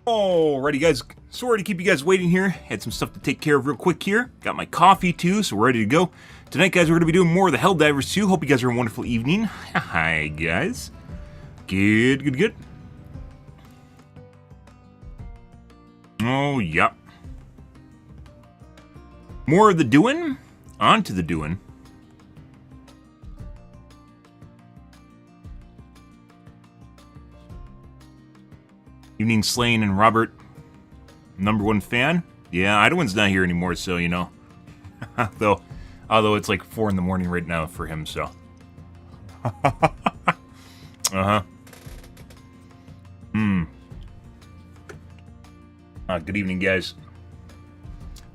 Alrighty guys, sorry to keep you guys waiting here. Had some stuff to take care of real quick here. Got my coffee too, so we're ready to go. Tonight guys, we're going to be doing more of the Helldivers 2. Hope you guys are having a wonderful evening. Hi guys. Good. Oh, yeah. More of the doing. On to the doing. Evening Slane and Robert, #1 fan. Yeah, Idowin's not here anymore, so you know. Although it's like 4 in the morning right now for him, so. Good evening, guys.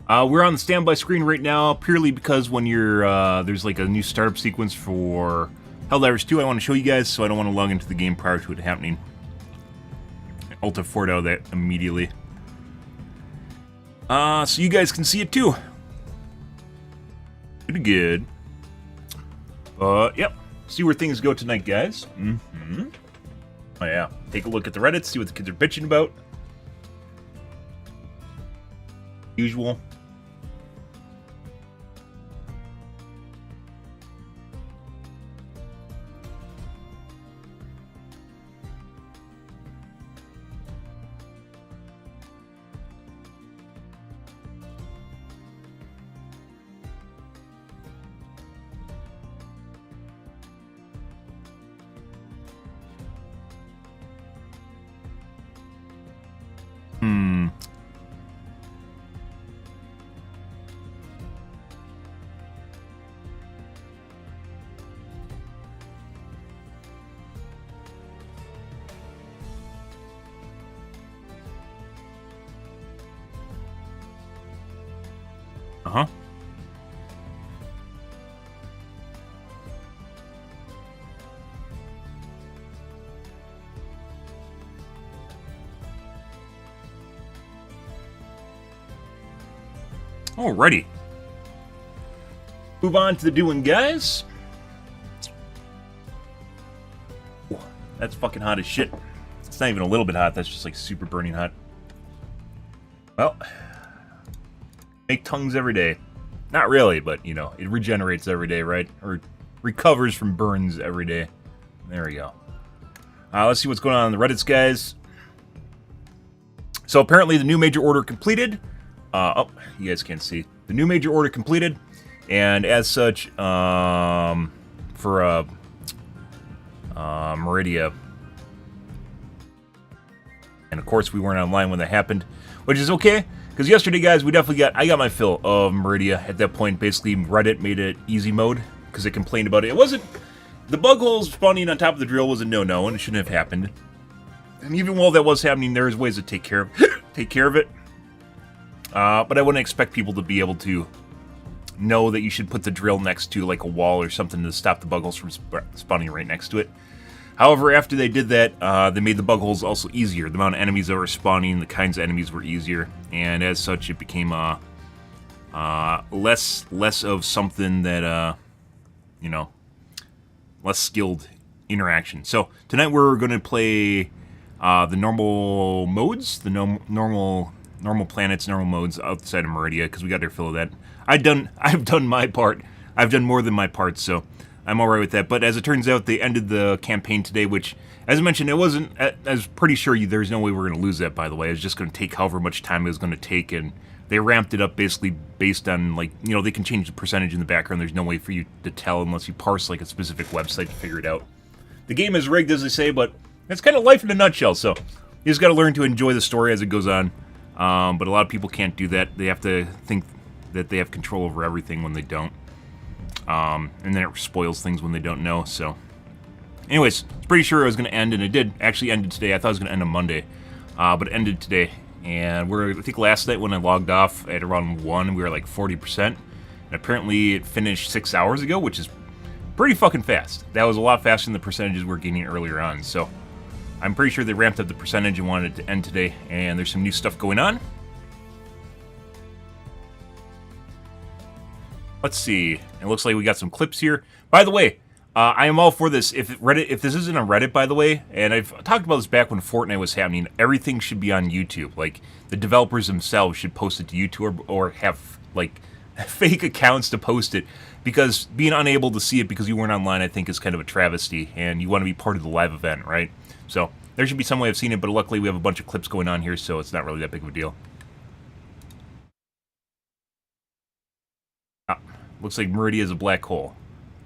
We're on the standby screen right now, purely because when you're there's like a new startup sequence for Helldivers 2, I want to show you guys, so I don't want to log into the game prior to it happening. Alt F4 out of that immediately. So you guys can see it too. Pretty good. Yep. See where things go tonight, guys. Oh yeah. Take a look at the Reddit, see what the kids are bitching about. Usual. Alrighty. Move on to the doing, guys. Ooh, that's fucking hot as shit. It's not even a little bit hot, that's just like super burning hot. Well, make tongues every day. Not really, but you know, it regenerates every day, right? Or recovers from burns every day. There we go. Let's see what's going on in the Reddits, guys. So apparently the new major order completed. Oh, you guys can't see. The new major order completed, and as such, for Meridia. And of course, we weren't online when that happened, which is okay, because yesterday, guys, I got my fill of Meridia. At that point, basically, Reddit made it easy mode, because it complained about it. It wasn't, the bug holes spawning on top of the drill was a no-no, and it shouldn't have happened. And even while that was happening, there's ways to take care of it. But I wouldn't expect people to be able to know that you should put the drill next to like a wall or something to stop the bug holes from spawning right next to it. However, after they did that, they made the bug holes also easier. The amount of enemies that were spawning, the kinds of enemies were easier, and as such, it became less of something that you know, less skilled interaction. So tonight we're going to play the normal modes, the normal planets, normal modes outside of Meridia, because we got our fill of that. I've done my part. I've done more than my part, so I'm alright with that. But as it turns out, they ended the campaign today, which, as I mentioned, it wasn't. I was pretty sure there's no way we were going to lose that, by the way. It was just going to take however much time it was going to take, and they ramped it up basically based on, like, you know, they can change the percentage in the background. There's no way for you to tell unless you parse, like, a specific website to figure it out. The game is rigged, as they say, but it's kind of life in a nutshell, so you just got to learn to enjoy the story as it goes on. But a lot of people can't do that. They have to think that they have control over everything when they don't. And then it spoils things when they don't know, so. Anyways, I was pretty sure it was going to end, and it did. Actually ended today. I thought it was going to end on Monday. But it ended today. And I think last night when I logged off at around 1, we were like 40%. And apparently it finished 6 hours ago, which is pretty fucking fast. That was a lot faster than the percentages we were getting earlier on, so. I'm pretty sure they ramped up the percentage and wanted it to end today, and there's some new stuff going on. Let's see. It looks like we got some clips here. By the way, I am all for this. If this isn't on Reddit, by the way, and I've talked about this back when Fortnite was happening, everything should be on YouTube. Like, the developers themselves should post it to YouTube or have, like, fake accounts to post it. Because being unable to see it because you weren't online, I think, is kind of a travesty. And you want to be part of the live event, right? So, there should be some way of seeing it, but luckily we have a bunch of clips going on here, so it's not really that big of a deal. Ah, looks like Meridia is a black hole.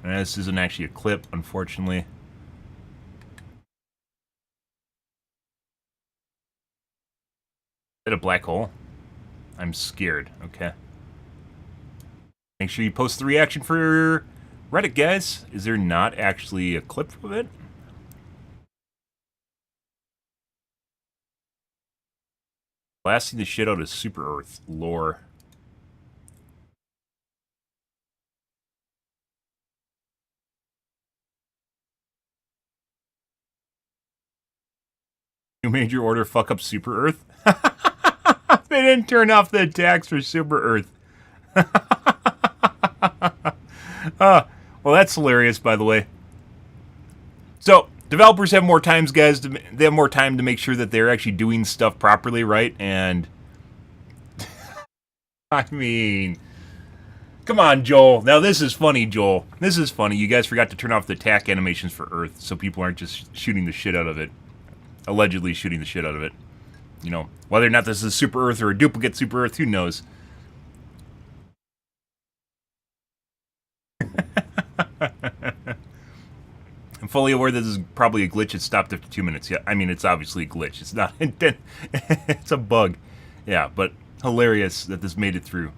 And this isn't actually a clip, unfortunately. Is it a black hole? I'm scared. Okay. Make sure you post the reaction for Reddit, guys. Is there not actually a clip of it? Blasting the shit out of Super Earth lore. You made your order fuck up Super Earth? They didn't turn off the attacks for Super Earth. Well, that's hilarious, by the way. So, developers have more times, guys. They have more time to make sure that they're actually doing stuff properly, right? And I mean, come on, Joel. Now this is funny, Joel. This is funny. You guys forgot to turn off the attack animations for Earth, so people aren't just shooting the shit out of it. Allegedly shooting the shit out of it. You know, whether or not this is Super Earth or a duplicate Super Earth, who knows? I'm fully aware that this is probably a glitch. It stopped after 2 minutes. Yeah, I mean, it's obviously a glitch. It's not intent. It's a bug. Yeah, but hilarious that this made it through.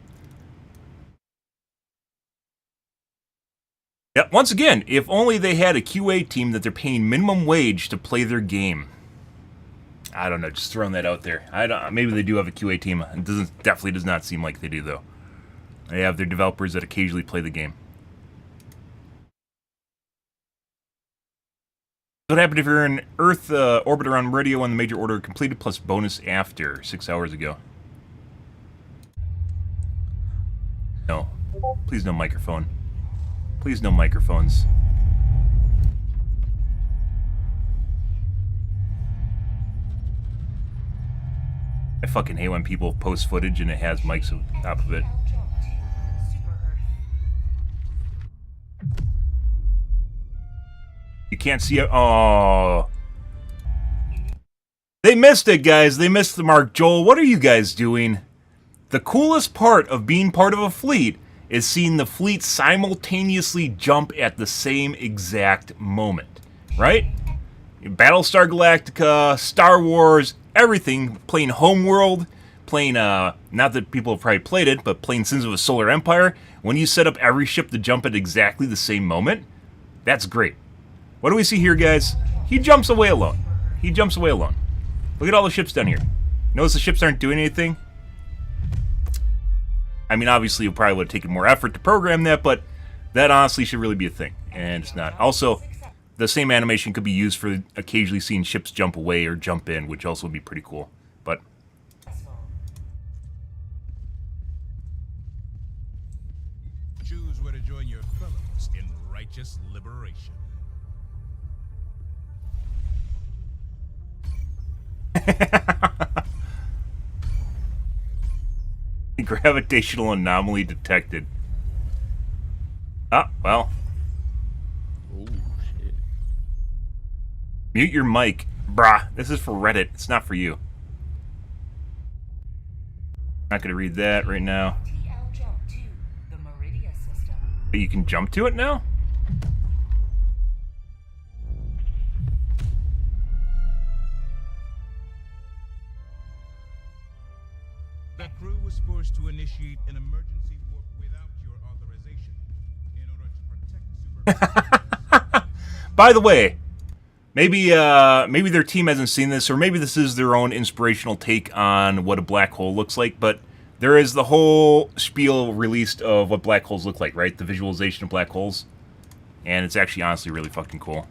Yeah, once again, if only they had a QA team that they're paying minimum wage to play their game. I don't know, just throwing that out there. I don't. Maybe they do have a QA team. It definitely does not seem like they do, though. They have their developers that occasionally play the game. What happened if you're in Earth orbit around Meridia when the major order completed plus bonus after 6 hours ago? No. Please no microphone. Please no microphones. I fucking hate when people post footage and it has mics on top of it. You can't see it. Oh. They missed it, guys. They missed the mark. Joel, what are you guys doing? The coolest part of being part of a fleet is seeing the fleet simultaneously jump at the same exact moment. Right? Battlestar Galactica, Star Wars, everything. Playing Homeworld, playing, not that people have probably played it, but playing Sins of a Solar Empire. When you set up every ship to jump at exactly the same moment, that's great. What do we see here, guys? He jumps away alone. He jumps away alone. Look at all the ships down here. Notice the ships aren't doing anything? I mean, obviously, it probably would have taken more effort to program that, but that honestly should really be a thing. And it's not. Also, the same animation could be used for occasionally seeing ships jump away or jump in, which also would be pretty cool. But choose where to join your fellows in righteous liberation. Gravitational anomaly detected. Ah, well. Oh, shit. Mute your mic. Brah, this is for Reddit. It's not for you. Not gonna read that right now. But you can jump to it now? The crew was forced to initiate an emergency warp without your authorization in order to protect Super. By the way, maybe their team hasn't seen this, or maybe this is their own inspirational take on what a black hole looks like, but there is the whole spiel released of what black holes look like, right? The visualization of black holes. And it's actually honestly really fucking cool.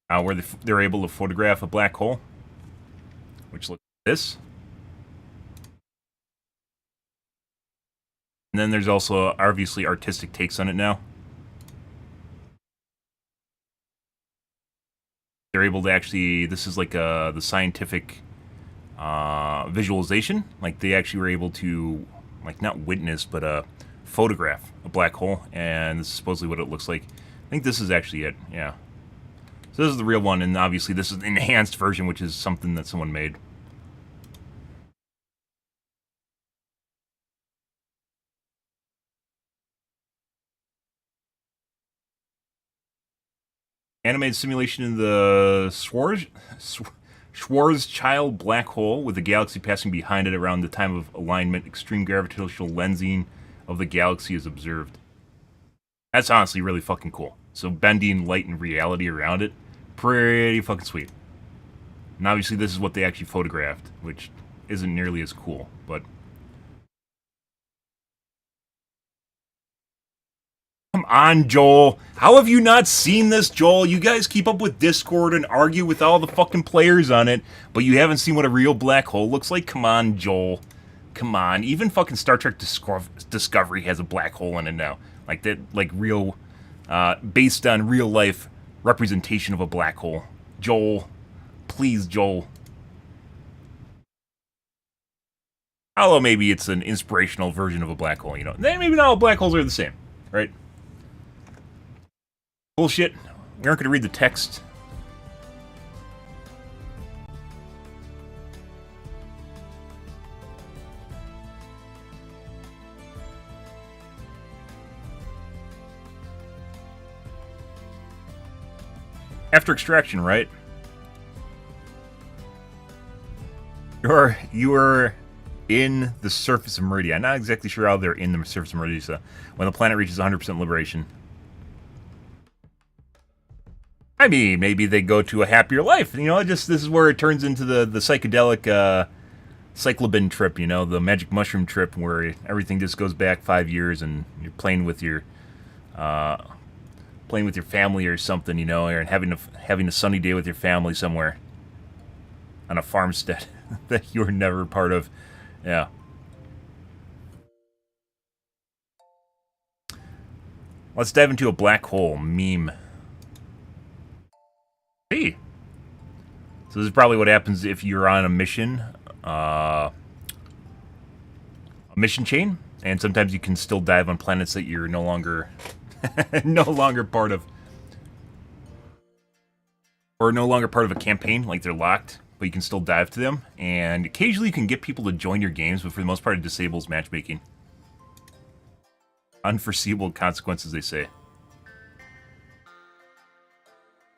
Where they're able to photograph a black hole, which looks like this. And then there's also obviously artistic takes on it now. They're able to actually, this is like the scientific visualization. Like they actually were able to, like not witness, but photograph a black hole, and this is supposedly what it looks like. I think this is actually it, yeah. So this is the real one, and obviously this is the enhanced version, which is something that someone made. Animated simulation in the Schwarzschild black hole, with the galaxy passing behind it around the time of alignment. Extreme gravitational lensing of the galaxy is observed. That's honestly really fucking cool. So bending light and reality around it, pretty fucking sweet. And obviously this is what they actually photographed, which isn't nearly as cool, but... Come on, Joel. How have you not seen this, Joel? You guys keep up with Discord and argue with all the fucking players on it, but you haven't seen what a real black hole looks like? Come on, Joel. Come on. Even fucking Star Trek Discovery has a black hole in it now. Like that, like real, based on real life representation of a black hole. Joel. Please, Joel. Although maybe it's an inspirational version of a black hole, you know. Maybe not all black holes are the same, right? Bullshit. We aren't going to read the text. After extraction, right? You are in the surface of Meridia. I'm not exactly sure how they're in the surface of Meridia. So when the planet reaches 100% liberation. I mean, maybe they go to a happier life. You know, just this is where it turns into the psychedelic cyclobin trip, you know, the magic mushroom trip where everything just goes back 5 years and you're playing with your family or something, you know, or having a sunny day with your family somewhere on a farmstead that you were never part of. Yeah. Let's dive into a black hole meme. Hey. So this is probably what happens if you're on a mission, chain, and sometimes you can still dive on planets that you're no longer part of, or no longer part of a campaign, like they're locked, but you can still dive to them, and occasionally you can get people to join your games, but for the most part it disables matchmaking. Unforeseeable consequences, they say.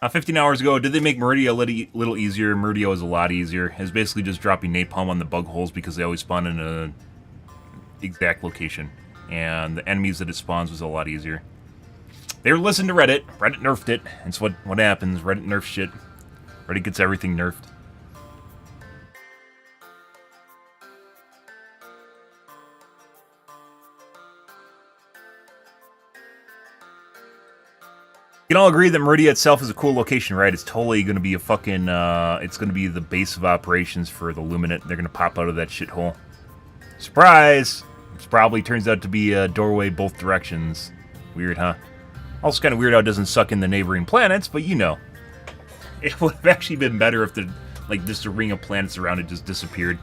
15 hours ago, did they make Meridia a little easier? Meridia was a lot easier. It's basically just dropping napalm on the bug holes because they always spawn in an exact location. And the enemies that it spawns was a lot easier. They were listening to Reddit. Reddit nerfed it. It's what happens. Reddit nerfs shit. Reddit gets everything nerfed. You can all agree that Meridia itself is a cool location, right? It's totally going to be a fucking, it's going to be the base of operations for the Luminate. They're going to pop out of that shithole. Surprise! It probably turns out to be a doorway both directions. Weird, huh? Also kind of weird how it doesn't suck in the neighboring planets, but you know. It would have actually been better if the, like, just a ring of planets around it just disappeared.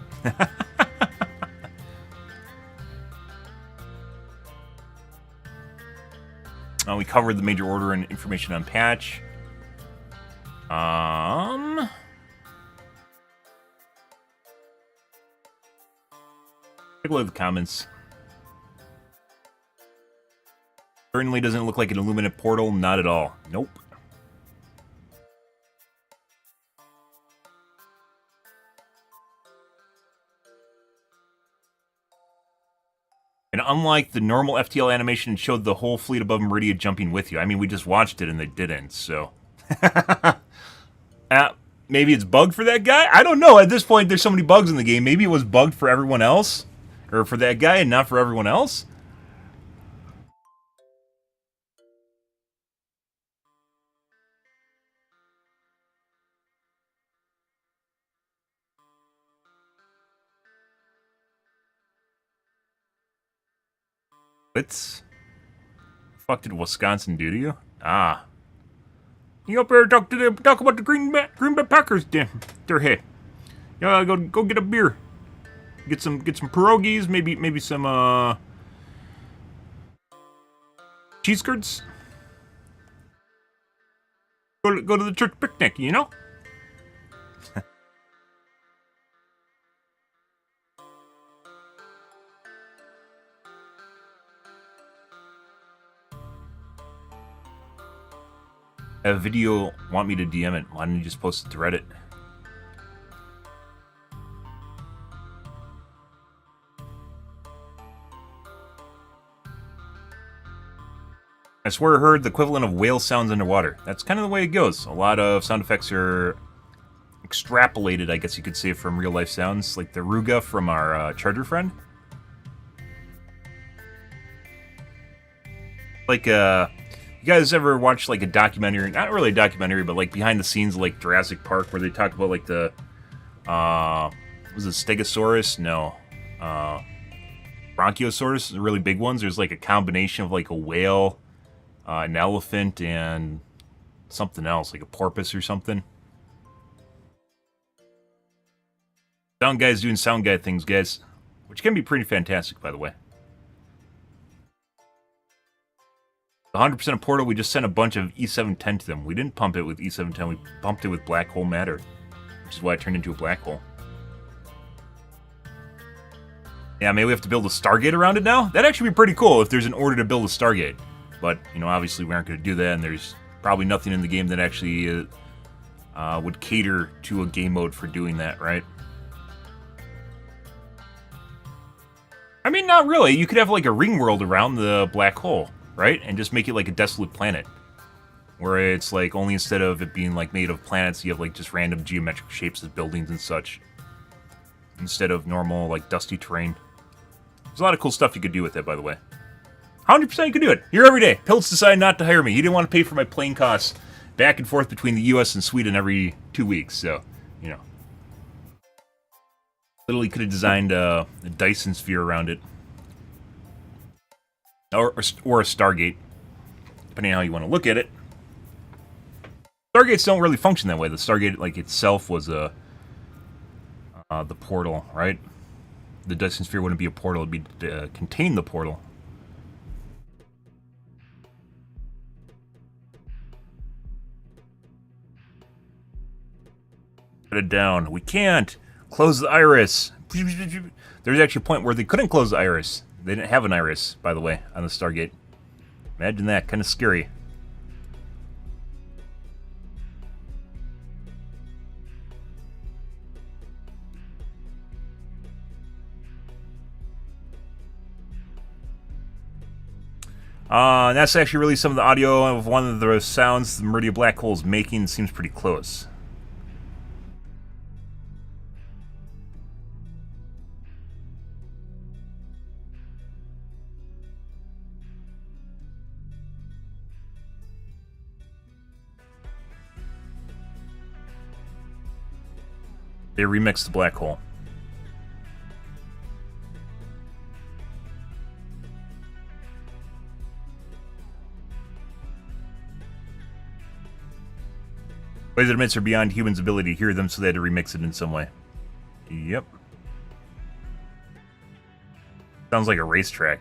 We covered the major order and information on patch. Take a look at the comments. Certainly doesn't look like an Illuminate portal. Not at all. Nope. And unlike the normal FTL animation, it showed the whole fleet above Meridia jumping with you. I mean, we just watched it and they didn't, so... maybe it's bugged for that guy? I don't know. At this point, there's so many bugs in the game. Maybe it was bugged for everyone else? Or for that guy and not for everyone else? What? Fuck did Wisconsin do to you? Ah. You up there talk about the Green Bay Packers, damn. They're hey. Yeah, go get a beer. Get some pierogies, maybe some cheese curds. Go to the church picnic, you know? A video want me to DM it. Why don't you just post it to Reddit? I swear I heard the equivalent of whale sounds underwater. That's kind of the way it goes. A lot of sound effects are extrapolated, I guess you could say, from real life sounds, like the Ruga from our charger friend. Like, you guys ever watch like a documentary? Not really a documentary, but like behind the scenes, like Jurassic Park, where they talk about like the, was it Stegosaurus? No, Bronchiosaurus, the really big ones. There's like a combination of like a whale, an elephant, and something else, like a porpoise or something. Sound guys doing sound guy things, guys, which can be pretty fantastic, by the way. 100% of Portal, we just sent a bunch of E710 to them. We didn't pump it with E710, we pumped it with black hole matter, which is why it turned into a black hole. Yeah, maybe we have to build a Stargate around it now? That'd actually be pretty cool if there's an order to build a Stargate. But, you know, obviously we aren't going to do that, and there's probably nothing in the game that actually would cater to a game mode for doing that, right? I mean, not really. You could have like a ring world around the black hole, right? And just make it like a desolate planet. Where it's like only instead of it being like made of planets, you have like just random geometric shapes of buildings and such. Instead of normal like dusty terrain. There's a lot of cool stuff you could do with it, by the way. 100% you could do it. Here every day. Pilts decided not to hire me. He didn't want to pay for my plane costs back and forth between the US and Sweden every 2 weeks. So, you know. Literally could have designed a Dyson sphere around it. Or a Stargate. Depending on how you want to look at it. Stargates don't really function that way. The Stargate, like, itself was the portal, right? The Dyson sphere wouldn't be a portal. It'd be contain the portal. Put it down. We can't close the iris. There's actually a point where they couldn't close the iris. They didn't have an iris, by the way, on the Stargate. Imagine that. Kind of scary. That's actually really some of the audio of one of the sounds the Meridian Black Hole is making. Seems pretty close. They remixed the black hole. Ways that emits are beyond humans' ability to hear them, so they had to remix it in some way. Yep. Sounds like a racetrack.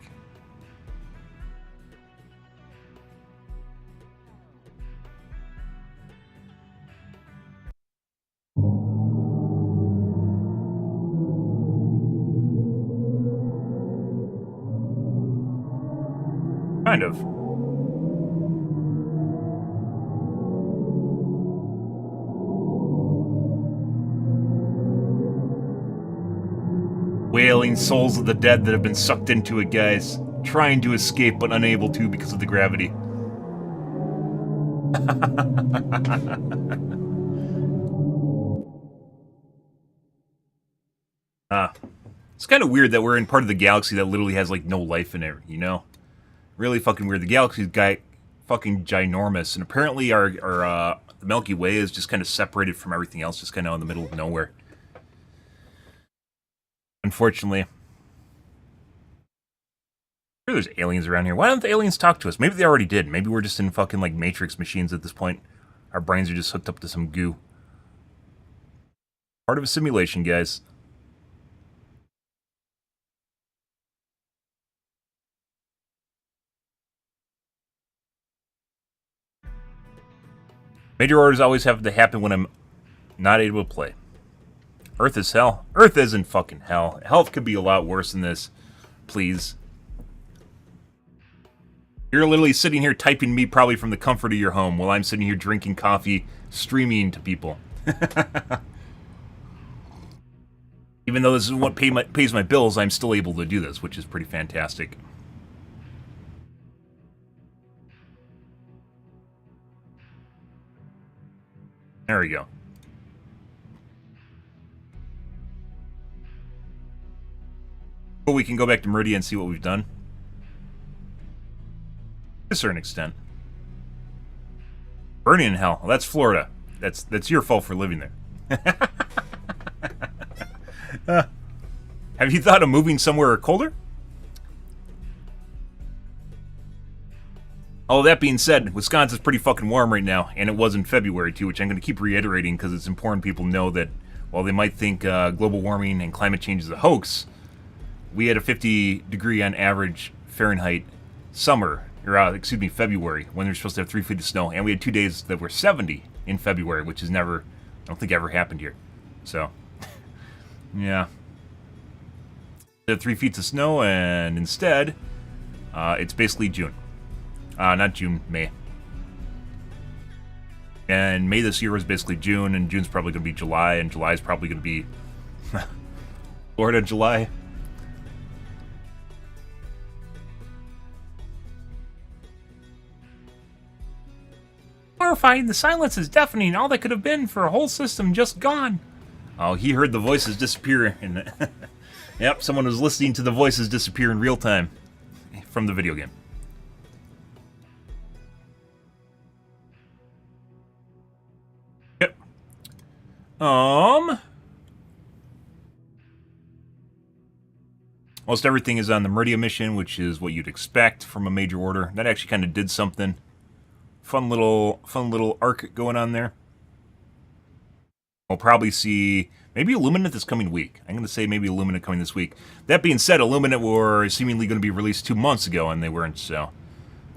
Kind of. Wailing souls of the dead that have been sucked into it, guys. Trying to escape, but unable to because of the gravity. It's kind of weird that we're in part of the galaxy that literally has, like, no life in it, you know? Really fucking weird. The galaxy's fucking ginormous, and apparently our the Milky Way is just kind of separated from everything else, just kind of in the middle of nowhere. Unfortunately. Sure there's aliens around here. Why don't the aliens talk to us? Maybe they already did. Maybe we're just in fucking, like, Matrix machines at this point. Our brains are just hooked up to some goo. Part of a simulation, guys. Major orders always have to happen when I'm not able to play. Earth is hell. Earth isn't fucking hell. Health could be a lot worse than this. Please. You're literally sitting here typing me probably from the comfort of your home while I'm sitting here drinking coffee, streaming to people. Even though this is what pays my bills, I'm still able to do this, which is pretty fantastic. There we go. But we can go back to Meridia and see what we've done. To a certain extent. Burning in hell. Well, that's Florida. That's your fault for living there. Have you thought of moving somewhere colder? Oh, that being said, Wisconsin's pretty fucking warm right now, and it was in February too, which I'm going to keep reiterating because it's important people know that while they might think global warming and climate change is a hoax, we had a 50-degree on average Fahrenheit summer, or February, when they're supposed to have 3 feet of snow, and we had 2 days that were 70 in February, which has never, I don't think ever happened here. So, yeah. They have 3 feet of snow, and instead, it's basically June. Not June, May. And May this year was basically June, and June's probably going to be July, and July's probably going to be Florida July. Horrifying, the silence is deafening. All that could have been for a whole system just gone. Oh, he heard the voices disappear. And yep, someone was listening to the voices disappear in real time from the video game. Yep. Most everything is on the Meridia mission, which is what you'd expect from a major order. That actually kind of did something. Fun little arc going on there. We'll probably see maybe Illuminate this coming week. I'm going to say maybe Illuminate coming this week. That being said, Illuminate were seemingly going to be released 2 months ago, and they weren't, so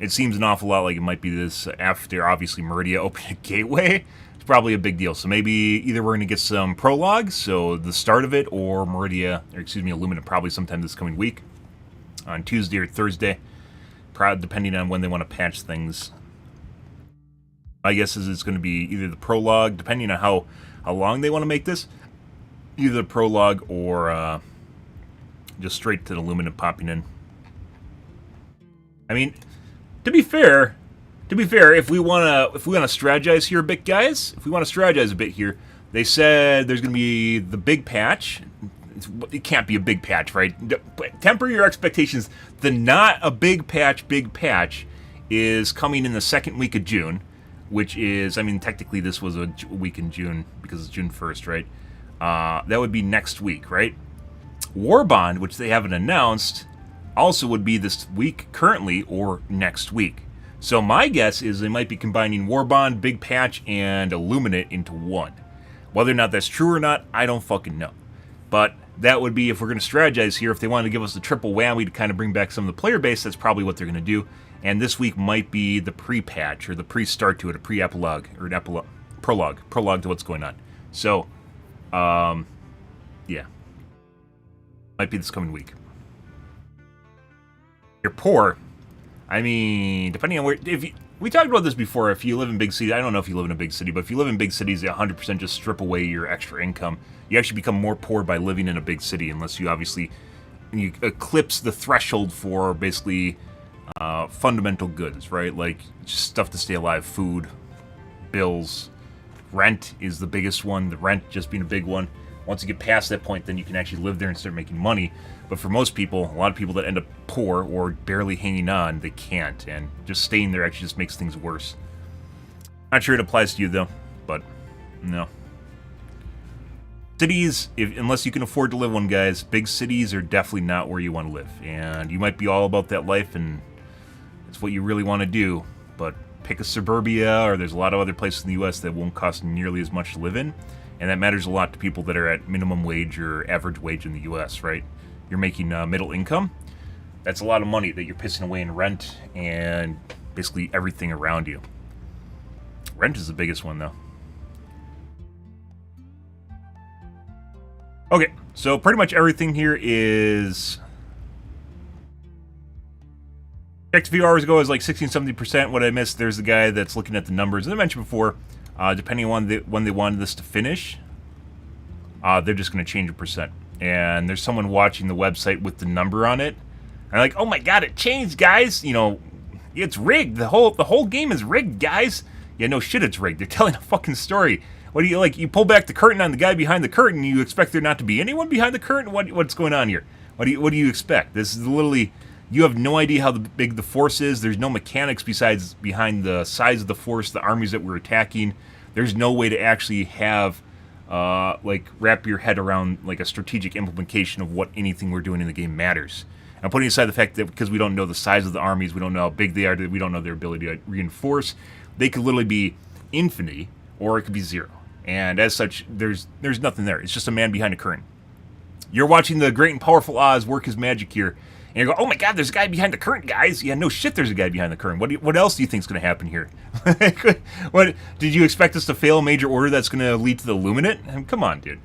it seems an awful lot like it might be this after, obviously, Meridia opening a gateway. It's probably a big deal. So maybe either we're going to get some prologue, so the start of it, or Illuminate probably sometime this coming week, on Tuesday or Thursday, depending on when they want to patch things. My guess is it's going to be either the prologue, depending on how long they want to make this, either the prologue or just straight to the Illuminate popping in. I mean, to be fair, if we want to strategize here a bit, guys, they said there's going to be the big patch. It can't be a big patch, right? Temper your expectations. The not a big patch is coming in the second week of June. Which is, I mean, technically this was a week in June, because it's June 1st, right? That would be next week, right? Warbond, which they haven't announced, also would be this week currently, or next week. So my guess is they might be combining Warbond, Big Patch, and Illuminate into one. Whether or not that's true or not, I don't fucking know. But that would be, if we're going to strategize here, if they want to give us the triple whammy to kind of bring back some of the player base, that's probably what they're going to do. And this week might be the pre-patch, or the pre-start to it, a pre-epilogue, or an prologue to what's going on. So, yeah. Might be this coming week. You're poor. I mean, depending on where... we talked about this before, if you live in big cities, I don't know if you live in a big city, but if you live in big cities, they 100% just strip away your extra income. You actually become more poor by living in a big city, unless you obviously... you eclipse the threshold for basically... fundamental goods, right? Like just stuff to stay alive, food, bills, rent is the biggest one. The rent just being a big one. Once you get past that point, then you can actually live there and start making money. But for most people, a lot of people that end up poor or barely hanging on, they can't. And just staying there actually just makes things worse. Not sure it applies to you though, but no. Cities, unless you can afford to live one, guys, big cities are definitely not where you want to live. And you might be all about that life, and it's what you really want to do. But pick a suburbia, or there's a lot of other places in the U.S. that won't cost nearly as much to live in. And that matters a lot to people that are at minimum wage or average wage in the U.S., right? You're making middle income. That's a lot of money that you're pissing away in rent and basically everything around you. Rent is the biggest one, though. Okay, so pretty much everything here is... Checked a few hours ago, it was like 16-70%. What I missed, there's the guy that's looking at the numbers. As I mentioned before, depending on when they wanted this to finish, they're just going to change a percent. And there's someone watching the website with the number on it. And like, oh my god, it changed, guys! You know, it's rigged. The whole game is rigged, guys! Yeah, no shit, it's rigged. They're telling a fucking story. What do you, like, you pull back the curtain on the guy behind the curtain, you expect there not to be anyone behind the curtain? What's going on here? What do you expect? This is literally, you have no idea how big the force is. There's no mechanics besides behind the size of the force, the armies that we're attacking. There's no way to actually have, like, wrap your head around, like, a strategic implication of what anything we're doing in the game matters. I'm putting aside the fact that because we don't know the size of the armies, we don't know how big they are, we don't know their ability to reinforce, they could literally be infinity, or it could be zero. And as such, there's nothing there. It's just a man behind a curtain. You're watching the great and powerful Oz work his magic here, and you go, oh my god, there's a guy behind the curtain, guys. Yeah, no shit, there's a guy behind the curtain. What else do you think's going to happen here? What, did you expect us to fail a major order that's going to lead to the Luminate? I mean, come on, dude.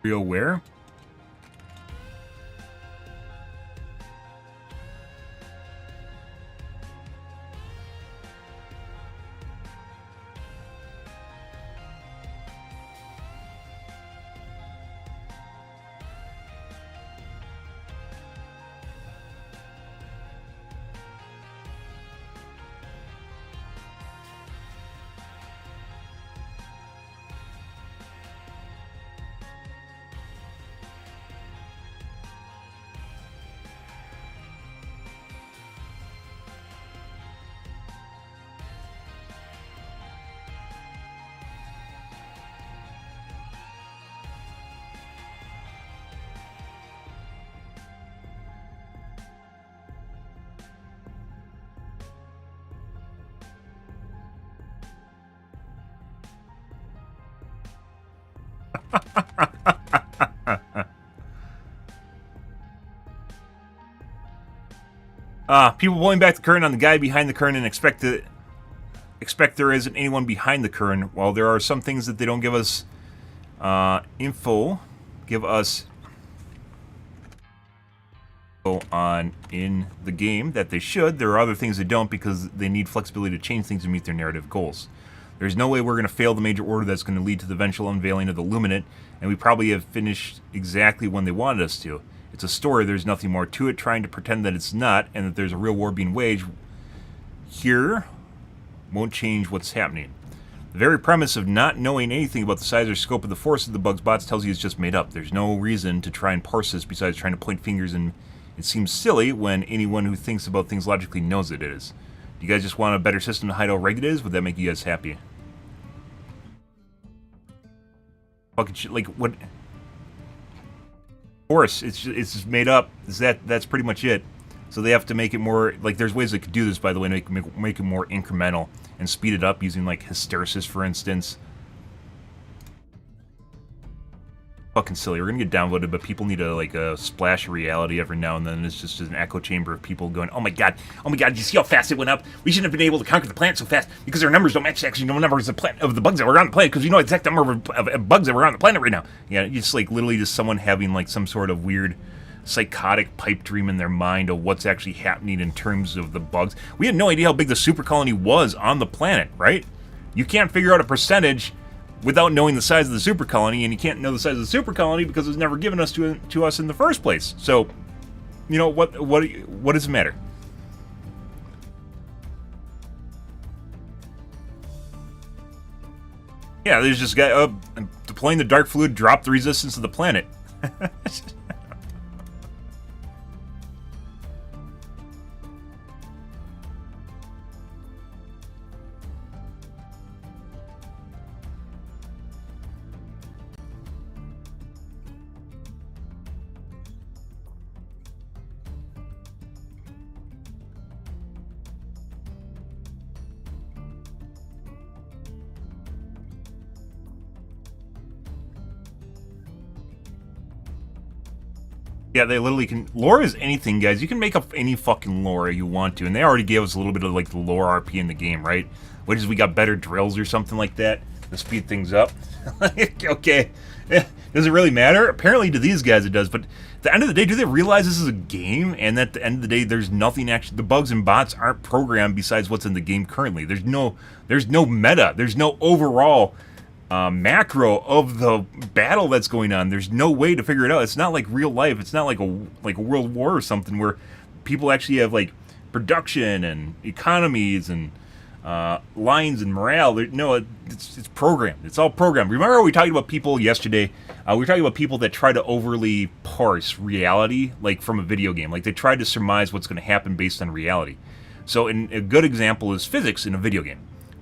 Real where? People pulling back the curtain on the guy behind the curtain and expect there isn't anyone behind the curtain. While there are some things that they don't give us give us on in the game that they should. There are other things they don't because they need flexibility to change things to meet their narrative goals. There's no way we're going to fail the major order that's going to lead to the eventual unveiling of the Luminate, and we probably have finished exactly when they wanted us to. It's a story, there's nothing more to it, trying to pretend that it's not, and that there's a real war being waged here won't change what's happening. The very premise of not knowing anything about the size or scope of the force of the Bugs bots tells you it's just made up. There's no reason to try and parse this besides trying to point fingers, and it seems silly when anyone who thinks about things logically knows it is. Do you guys just want a better system to hide how rigged it is? Would that make you guys happy? fucking shit. Like, what? Of course, it's just made up. That's pretty much it. So they have to make it more, like, there's ways they could do this, by the way, make it more incremental and speed it up using, like, hysteresis, for instance. Fucking silly. We're gonna get downvoted, but people need a splash of reality every now and then. It's just an echo chamber of people going, oh my god, did you see how fast it went up? We shouldn't have been able to conquer the planet so fast because our numbers don't match the actual numbers of the bugs that were on the planet, because we know the exact number of bugs that were on the planet right now. Yeah, it's like literally just someone having like some sort of weird psychotic pipe dream in their mind of what's actually happening in terms of the bugs. We had no idea how big the super colony was on the planet, right? You can't figure out a percentage without knowing the size of the super colony, and you can't know the size of the super colony because it was never given us to us in the first place. So, you know, what does it matter? Yeah, there's this guy deploying the dark fluid dropped the resistance of the planet. Yeah, they literally can. Lore is anything, guys. You can make up any fucking lore you want to, and they already gave us a little bit of like the lore RP in the game, right? Which is we got better drills or something like that to speed things up. Okay, does it really matter? Apparently to these guys it does, but at the end of the day, do they realize this is a game? And at the end of the day, there's nothing actually. The bugs and bots aren't programmed besides what's in the game currently. There's no meta. There's no overall macro of the battle that's going on. There's no way to figure it out. It's not like real life. It's not like a world war or something where people actually have like production and economies and lines and morale. No, it's programmed. It's all programmed. Remember how we talked about people yesterday? We were talking about people that try to overly parse reality, like from a video game. Like they try to surmise what's going to happen based on reality. So a good example is physics in a video game.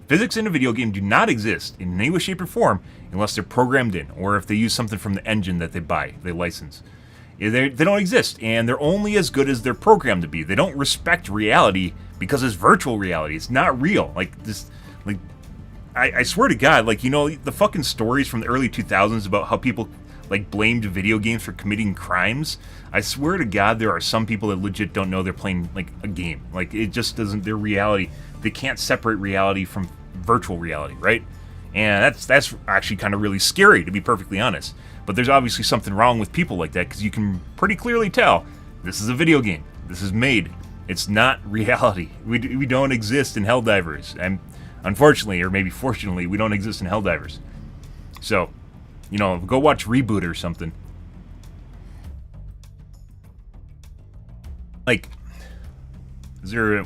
Physics in a video game do not exist in any way, shape, or form unless they're programmed in, or if they use something from the engine that they license. They don't exist, and they're only as good as they're programmed to be. They don't respect reality because it's virtual reality. It's not real. Like this, like I swear to God, like, you know, the fucking stories from the early 2000s about how people like blamed video games for committing crimes. I swear to God, there are some people that legit don't know they're playing like a game. Like it just doesn't. Their reality. They can't separate reality from virtual reality, right? And that's actually kind of really scary, to be perfectly honest. But there's obviously something wrong with people like that, because you can pretty clearly tell this is a video game. This is made. It's not reality. We don't exist in Helldivers, and unfortunately, or maybe fortunately, we don't exist in Helldivers. So, you know, go watch Reboot or something. Like, is there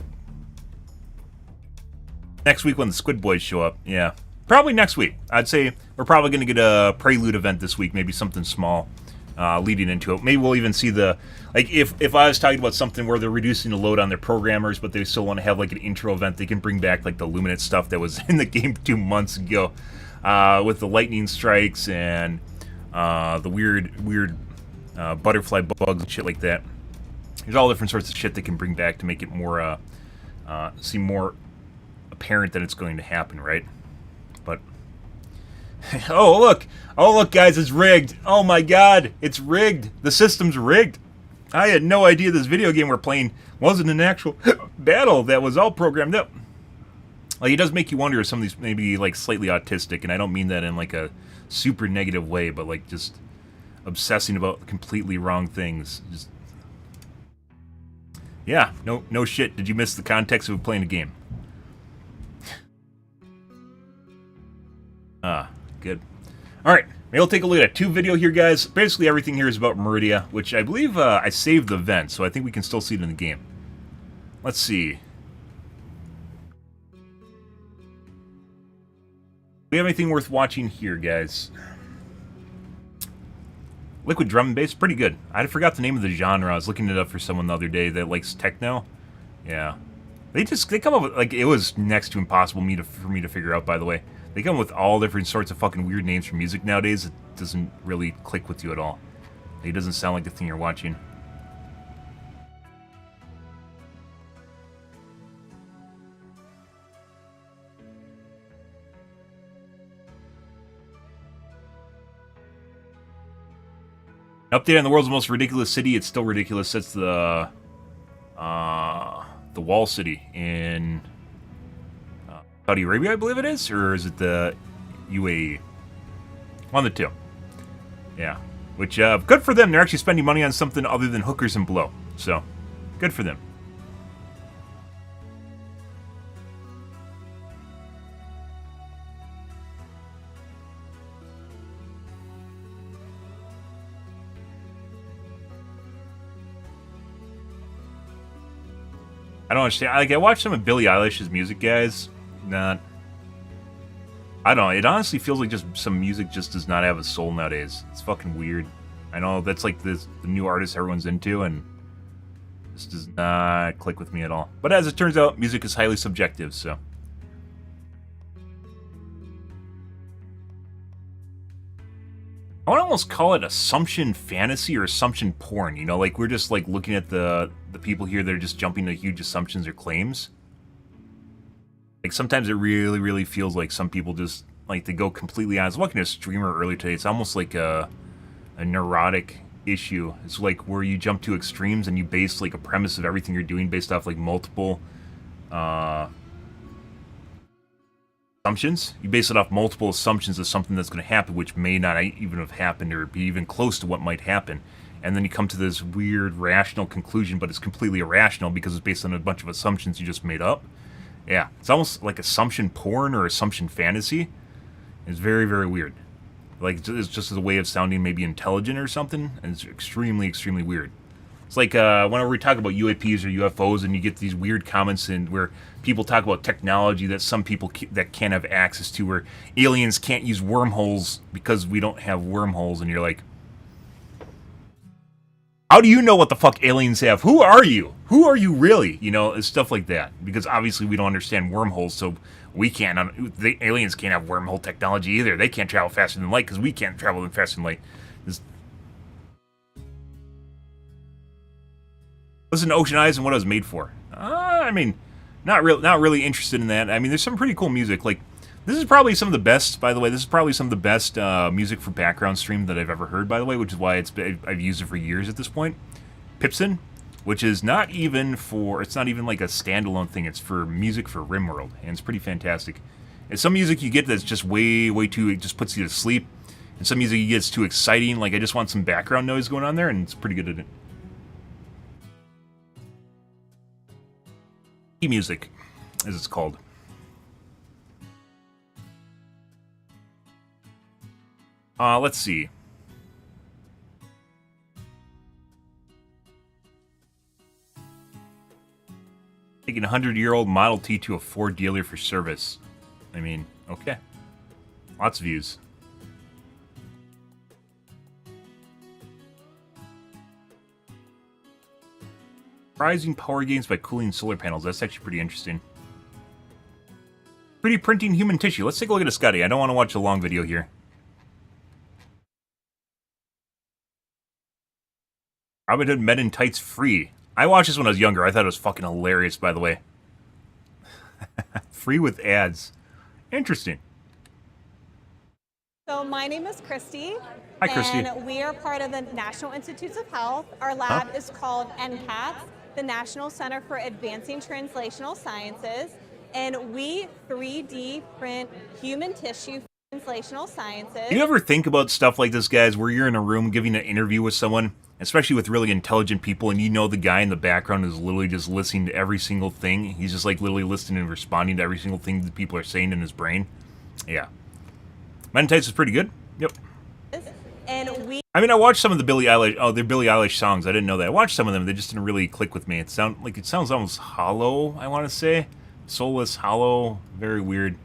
next week when the Squid Boys show up? Yeah, probably next week. I'd say we're probably going to get a Prelude event this week, maybe something small leading into it. Maybe we'll even see the, like, if I was talking about something where they're reducing the load on their programmers, but they still want to have like an intro event, they can bring back like the Luminate stuff that was in the game 2 months ago, with the lightning strikes and the weird butterfly bugs and shit like that. There's all different sorts of shit they can bring back to make it more seem more apparent that it's going to happen, right? But oh look, guys, it's rigged. Oh my God, it's rigged. The system's rigged. I had no idea this video game we're playing wasn't an actual battle that was all programmed up. Like, it does make you wonder if some of these maybe like slightly autistic, and I don't mean that in like a super negative way, but like just obsessing about completely wrong things. Just, yeah, no shit. Did you miss the context of playing a game? Good. Alright, maybe we'll take a look at a 2 video here, guys. Basically, everything here is about Meridia, which I believe I saved the event, so I think we can still see it in the game. Let's see. Do we have anything worth watching here, guys? Liquid drum and bass, pretty good. I forgot the name of the genre. I was looking it up for someone the other day that likes techno. Yeah. They come up with, like, it was next to impossible for me to figure out, by the way. They come with all different sorts of fucking weird names for music nowadays. It doesn't really click with you at all. It doesn't sound like the thing you're watching. Update on the world's most ridiculous city. It's still ridiculous. It's the Wall City in Saudi Arabia, I believe it is, or is it the UAE? One of the two. Yeah. Which good for them. They're actually spending money on something other than hookers and blow. So, good for them. I don't understand. Like, I watch some of Billie Eilish's music, guys. I don't know. It honestly feels like just some music just does not have a soul nowadays. It's fucking weird. I know that's like the new artist everyone's into, and this does not click with me at all. But as it turns out, music is highly subjective, so. I would almost call it assumption fantasy or assumption porn. You know, like we're just like looking at the people here that are just jumping to huge assumptions or claims. Like sometimes it really, really feels like some people just like they go completely on. I was watching a streamer earlier today. It's almost like a neurotic issue. It's like where you jump to extremes and you base like a premise of everything you're doing based off like multiple assumptions. You base it off multiple assumptions of something that's going to happen, which may not even have happened or be even close to what might happen. And then you come to this weird rational conclusion, but it's completely irrational because it's based on a bunch of assumptions you just made up. Yeah, it's almost like assumption porn or assumption fantasy. It's very, very weird. Like, it's just a way of sounding maybe intelligent or something, and it's extremely, extremely weird. It's like whenever we talk about UAPs or UFOs and you get these weird comments in where people talk about technology that some people that can't have access to, where aliens can't use wormholes because we don't have wormholes, and you're like, how do you know what the fuck aliens have? Who are you? Who are you really? You know, it's stuff like that. Because obviously we don't understand wormholes, so we can't. The aliens can't have wormhole technology either. They can't travel faster than light because we can't travel faster than light. Listen to Ocean Eyes and what it was made for. I mean, not really interested in that. I mean, there's some pretty cool music. Like, this is probably some of the best, by the way. This is probably some of the best music for background stream that I've ever heard, by the way, which is why I've used it for years at this point. Pipson, which is not even it's not even like a standalone thing. It's for music for RimWorld, and it's pretty fantastic. And some music you get that's just way too, it just puts you to sleep. And some music you get is too exciting, like I just want some background noise going on there, and it's pretty good at it. Music, as it's called. Let's see. Taking a 100-year-old Model T to a Ford dealer for service. I mean, okay. Lots of views. Rising power gains by cooling solar panels. That's actually pretty interesting. 3D printing human tissue. Let's take a look at a Scotty. I don't want to watch a long video here. Robin Hood Men in Tights free. I watched this when I was younger. I thought it was fucking hilarious, by the way. Free with ads. Interesting. So my name is Christy. Hi, Christy. And we are part of the National Institutes of Health. Our lab is called NCATS, the National Center for Advancing Translational Sciences. And we 3D print human tissue for translational sciences. Do you ever think about stuff like this, guys, where you're in a room giving an interview with someone, especially with really intelligent people, and you know the guy in the background is literally just listening to every single thing? He's just like literally listening and responding to every single thing that people are saying in his brain? Yeah. Men in Tights is pretty good. Yep. And we... I mean, I watched some of the Billie Eilish songs. I didn't know that. I watched some of them. They just didn't really click with me. It sounds almost hollow, I want to say. Soulless, hollow, very weird.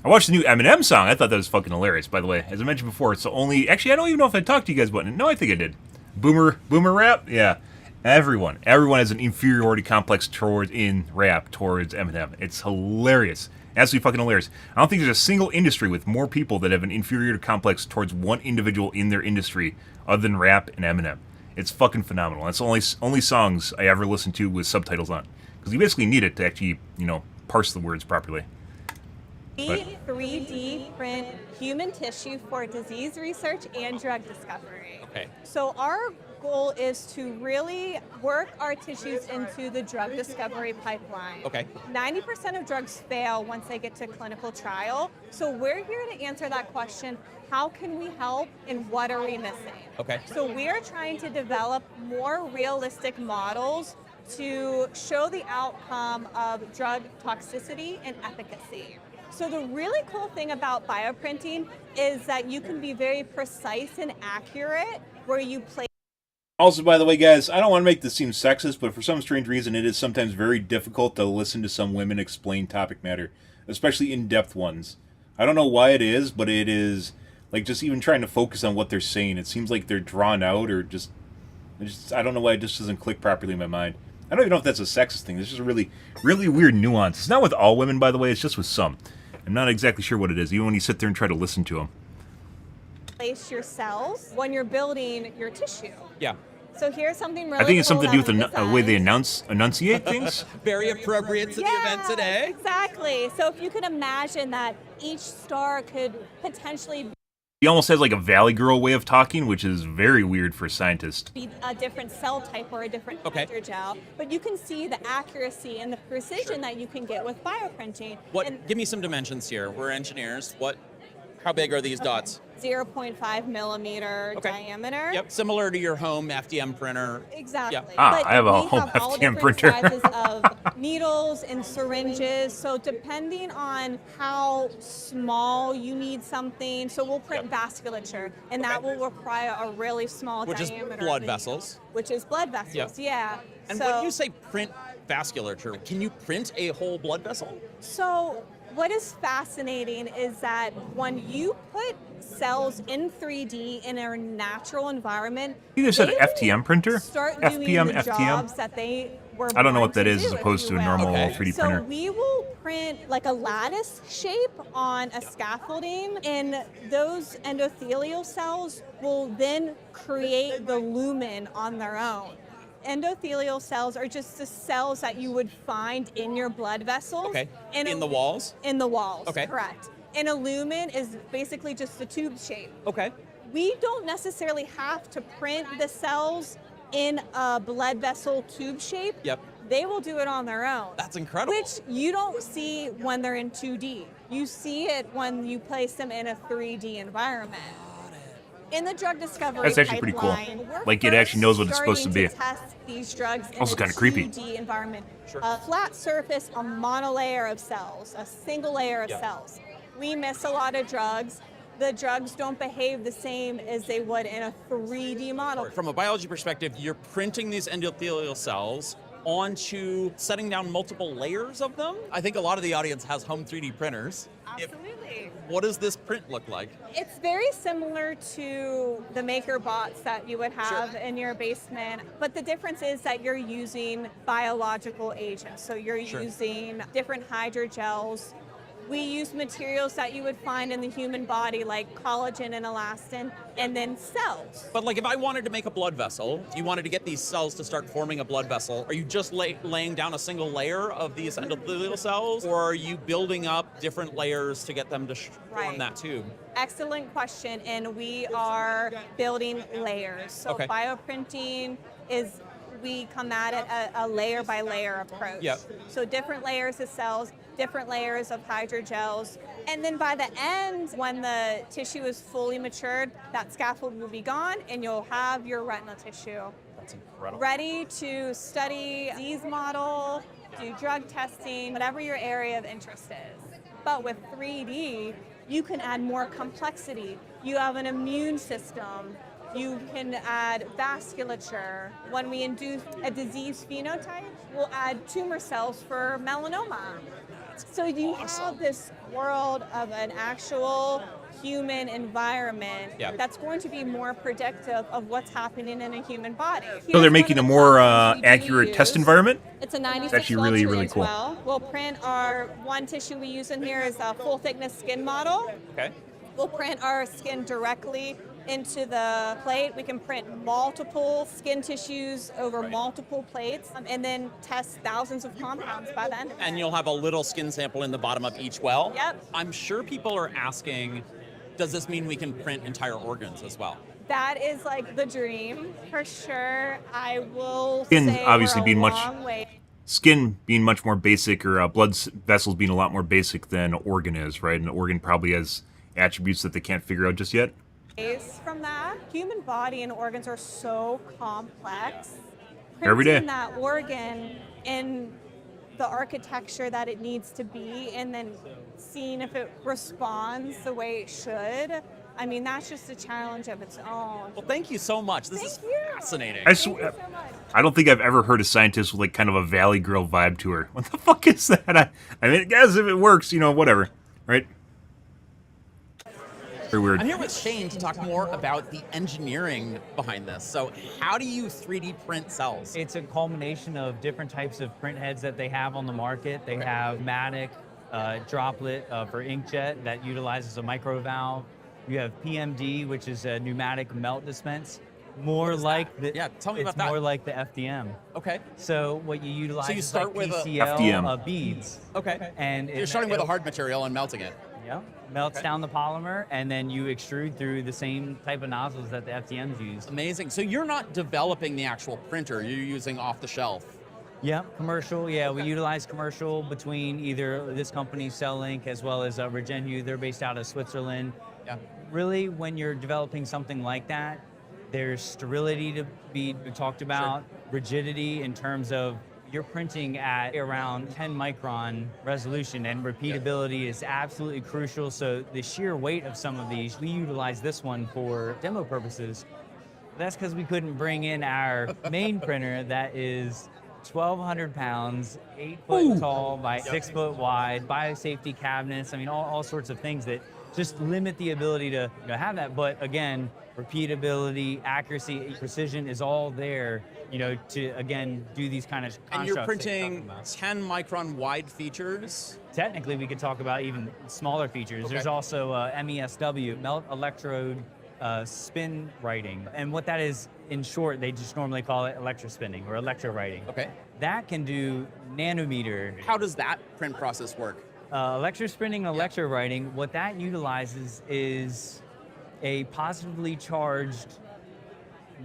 I watched the new Eminem song. I thought that was fucking hilarious, by the way. As I mentioned before, it's the only... Actually, I don't even know if I talked to you guys about it. No, I think I did. Boomer rap? Yeah. Everyone has an inferiority complex in rap towards Eminem. It's hilarious. Absolutely fucking hilarious. I don't think there's a single industry with more people that have an inferiority complex towards one individual in their industry other than rap and Eminem. It's fucking phenomenal. That's the only songs I ever listened to with subtitles on. Because you basically need it to actually, parse the words properly. We 3D print human tissue for disease research and drug discovery. Okay. So our goal is to really work our tissues into the drug discovery pipeline. Okay. 90% of drugs fail once they get to clinical trial. So we're here to answer that question. How can we help and what are we missing? Okay. So we're trying to develop more realistic models to show the outcome of drug toxicity and efficacy. So the really cool thing about bioprinting is that you can be very precise and accurate where you place. Also, by the way, guys, I don't want to make this seem sexist, but for some strange reason, it is sometimes very difficult to listen to some women explain topic matter, especially in-depth ones. I don't know why it is, but it is, like, just even trying to focus on what they're saying. It seems like they're drawn out or just I don't know why it just doesn't click properly in my mind. I don't even know if that's a sexist thing. There's just a really, really weird nuance. It's not with all women, by the way. It's just with some. I'm not exactly sure what it is, even when you sit there and try to listen to them. Place your cells when you're building your tissue. Yeah. So here's something really I think it's cool something to do that with the we way they designed. enunciate things. Very appropriate to the event today. Exactly. So if you could imagine that each star could potentially He almost has like a Valley Girl way of talking, which is very weird for a scientist. be a different cell type or a different hydrogel, but you can see the accuracy and the precision that you can get with bioprinting. Give me some dimensions here. We're engineers. How big are these dots? 0.5 millimeter diameter. Yep, similar to your home FDM printer. Exactly. Yeah. But I have a we home have all FDM different printer. sizes of needles and syringes. So depending on how small you need something, so we'll print vasculature, and that will require a really small Which is diameter. blood vessels. Which is blood vessels, yeah. And so, when you say print vasculature, can you print a whole blood vessel? So what is fascinating is that when you put cells in 3D in a natural environment, You just said they FTM printer? start FPM, doing the FTM? jobs that they were I don't know born what that to is do, as if opposed you to a will. normal Okay. 3D So printer. we will print like a lattice shape on a scaffolding, and those endothelial cells will then create the lumen on their own. Endothelial cells are just the cells that you would find in your blood vessels. Okay. In In the walls? In the walls, Okay. correct. And a lumen is basically just the tube shape. Okay. We don't necessarily have to print the cells in a blood vessel tube shape. Yep. They will do it on their own. That's incredible. Which you don't see when they're in 2D. You see it when you place them in a 3D environment. In the drug discovery That's actually pretty cool. pipeline, we're Like, it actually knows what it's supposed to starting be. Test these drugs in Also a kinda creepy. 2D environment. Sure. A flat surface, a monolayer of cells, a single layer of Yeah. cells. We miss a lot of drugs. The drugs don't behave the same as they would in a 3D model. From a biology perspective, you're printing these endothelial cells onto setting down multiple layers of them. I think a lot of the audience has home 3D printers. Absolutely. What does this print look like? It's very similar to the maker bots that you would have in your basement, but the difference is that you're using biological agents. So you're using different hydrogels. We use materials that you would find in the human body, like collagen and elastin, and then cells. But like if I wanted to make a blood vessel, you wanted to get these cells to start forming a blood vessel, are you just laying down a single layer of these endothelial cells, or are you building up different layers to get them to form that tube? Excellent question, and we are building layers. So bioprinting is, we come at it a layer by layer approach. Yep. So different layers of cells, different layers of hydrogels. And then by the end, when the tissue is fully matured, that scaffold will be gone and you'll have your retinal tissue. That's incredible. Ready to study disease model, do drug testing, whatever your area of interest is. But with 3D, you can add more complexity. You have an immune system. You can add vasculature. When we induce a disease phenotype, we'll add tumor cells for melanoma. So you have this world of an actual human environment that's going to be more predictive of what's happening in a human body. So they're making a more accurate test environment? It's a 96 actually really, really cool. We'll print our one tissue we use in here is a full thickness skin model. Okay. We'll print our skin directly into the plate. We can print multiple skin tissues over multiple plates and then test thousands of compounds by the end of it. And you'll have a little skin sample in the bottom of each well. Yep. I'm sure people are asking, does this mean we can print entire organs as well? That is like the dream, for sure. I will Skin say obviously we're a being much- long way. Skin being much more basic, or blood vessels being a lot more basic than an organ is, right? An organ probably has attributes that they can't figure out just yet. From that, human body and organs are so complex. Every day. Printing that organ in the architecture that it needs to be, and then seeing if it responds the way it should. I mean, that's just a challenge of its own. Well, thank you so much. This is Thank you. fascinating. I Thank you swear, so much. I don't think I've ever heard a scientist with like kind of a Valley Girl vibe to her. What the fuck is that? I mean, I guess if it works, you know, whatever, right? Very weird. I'm here with Shane to talk more about the engineering behind this. So how do you 3D print cells? It's a culmination of different types of print heads that they have on the market. They have pneumatic droplet for inkjet that utilizes a micro valve. You have PMD, which is a pneumatic melt dispense. More like the, Yeah, tell me about it's that. more like the FDM. Okay. So what you utilize So you is start like with a- PCL FDM. Beads. Okay. And You're starting with a hard material and melting it. Yeah, melts Okay. down the polymer, and then you extrude through the same type of nozzles that the FDMs use. Amazing. So you're not developing the actual printer, you're using off the shelf. Yeah, commercial. Yeah, we utilize commercial between either this company, CellLink, as well as Regenhu. They're based out of Switzerland. Yeah. Really, when you're developing something like that, there's sterility to be talked about, rigidity in terms of you're printing at around 10 micron resolution, and repeatability is absolutely crucial. So the sheer weight of some of these, we utilize this one for demo purposes. That's because we couldn't bring in our main printer that is 1,200 pounds, 8 foot tall by 6 foot wide, biosafety cabinets. I mean, all sorts of things that just limit the ability to have that. But again, repeatability, accuracy, precision is all there, to again do these kind of constructs. And you're that printing talking about. 10 micron wide features. Technically, we could talk about even smaller features. Okay. There's also MESW, melt electrode spin writing. And what that is, in short, they just normally call it electrospinning or electrowriting. Okay. That can do nanometer. How does that print process work? Electrospinning and electrowriting, what that utilizes is a positively charged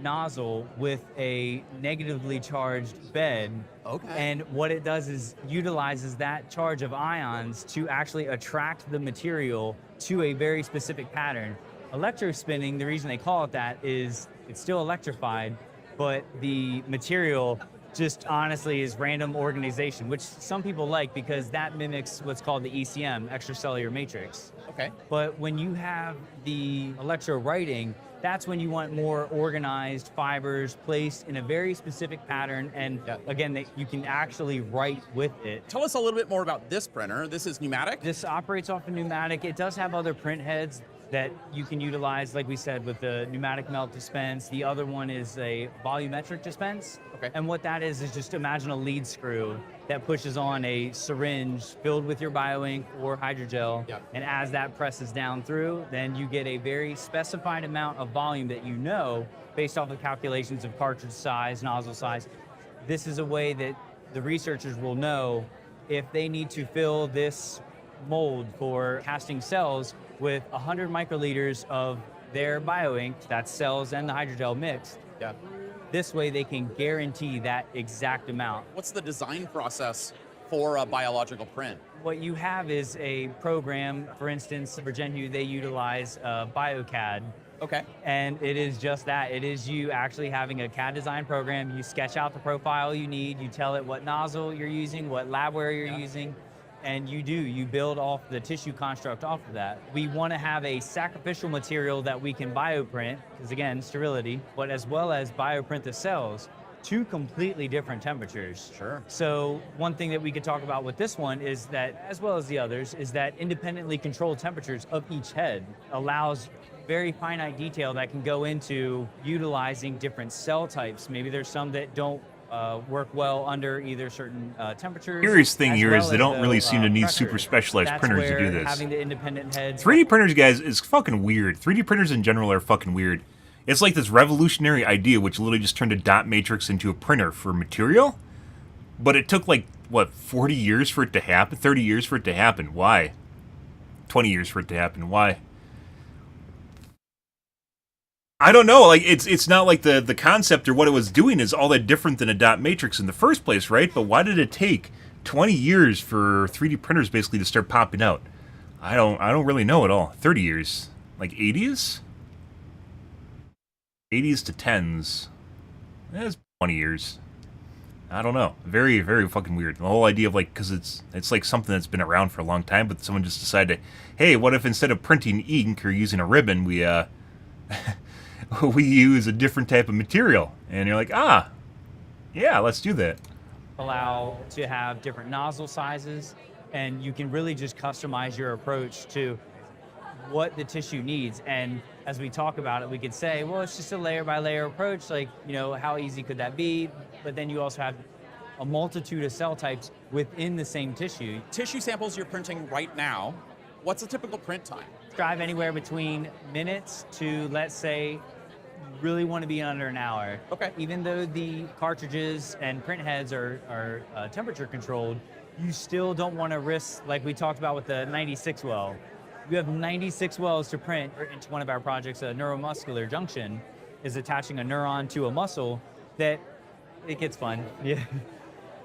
nozzle with a negatively charged bed. Okay. And what it does is utilizes that charge of ions to actually attract the material to a very specific pattern. Electrospinning, the reason they call it that is it's still electrified, but the material just honestly is random organization, which some people like because that mimics what's called the ECM, extracellular matrix. Okay. But when you have the electrowriting, that's when you want more organized fibers placed in a very specific pattern, and again, that you can actually write with it. Tell us a little bit more about this printer. This is pneumatic? This operates off a pneumatic. It does have other print heads that you can utilize, like we said, with the pneumatic melt dispense. The other one is a volumetric dispense. Okay. And what that is just imagine a lead screw that pushes on a syringe filled with your bioink or hydrogel. Yep. And as that presses down through, then you get a very specified amount of volume that you know based off of calculations of cartridge size, nozzle size. This is a way that the researchers will know if they need to fill this mold for casting cells with 100 microliters of their bioink, that's cells and the hydrogel mixed. Yeah. This way they can guarantee that exact amount. What's the design process for a biological print? What you have is a program, for instance, Regenhu, they utilize BioCAD. Okay. And it is just that. It is you actually having a CAD design program. You sketch out the profile you need. You tell it what nozzle you're using, what labware you're using. and you build off the tissue construct off of that. We want to have a sacrificial material that we can bioprint, because again, sterility, but as well as bioprint the cells to completely different temperatures. Sure. So one thing that we could talk about with this one is that, as well as the others, is that independently controlled temperatures of each head allows very finite detail that can go into utilizing different cell types. Maybe there's some that don't work well under either certain temperatures. Curious thing here is they don't really the, seem to need pressures. super specialized That's printers to do where this. having the independent heads. 3D printers, guys, is fucking weird. 3D printers in general are fucking weird. It's like this revolutionary idea which literally just turned a dot matrix into a printer for material. But it took like, what, 40 years for it to happen? 30 years for it to happen. Why? 20 years for it to happen. Why? I don't know. Like it's not like the concept or what it was doing is all that different than a dot matrix in the first place, right? But why did it take 20 years for 3D printers basically to start popping out? I don't really know at all. 30 years. Like 80s? 80s to 10s. That's 20 years. I don't know. Very, very fucking weird. The whole idea of like, because it's like something that's been around for a long time, but someone just decided, hey, what if instead of printing ink or using a ribbon, we we use a different type of material? And you're like, yeah, let's do that. Allow to have different nozzle sizes, and you can really just customize your approach to what the tissue needs. And as we talk about it, we could say, well, it's just a layer by layer approach. Like, you know, how easy could that be? But then you also have a multitude of cell types within the same tissue. Tissue samples you're printing right now, what's a typical print time? Drive anywhere between minutes to, let's say, you really want to be under an hour. Okay. Even though the cartridges and print heads are temperature controlled, you still don't want to risk, like we talked about with the 96 well. You have 96 wells to print into one of our projects. A neuromuscular junction is attaching a neuron to a muscle that it gets fun. Yeah.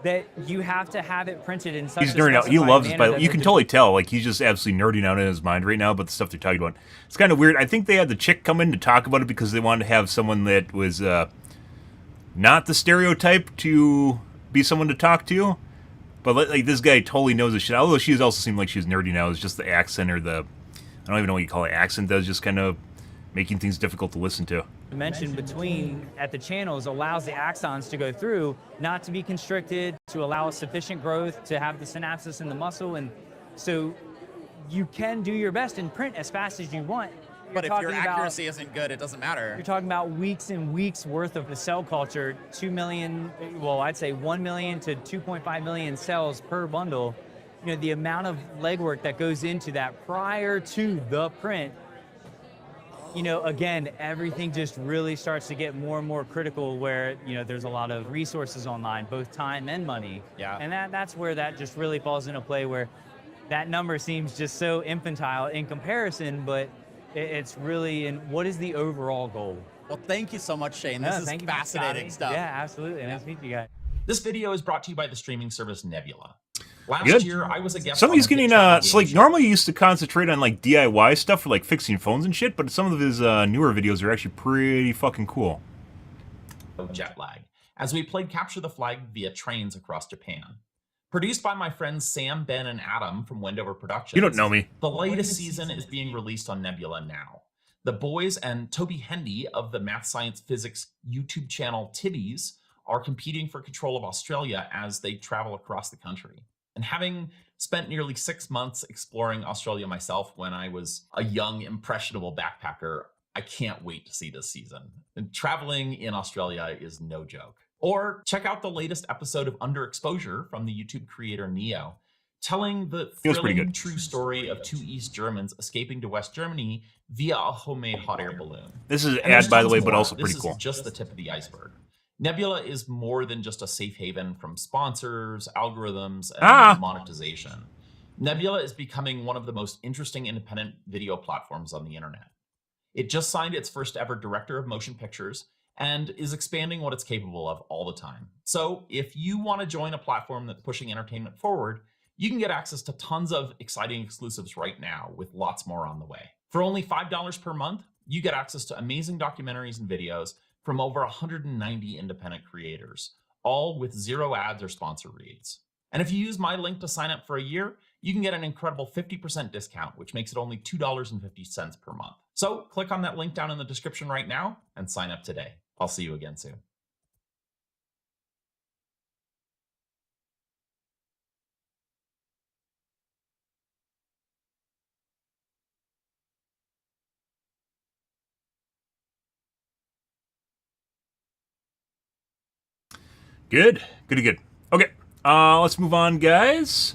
That you have to have it printed in such He's a nerding out. He specified loves manner it. that You the can totally tell. Like, he's just absolutely nerding out in his mind right now about the stuff they're talking about. It's kind of weird. I think they had the chick come in to talk about it because they wanted to have someone that was not the stereotype to be someone to talk to. But like this guy totally knows his shit. Although she also seemed like she was nerding out. It's just the accent or the, I don't even know what you call it, accent that was just kind of making things difficult to listen to. dimension between at the channels allows the axons to go through, not to be constricted, to allow sufficient growth, to have the synapses in the muscle. And so you can do your best and print as fast as you want. But if your accuracy isn't good, it doesn't matter. You're talking about weeks and weeks worth of the cell culture, 2 million, well, I'd say 1 million to 2.5 million cells per bundle. You know, the amount of legwork that goes into that prior to the print, you know, again, everything just really starts to get more and more critical where, you know, there's a lot of resources online, both time and money. Yeah. And that's where that just really falls into play, where that number seems just so infantile in comparison, but it's really in what is the overall goal. Well, thank you so much, Shane. This is fascinating stuff. Yeah, absolutely. Nice to meet you guys. This video is brought to you by the streaming service Nebula. Last year, I was a guest. Somebody's on the getting Twitch so like show. normally he used to concentrate on like DIY stuff for like fixing phones and shit, but some of his newer videos are actually pretty fucking cool. Jet lag, as we played Capture the Flag via trains across Japan. Produced by my friends Sam, Ben, and Adam from Wendover Productions. You don't know me. The latest season is being released on Nebula now. The boys and Toby Hendy of the Math Science Physics YouTube channel Tibbies are competing for control of Australia as they travel across the country. And having spent nearly 6 months exploring Australia myself when I was a young, impressionable backpacker, I can't wait to see this season. And traveling in Australia is no joke. Or check out the latest episode of Underexposure from the YouTube creator Neo, telling the thrilling true story of two East Germans escaping to West Germany via a homemade hot air balloon. This is an And there's ad, by the tons way, but more. also pretty This cool. is just the tip of the iceberg. Nebula is more than just a safe haven from sponsors, algorithms, and monetization. Nebula is becoming one of the most interesting independent video platforms on the internet. It just signed its first ever director of motion pictures and is expanding what it's capable of all the time. So if you want to join a platform that's pushing entertainment forward, you can get access to tons of exciting exclusives right now, with lots more on the way. For only $5 per month, you get access to amazing documentaries and videos from over 190 independent creators, all with 0 ads or sponsor reads. And if you use my link to sign up for a year, you can get an incredible 50% discount, which makes it only $2.50 per month. So click on that link down in the description right now and sign up today. I'll see you again soon. Good. Good, good. Okay. Let's move on, guys.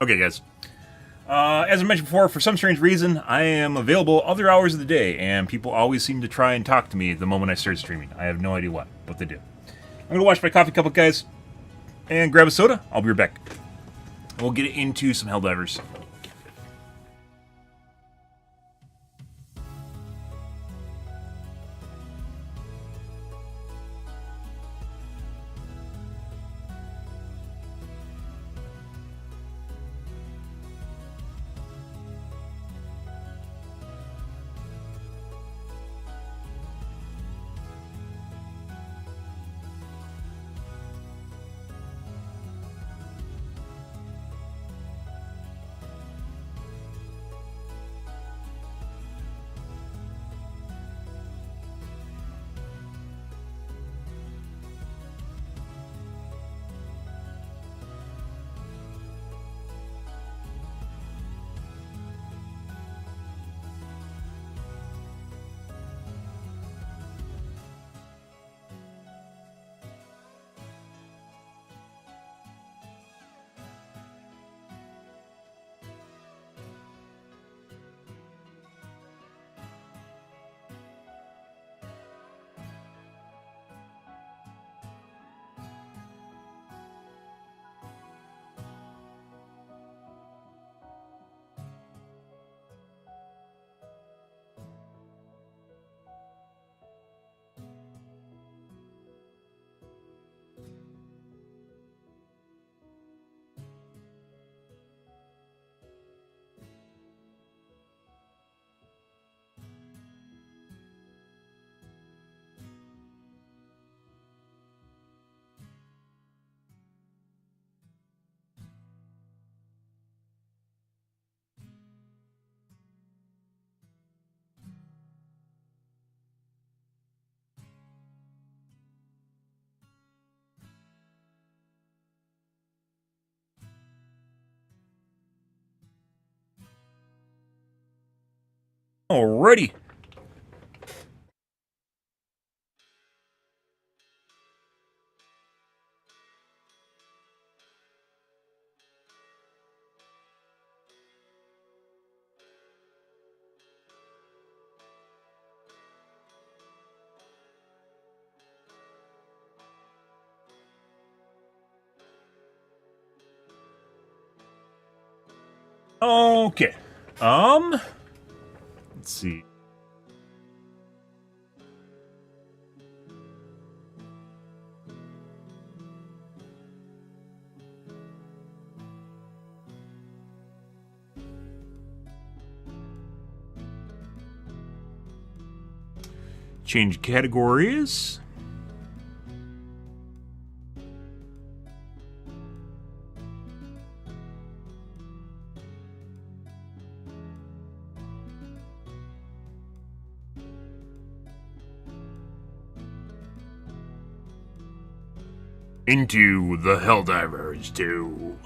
Okay, guys. As I mentioned before, for some strange reason, I am available other hours of the day, and people always seem to try and talk to me the moment I start streaming. I have no idea what they do. I'm going to wash my coffee cup, guys, and grab a soda. I'll be right back. We'll get into some Helldivers. Alrighty. Okay. Let's see. Change categories. Into the Helldivers 2.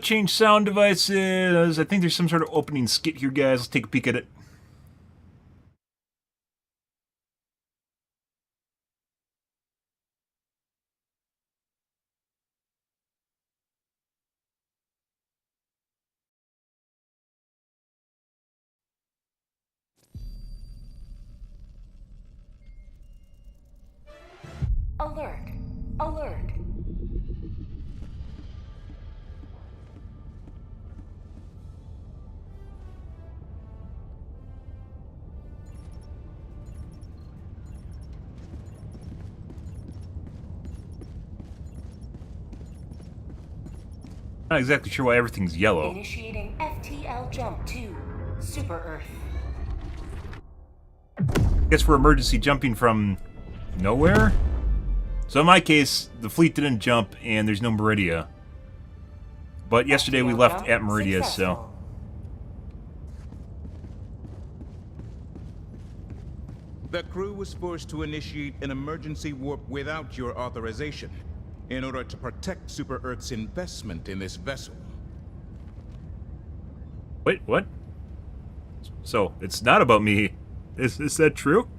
Change sound devices. I think there's some sort of opening skit here, guys. Let's take a peek at it. Alert! Alert! Not exactly sure why everything's yellow. Initiating FTL jump to Super Earth. Guess we're emergency jumping from nowhere? So in my case, the fleet didn't jump and there's no Meridia. But yesterday we left at Meridia, so... The crew was forced to initiate an emergency warp without your authorization in order to protect Super Earth's investment in this vessel. Wait, what? So, it's not about me. Is that true?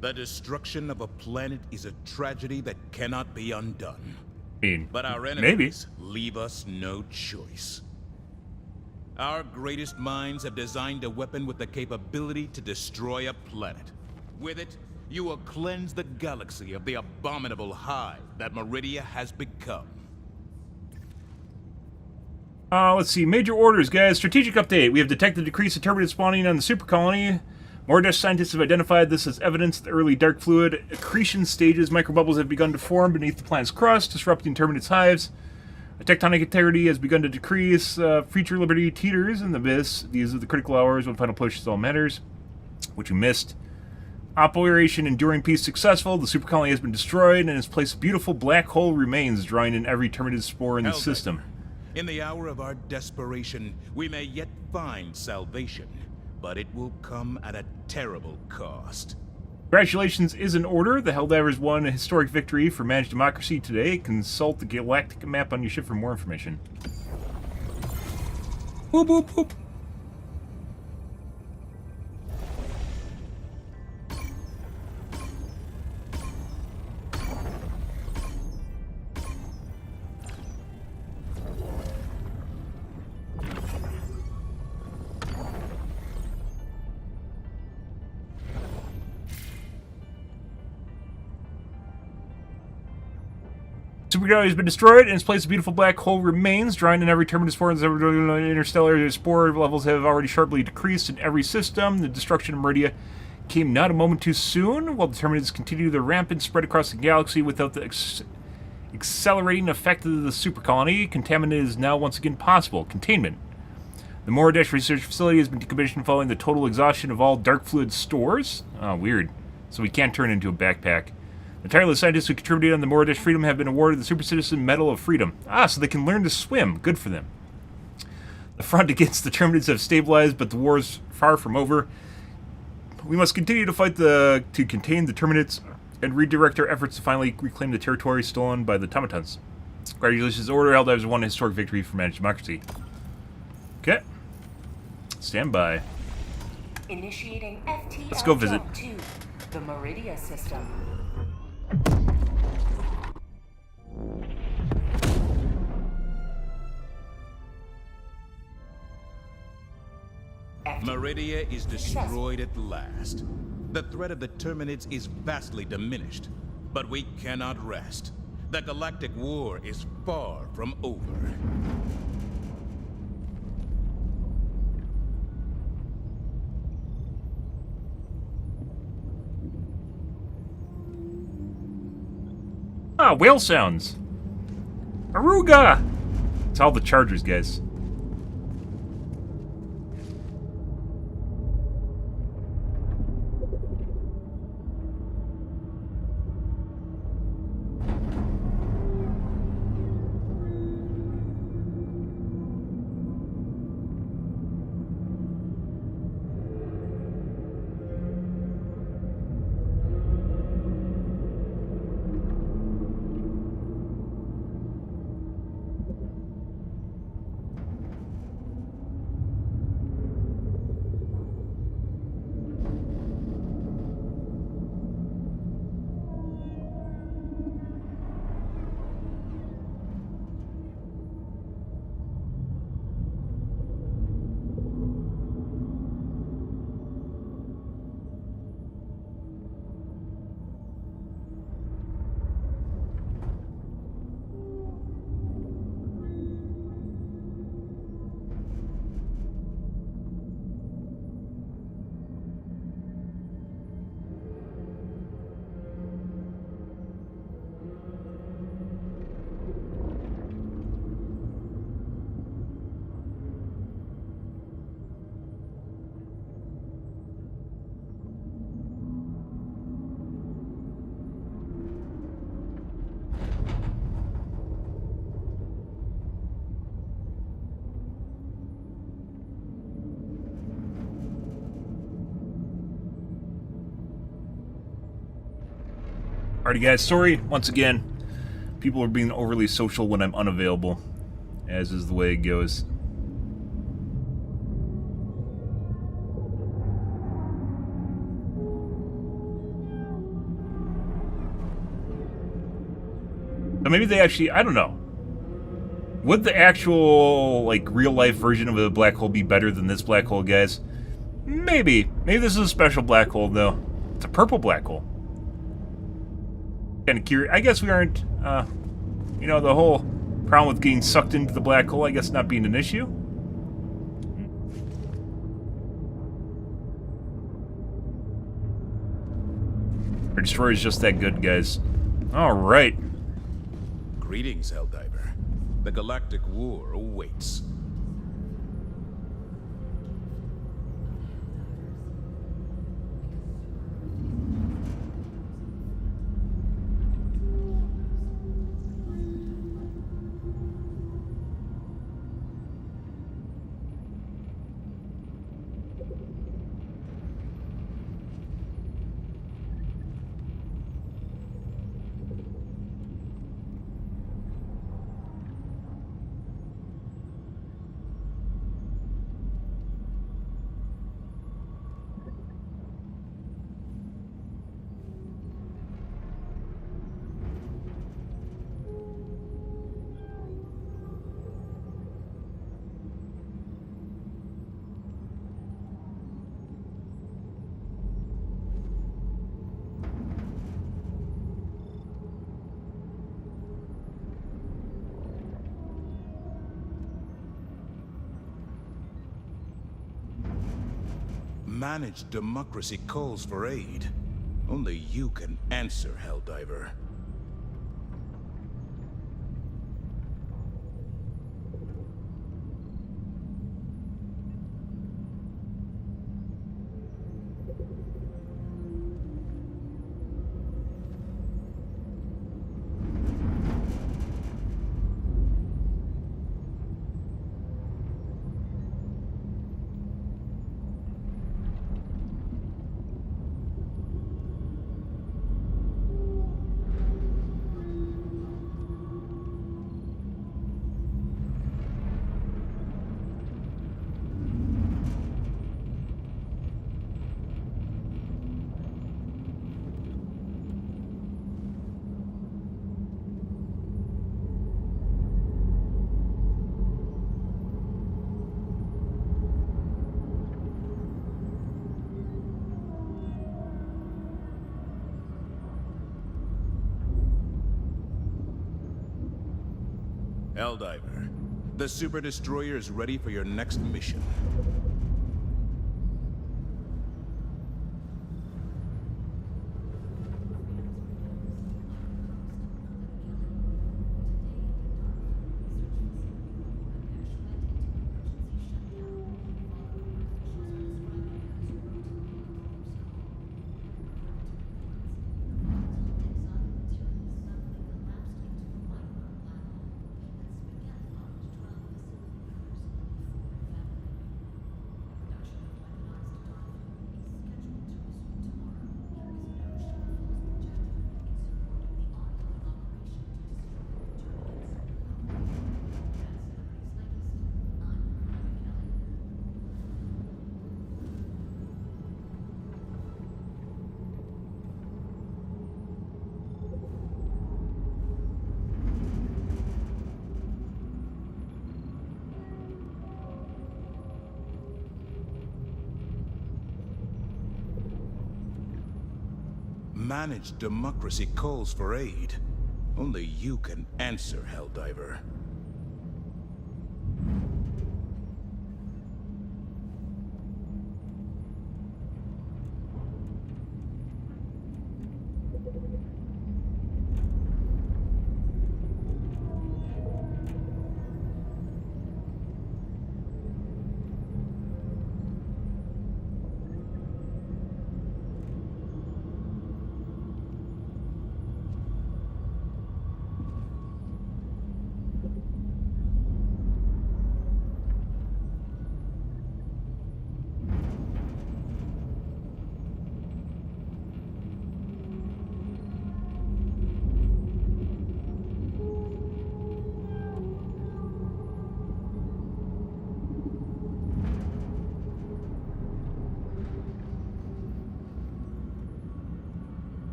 The destruction of a planet is a tragedy that cannot be undone. I mean, But our maybe. enemies leave us no choice. Our greatest minds have designed a weapon with the capability to destroy a planet. With it, you will cleanse the galaxy of the abominable hive that Meridia has become. Let's see. Major orders, guys. Strategic update. We have detected a decrease of turbulent spawning on the super colony. More Dutch scientists have identified this as evidence that the early dark fluid accretion stages. Microbubbles have begun to form beneath the planet's crust, disrupting turbulent hives. Tectonic integrity has begun to decrease. Future liberty teeters in the abyss. These are the critical hours when final push is all matters, which we missed. Operation Enduring Peace successful. The super colony has been destroyed, and in its place, beautiful black hole remains, drawing in every terminid spore in the Helldive. system. In the hour of our desperation, we may yet find salvation, but it will come at a terrible cost. Congratulations is in order. The Helldivers won a historic victory for managed democracy today. Consult the galactic map on your ship for more information. Boop, boop, boop. Supergravity has been destroyed, and its place a beautiful black hole remains, drawing in every terminus spore. Interstellar spore levels have already sharply decreased in every system. The destruction of Meridia came not a moment too soon, while the terminids continue their rampant spread across the galaxy without the accelerating effect of the super colony. Containment is now once again possible. Containment. The Moridesh research facility has been decommissioned following the total exhaustion of all dark fluid stores. Oh, weird. So we can't turn into a backpack. The tireless scientists who contributed on the Moridesh Freedom have been awarded the Super Citizen Medal of Freedom. Ah, so they can learn to swim. Good for them. The front against the Terminids have stabilized, but the war is far from over. We must continue to fight to contain the Terminids and redirect our efforts to finally reclaim the territory stolen by the automatons. Congratulations, Order. Helldivers won a historic victory for managed democracy. Okay. Stand by. Initiating FTL Let's go visit. jump to the Meridia system. Meridia is destroyed at last. The threat of the Terminids is vastly diminished, but we cannot rest. The galactic war is far from over. Ah, whale sounds. Aruga! It's all the Chargers, guys. Alrighty, guys. Sorry once again. People are being overly social when I'm unavailable, as is the way it goes. So maybe they actually, I don't know. Would the actual, like, real-life version of a black hole be better than this black hole, guys? Maybe. Maybe this is a special black hole, though. It's a purple black hole. Kind of curious. I guess we aren't, you know, the whole problem with getting sucked into the black hole, I guess, not being an issue. Our destroyer's just that good, guys. Alright. Greetings, Helldiver. The galactic war awaits. Managed democracy calls for aid. Only you can answer, Helldiver. Helldiver, the Super Destroyer is ready for your next mission. Managed democracy calls for aid. Only you can answer, Helldiver.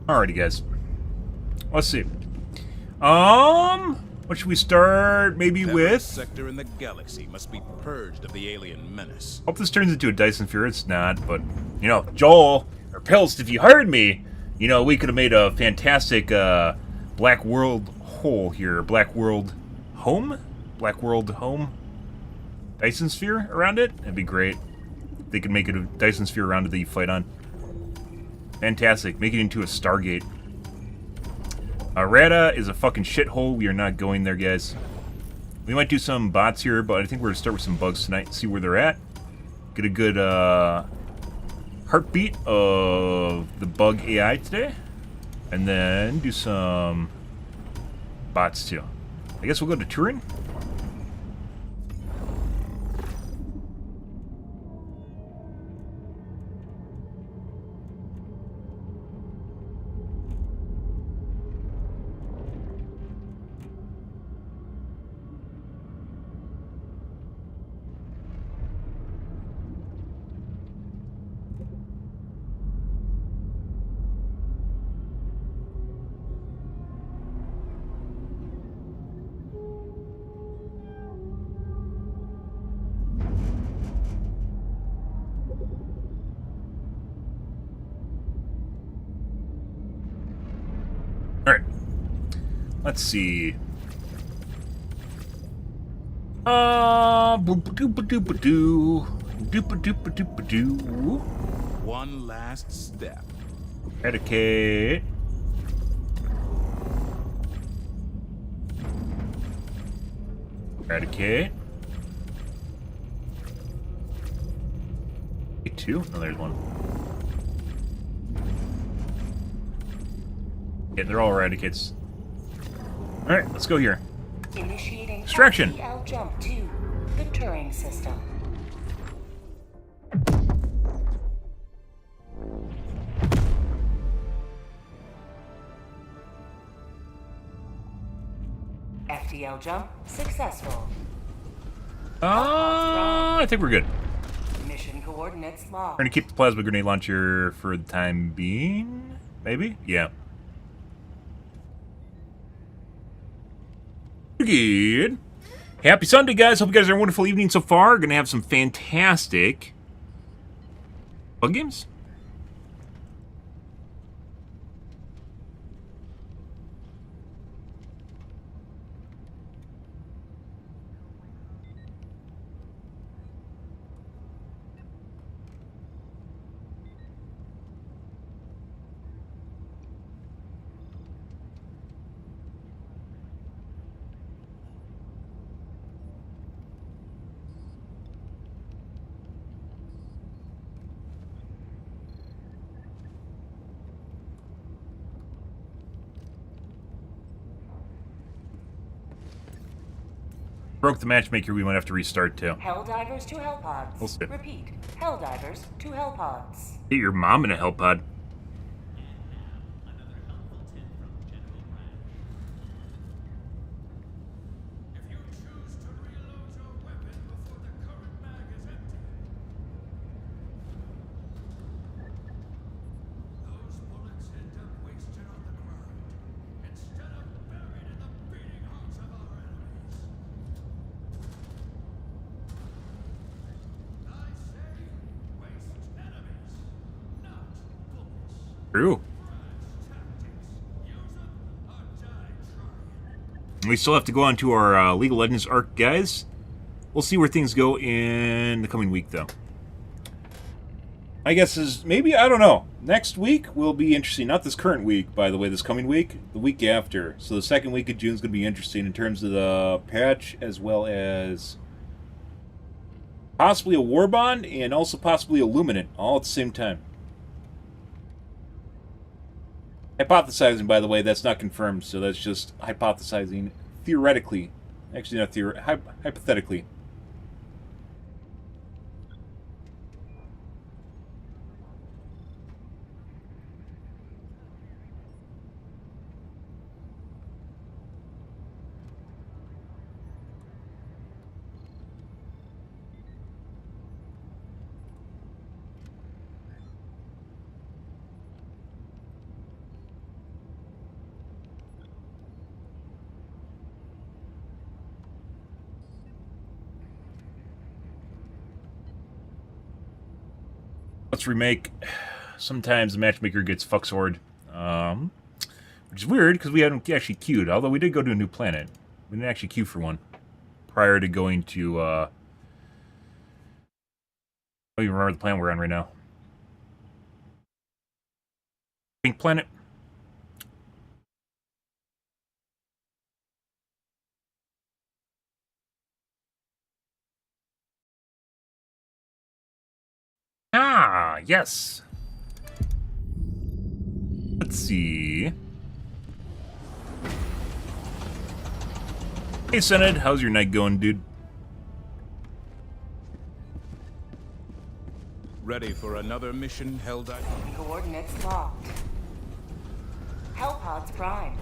Alrighty, guys. Let's see. What should we start? Maybe Every with. sector in the galaxy must be purged of the alien menace. Hope this turns into a Dyson Sphere. It's not, but you know, Joel or Pilst, if you heard me, you know, we could have made a fantastic Black World hole here. Black World home Dyson Sphere around it. That'd be great. They could make it a Dyson Sphere around it that you fight on. Fantastic. Make it into a Stargate. Rada is a fucking shithole. We are not going there, guys. We might do some bots here, but I think we're going to start with some bugs tonight and see where they're at. Get a good heartbeat of the bug AI today. And then do some bots too. I guess we'll go to Turin. Alright. Let's see. Boop-a-doop-a-doop-a-doo. Doop-a-doop-a-doop-a-doo. One last step. Eradicate. Eradicate. Two? Oh, there's one. Yeah, they're all eradicates. Alright, let's go here. Initiating Distraction. FTL jump to the Turing system. FTL jump successful. I think we're good. Mission coordinates We're locked. gonna keep the plasma grenade launcher for the time being. Maybe? Yeah. Good. Happy Sunday, guys. Hope you guys are having a wonderful evening so far. Gonna have some fantastic bug games. Broke the matchmaker, we might have to restart too. Helldivers to Hellpods. We'll see. Repeat. Helldivers to Hellpods. Get your mom in a hell pod. True. We still have to go on to our League of Legends arc, guys. We'll see where things go in the coming week, though. I guess is maybe, I don't know. Next week will be interesting. Not this current week, by the way, this coming week. The week after. So the second week of June is going to be interesting in terms of the patch, as well as possibly a War Bond and also possibly a Luminant, all at the same time. Hypothesizing, by the way, that's not confirmed, so that's just hypothesizing theoretically. Actually, not hypothetically. Let's remake. Sometimes the matchmaker gets fuck sword. Which is weird because we hadn't actually queued. Although we did go to a new planet. We didn't actually queue for one. Prior to going to, I don't even remember the planet we're on right now. Pink planet. Ah, yes. Let's see. Hey, Senate, how's your night going, dude? Ready for another mission, Helldive? Coordinates locked. Hellpods primed.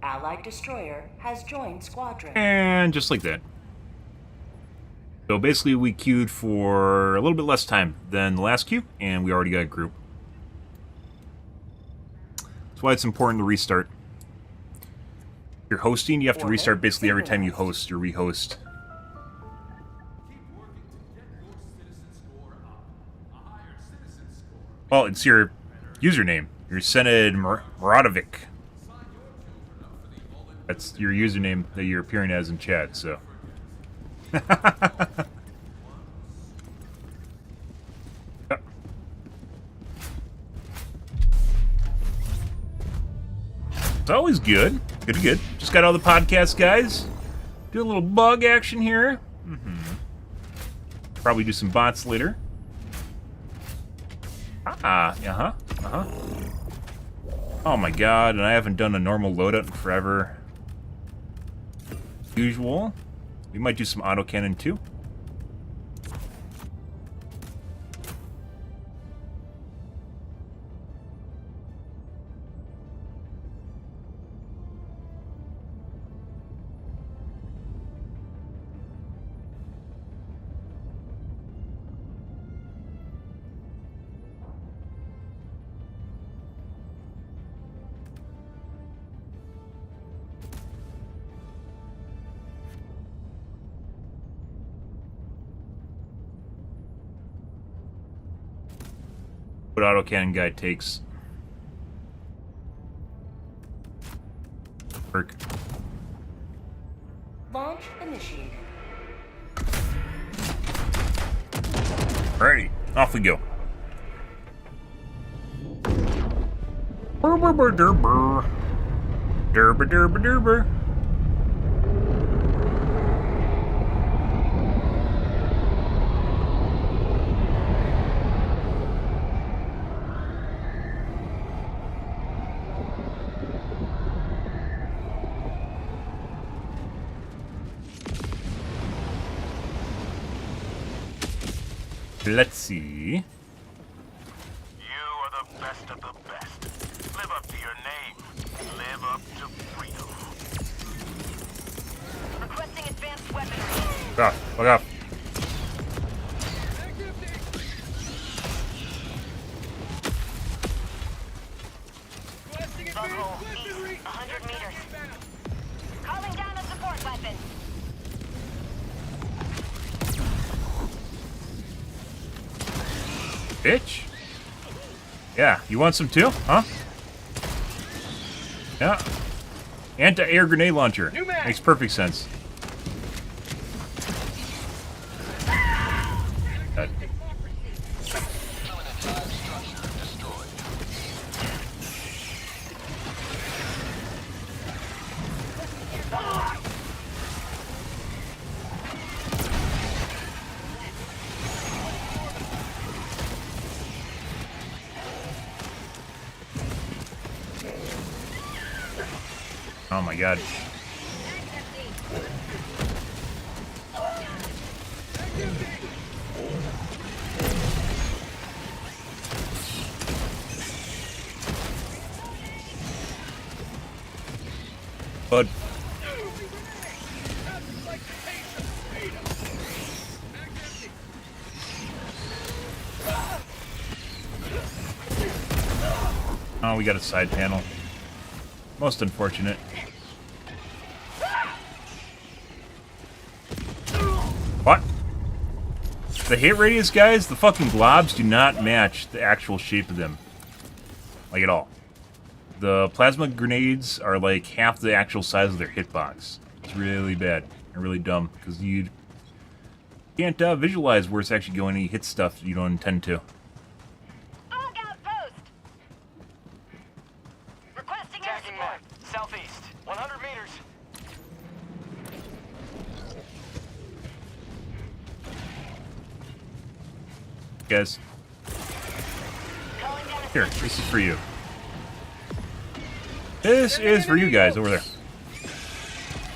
Allied destroyer has joined squadron. And just like that. So basically we queued for a little bit less time than the last queue, and we already got a group. That's why it's important to restart. If you're hosting, you have to restart basically every time you host or rehost. Well, it's your username. You're Sened Muradovic. That's your username that you're appearing as in chat, so. It's always good. Good. Just got all the podcast guys. Do a little bug action here. Probably do some bots later. Oh my god, and I haven't done a normal loadout in forever. Usual. We might do some autocannon too. What autocannon guy takes. Perk. Launch initiated. Alrighty, off we go. Derber. Derber. Let's see. You are the best of the best. Live up to your name. Live up to freedom. Requesting advanced weaponry. Fuck off. Bunghole east, 100 meters. Calling down a support weapon. Bitch. Yeah, you want some too? Huh? Yeah. Anti-air grenade launcher. Makes perfect sense. Oh my god. Bud. Oh, we got a side panel. Most unfortunate. What? The hit radius, guys, the fucking globs do not match the actual shape of them. Like, at all. The plasma grenades are like half the actual size of their hitbox. It's really bad and really dumb, because you can't visualize where it's actually going and you hit stuff you don't intend to. Bug outpost. Requesting air support. Southeast, 100 meters. Guys, Calling down a here, this is for you. This is for you guys over there.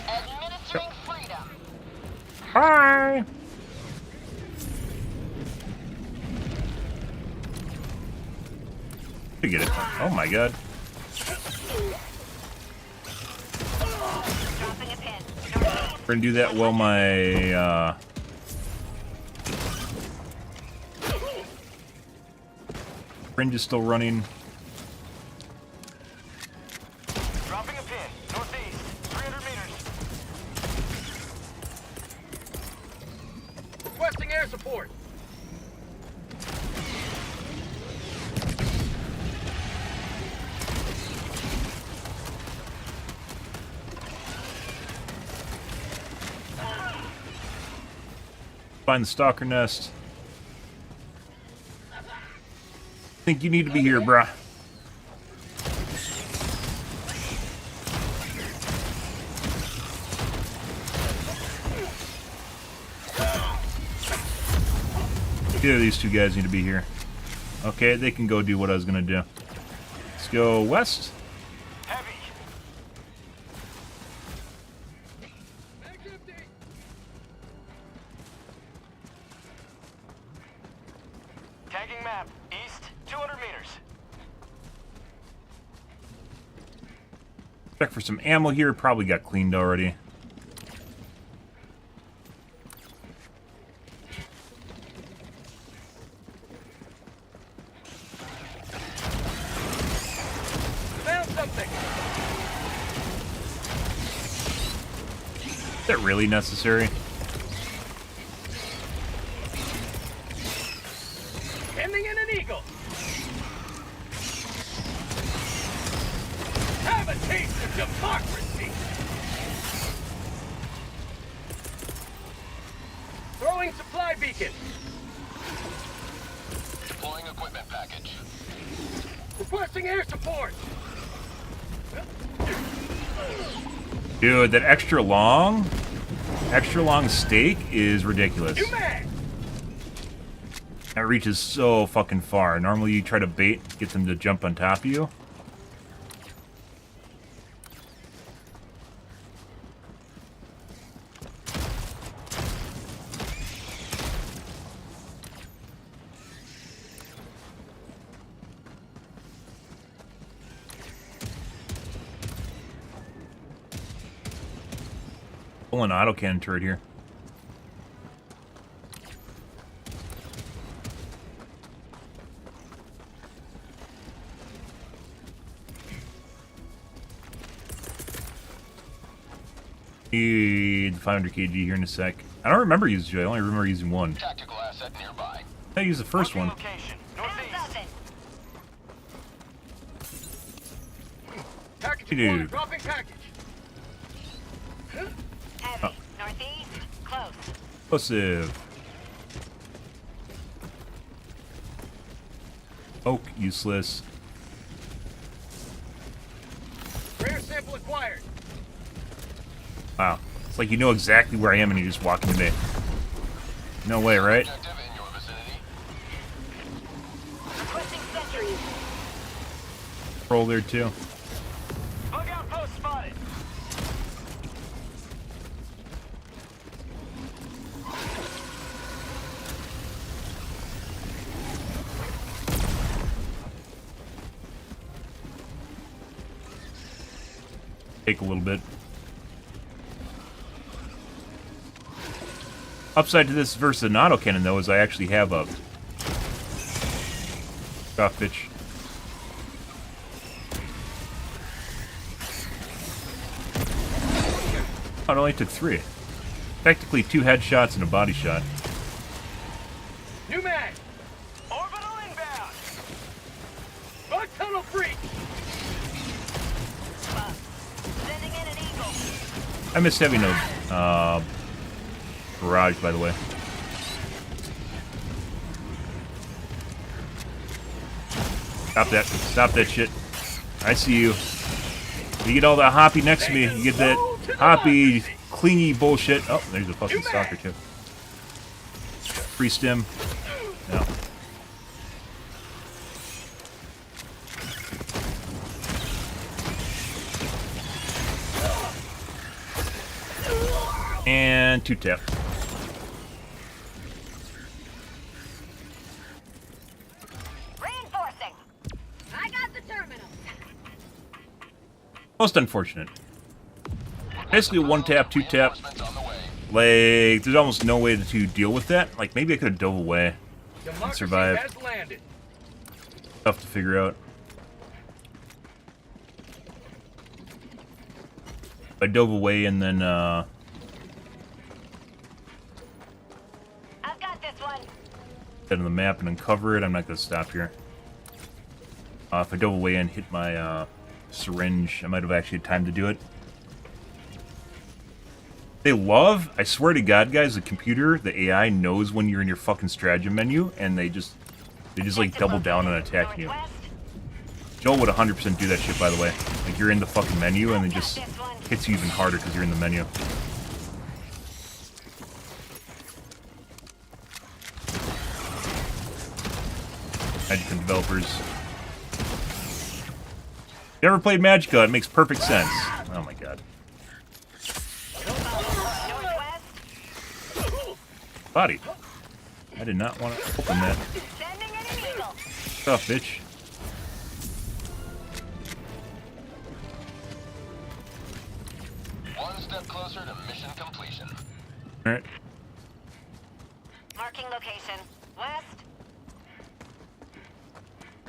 administering freedom. Hi! You get it. Oh my god. Dropping a pin. Northeast. We're gonna do that while my, fringe is still running. Dropping a pin. Northeast, 300 meters. Requesting air support. Find the stalker nest. Think you need to be here, bruh. Either of these two guys need to be here. Okay, they can go do what I was gonna do. Let's go west. Heavy. Tagging map. East, 200 meters. Check for some ammo here. Probably got cleaned already. Found something. Is that really necessary? Ending in an eagle. Have a taste of democracy. Throwing supply beacon. Deploying equipment package. Requesting air support. Dude, that extra long stake is ridiculous. You man. That reaches so fucking far. Normally you try to bait, get them to jump on top of you. Pull an autocannon turret here. Need 500 kg here in a sec. I don't remember using two. I only remember using one. Tactical asset nearby. I used the first one. Location. Found Northeast. something. Package Dude. deployed. Dropping package. Heavy. Northeast. Close. Explosive. Oak, useless. Rare sample acquired. Wow. It's like you know exactly where I am and you just walk into me. No way, right? Objective in your vicinity. Requesting sentry. Roll there too. Bug outpost spotted. Take a little bit. Upside to this versus an autocannon, though, is I actually have a off bitch. Oh, it only took 3. Technically 2 headshots and a body shot. New mag! Orbital inbound! Bug tunnel breach! Sending in an eagle. I missed having a barrage, by the way. Stop that. Stop that shit. I see you. You get all that hoppy next to me. You get that hoppy, clingy bullshit. Oh, there's a fucking soccer tip. Free stim. No. And 2 tap. Reinforcing. I got the terminal. Most unfortunate. Basically 1 tap, 2 tap. Like, there's almost no way to deal with that. Like, maybe I could have dove away and survived. Tough to figure out. I dove away and then, I've got this one. head on the map and uncover it. I'm not going to stop here. If I dove away and hit my syringe, I might have actually had time to do it. They love, I swear to God, guys, the computer, the AI knows when you're in your fucking stratagem menu, and they just like double down on attacking you. Joel would 100% do that shit, by the way. Like, you're in the fucking menu, and it just hits you even harder because you're in the menu. Magicka developers. If you ever played Magicka, it makes perfect sense. Oh my god. Body. I did not want to open that. Tough, bitch. One step closer to mission completion. Alright. Marking location. West.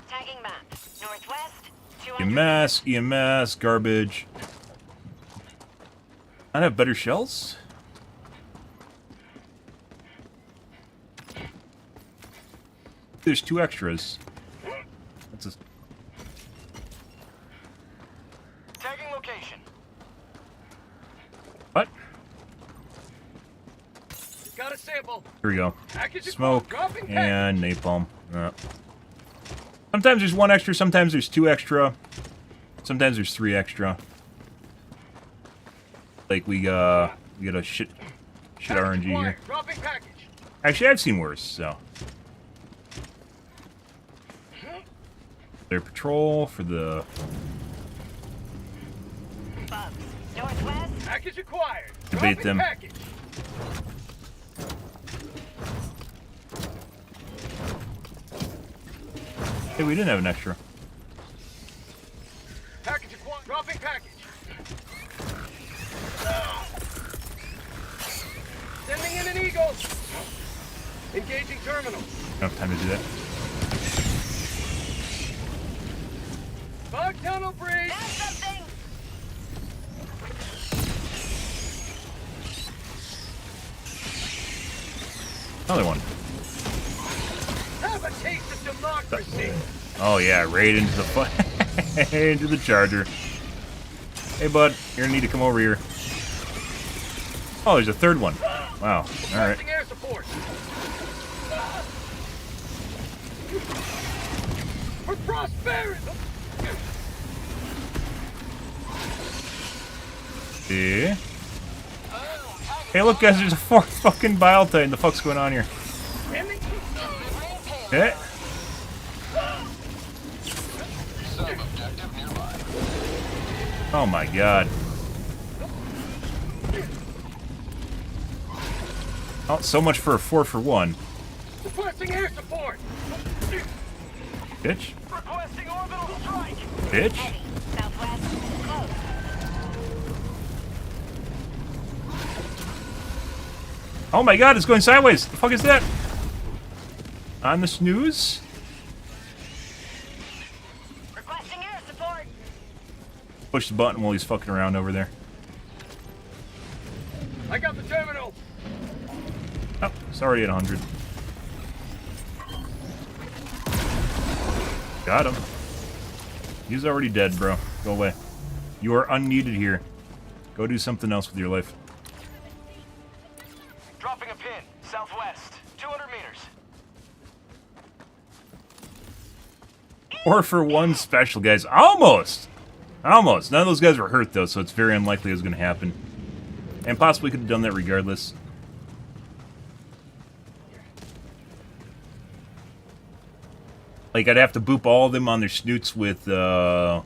Tagging map. Northwest. 200. EMS, garbage. I have better shells? There's 2 extras. That's a... Tagging location. What? Got a sample. Here we go. Package Smoke dropping and napalm. Sometimes there's 1 extra, sometimes there's 2 extra. Sometimes there's 3 extra. Like we get a shit RNG here. Dropping package. Actually, I've seen worse, so. Their patrol for the... Bugs. Northwest. Package acquired. Debate them. Package. Hey, we didn't have an extra. Package acquired. Dropping package. Sending in an eagle. Engaging terminal. I don't have time to do that. Bug tunnel breach. That's something. Another one. Have a taste of democracy. Oh yeah, right into the into the charger. Hey bud, you're gonna need to come over here. Oh, there's a 3rd one. Wow. All right. Air support. For prosperity. Yeah. Hey, look, guys, there's a 4th fucking bile titan. The fuck's going on here? Okay. Oh my god. Oh, so much for a 4 for 1. Requesting air support. Bitch. Requesting orbital strike. Bitch. Heavy. Southwest. Close. Oh my god, it's going sideways. The fuck is that? On the snooze? Requesting air support. Push the button while he's fucking around over there. I got the terminal. Oh, it's already at 100. Got him. He's already dead, bro. Go away. You are unneeded here. Go do something else with your life. Dropping a pin, southwest, 200 meters. Or for one special, guys. Almost! Almost. None of those guys were hurt, though, so it's very unlikely it was going to happen. And possibly could have done that regardless. Like, I'd have to boop all of them on their snoots with, Quasar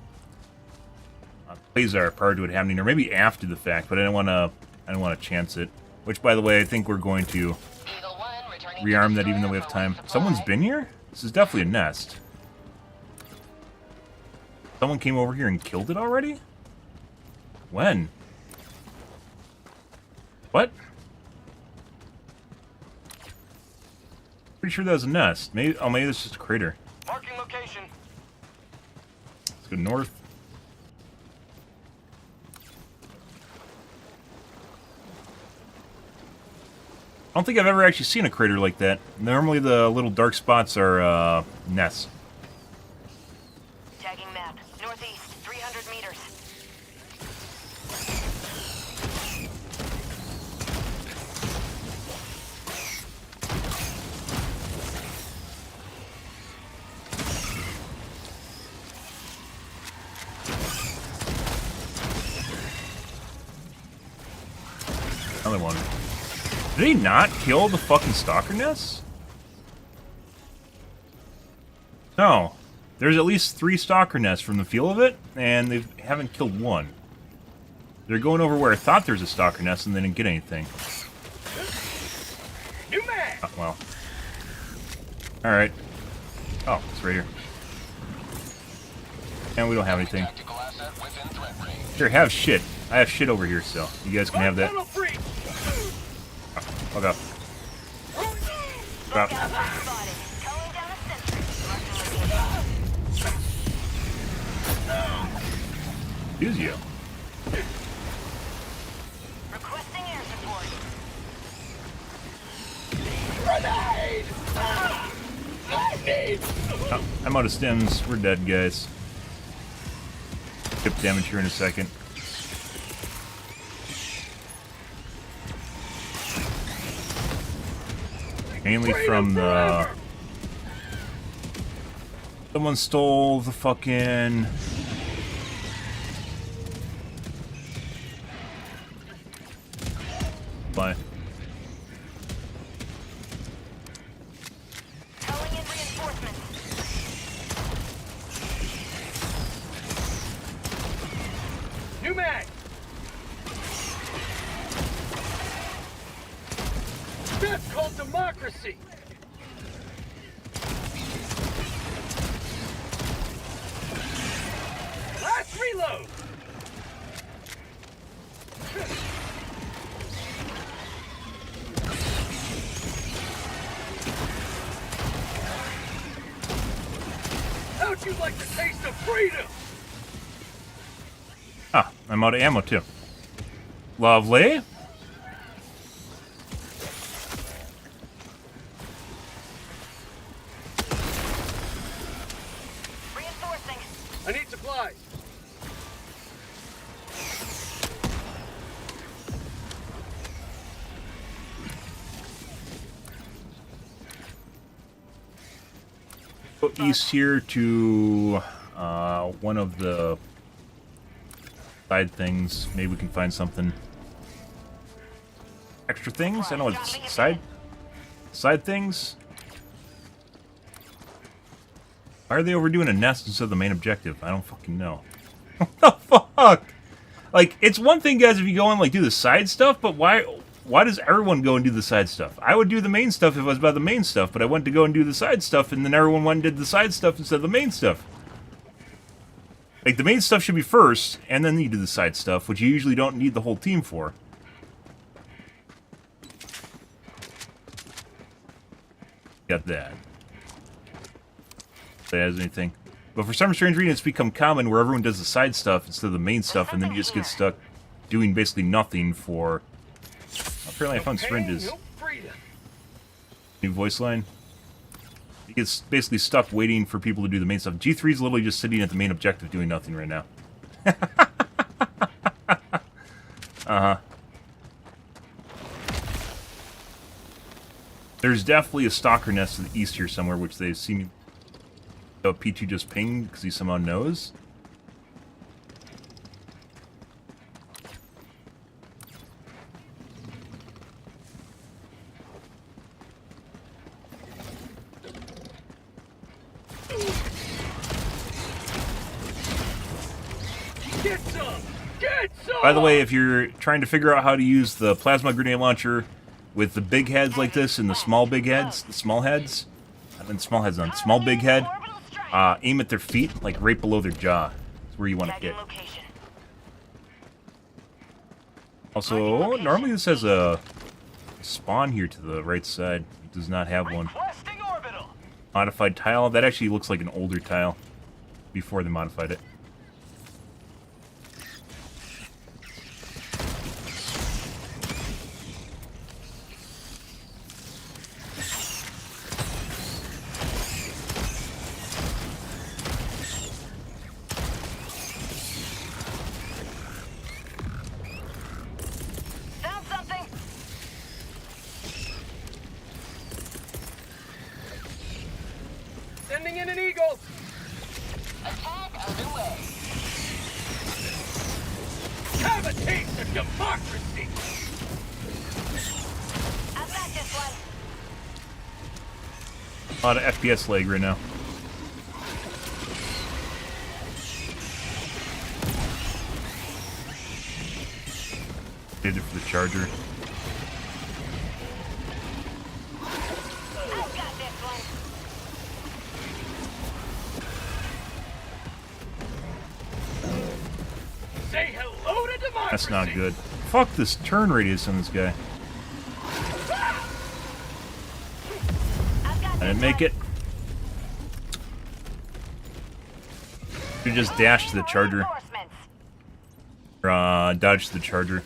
prior to it happening, or maybe after the fact, but I don't want to chance it. Which, by the way, I think we're going to rearm that even though we have time. Someone's been here? This is definitely a nest. Someone came over here and killed it already? When? What? Pretty sure that was a nest. Maybe, oh, maybe this is just a crater. Marking location. Let's go north. I don't think I've ever actually seen a crater like that. Normally the little dark spots are, nests. Tagging map. Northeast, 300 meters. Another one. Did he not kill the fucking stalker nest? No. There's at least 3 stalker nests from the feel of it, and they haven't killed one. They're going over where I thought there's a stalker nest and they didn't get anything. New man. Oh, well. Alright. Oh, it's right here. And we don't have anything. Here, have shit. I have shit over here, so you guys can have that. Tunnel free. Oh god. Lookout spotted. Calling down a sentry. Marking location. Use you. Requesting air support. Grenade. Grenade. Oh, I'm out of stims. We're dead, guys. Chip damage here in a second. Mainly from the... Someone stole the fucking... Bye. Calling in reinforcements. New mag. That's called democracy. Last reload. How'd you like the taste of freedom? Ah, I'm out of ammo too. Lovely. Reinforcing. I need supplies. Go east here to one of the side things. Maybe we can find something. Extra things? I don't know what's side things? Why are they overdoing a nest instead of the main objective? I don't fucking know. What the fuck? Like, it's one thing, guys, if you go and like do the side stuff, but why does everyone go and do the side stuff? I would do the main stuff if I was about the main stuff, but I went to go and do the side stuff, and then everyone went and did the side stuff instead of the main stuff. Like, the main stuff should be first, and then you do the side stuff, which you usually don't need the whole team for. Got that. If that has anything. But for some strange reason, it's become common where everyone does the side stuff instead of the main stuff, and then you just get stuck doing basically nothing for... Apparently I found syringes. New voice line. He gets basically stuck waiting for people to do the main stuff. G3 is literally just sitting at the main objective doing nothing right now. Uh-huh. There's definitely a stalker nest to the east here somewhere, which they seem... So P2 just pinged because he somehow knows. Get some! Get some! By the way, if you're trying to figure out how to use the plasma grenade launcher with the big heads like this and the small big heads, the small heads, I mean small heads on, small big head, aim at their feet, like right below their jaw. That's where you want to hit. Also, normally this has a spawn here to the right side. It does not have one. Modified tile. That actually looks like an older tile before they modified it. Sending in an eagle! Attack underway. Have a taste of democracy! I've got this one. A lot of FPS lag right now. Did it for the charger. I've got this one. Say hello to democracy! That's not good. Fuck this turn radius on this guy. I've got I this didn't make one. it. You just dash to the charger. Reinforcements. Or, dodge to the charger.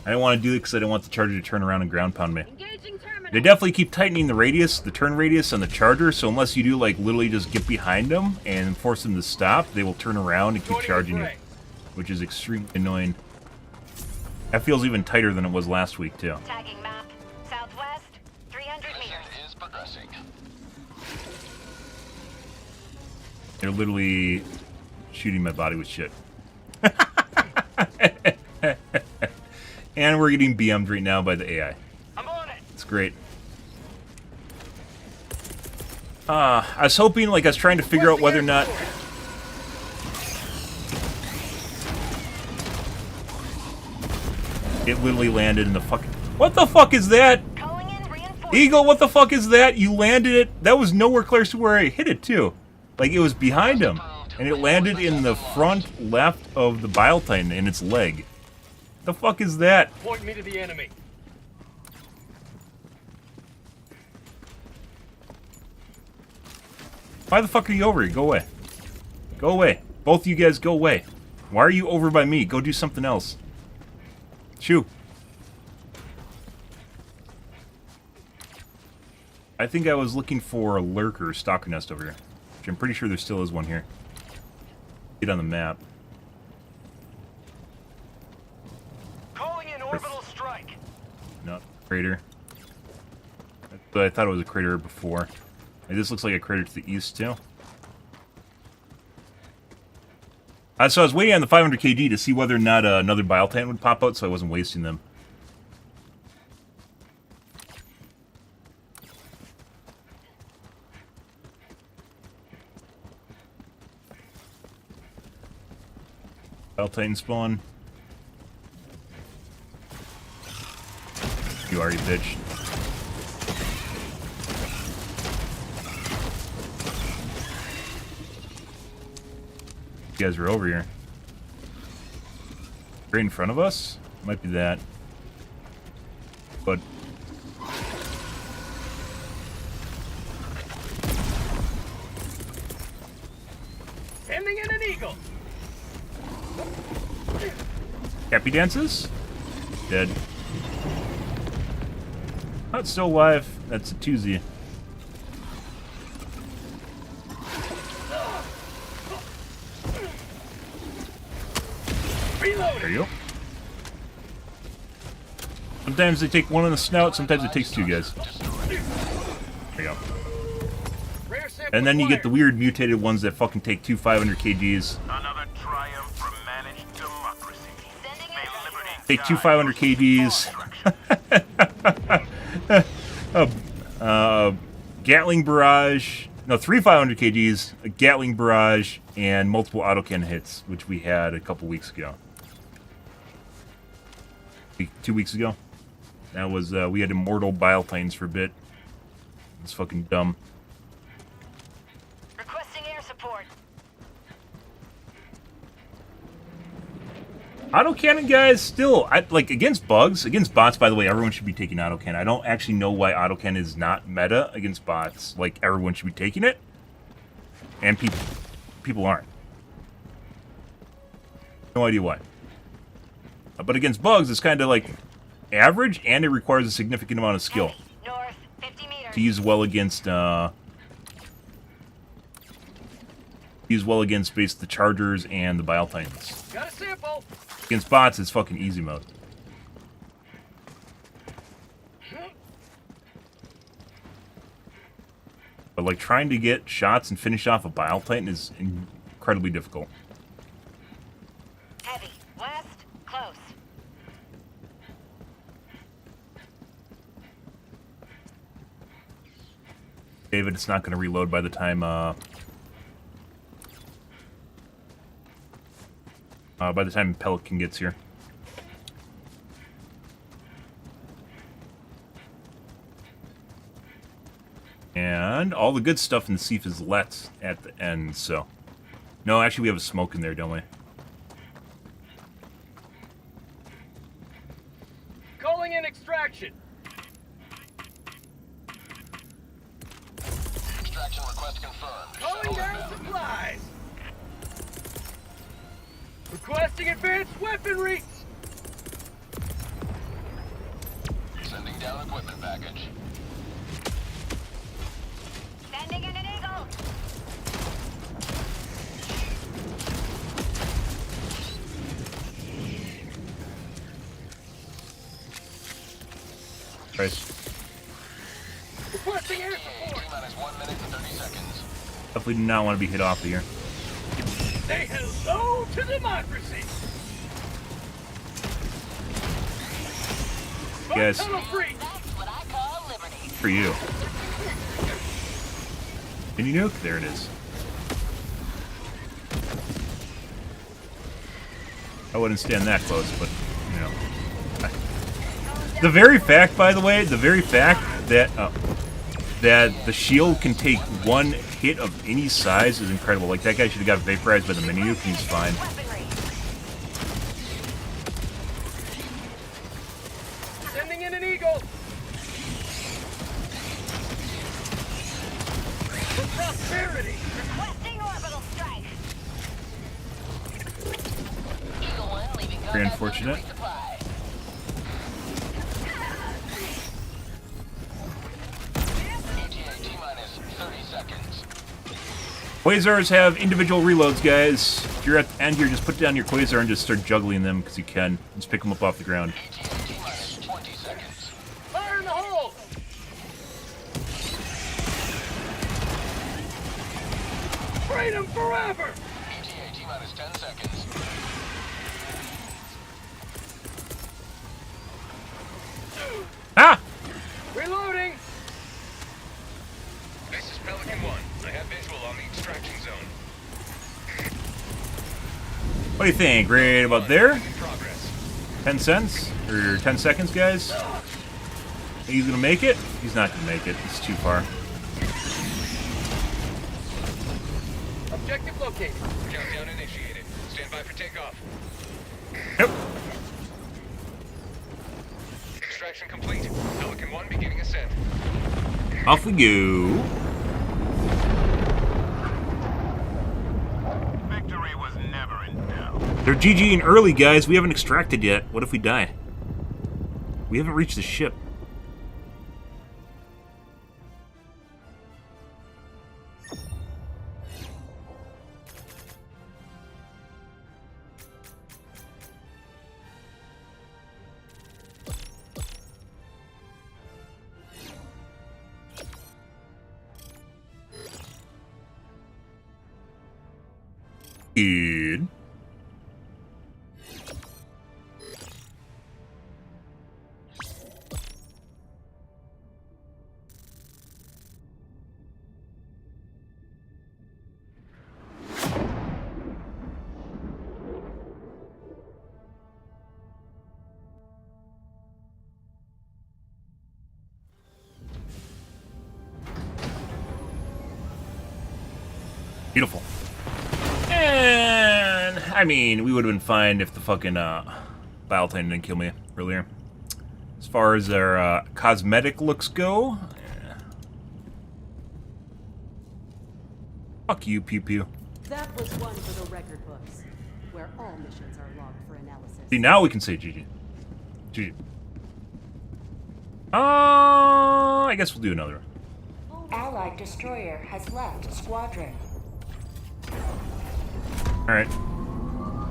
I didn't want to do it because I didn't want the charger to turn around and ground pound me. Engaging terminal. They definitely keep tightening the radius, the turn radius on the charger, so unless you do, like, literally just get behind them and force them to stop, they will turn around and keep charging you, which is extremely annoying. That feels even tighter than it was last week, too. Tagging map. Southwest, 300 meters. Is progressing. They're literally shooting my body with shit. And we're getting BM'd right now by the AI. I'm on it! It's great. I was hoping, like, I was trying to figure out whether or not... It literally landed in the fucking... What the fuck is that? Calling in reinforcements. Eagle, what the fuck is that? You landed it... That was nowhere close to where I hit it, too. Like, it was behind him. And it landed in the front left of the Bile Titan in its leg. The fuck is that? Point me to the enemy. Why the fuck are you over here? Go away. Go away. Both of you guys go away. Why are you over by me? Go do something else. Shoo. I think I was looking for a lurker stalker nest over here. Which I'm pretty sure there still is one here. Get on the map. Calling in orbital strike. Not crater. But I thought it was a crater before. And this looks like a crater to the east too. So I was waiting on the 500 KD to see whether or not another Bile Titan would pop out, so I wasn't wasting them. Bile Titan spawn. You already bitch. You guys are over here. Right in front of us? Might be that. But eagle. Happy dances? Dead. Not still alive. That's a Tuesday. There you go. Sometimes they take one in the snout, sometimes it takes two guys. There you go. And then you get the weird mutated ones that fucking take two 500 kgs. Another triumph from managed democracy. May liberty Take two 500 kgs. Gatling barrage. No, three 500 kgs, a Gatling barrage, and multiple autocannon hits, which we had a couple weeks ago. 2 weeks ago. That was, we had immortal bile titans for a bit. It's fucking dumb. Requesting air support. Autocannon guys, still, like, against bugs, against bots, by the way, everyone should be taking autocannon. I don't actually know why autocannon is not meta against bots. Like, everyone should be taking it. And people aren't. No idea why. But against bugs, it's kind of like average, and it requires a significant amount of skill. North, 50 meters. To use well against, base the Chargers and the Bile Titans. Got a sample. Against bots, it's fucking easy mode. But like trying to get shots and finish off a Bile Titan is incredibly difficult. Heavy. West. Close. David, it's not going to reload by the time Pelican gets here. And all the good stuff in the Seaf is let at the end, so... No, actually we have a smoke in there, don't we? Calling in extraction. extraction request confirmed. Calling down supplies. Requesting advanced weaponry. Sending down equipment package. Sending in an eagle. Christ. Requesting air support. T-minus 1 minute and 30 seconds. Definitely do not want to be hit off here. Say hello to democracy. Yes. Tunnel free. That's what I call liberty. For you. Mini nuke? There it is. I wouldn't stand that close, but, you know. The very fact, by the way, that that the shield can take one hit of any size is incredible. Like, that guy should have got vaporized by the mini nuke, and he's fine. Weaponry. Sending in an eagle. For prosperity. Requesting orbital strike. Eagle 1 leaving Very unfortunate. resupply. ETA T-minus 30 seconds. Quasars have individual reloads, guys. If you're at the end here, just put down your Quasar and just start juggling them, because you can. Just pick them up off the ground. ETA T-minus 20 seconds. Fire in the hole. Freedom forever. ETA T-minus 10 seconds. Ah! Reloading. This is Pelican 1. I have visual on the extraction zone. What do you think? Right about there? In progress. 10 cents? Or 10 seconds, guys? Think he's gonna make it? He's not gonna make it. It's too far. Objective located. Countdown initiated. Stand by for takeoff. Yep. Extraction complete. Pelican 1 beginning ascent. Off we go. Victory was They're GGing early, guys. We haven't extracted yet. What if we die? We haven't reached the ship. Good. Beautiful. And I mean, we would have been fine if the fucking Bile Titan didn't kill me earlier. As far as our cosmetic looks go, fuck you, Pew Pew. That was one for the record books, where all missions are logged for analysis. See, now we can say GG. GG. I guess we'll do another one. Allied destroyer has left squadron. Alright.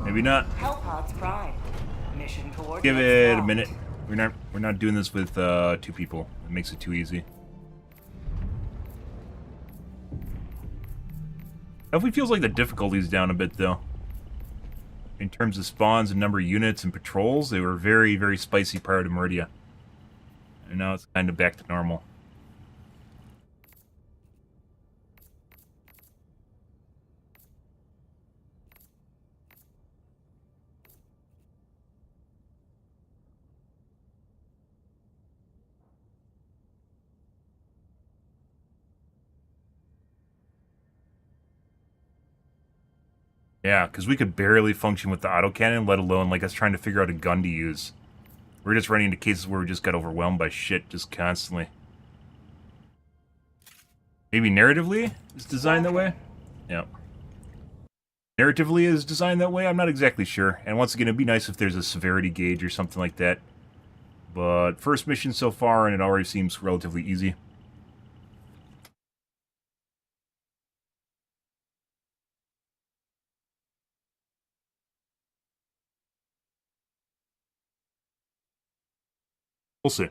Maybe not. Hellpods prime. Mission coordinates. Give it a locked. minute. We're not doing this with 2 people. It makes it too easy. Definitely feels like the difficulty's down a bit though. In terms of spawns and number of units and patrols, they were very, very spicy prior to Meridia. And now it's kind of back to normal. Yeah, because we could barely function with the autocannon, let alone like us trying to figure out a gun to use. We're just running into cases where we just got overwhelmed by shit just constantly. Maybe narratively is designed that way? Yep. Narratively is designed that way? I'm not exactly sure. And once again, it'd be nice if there's a severity gauge or something like that. But first mission so far, and it already seems relatively easy. We'll see.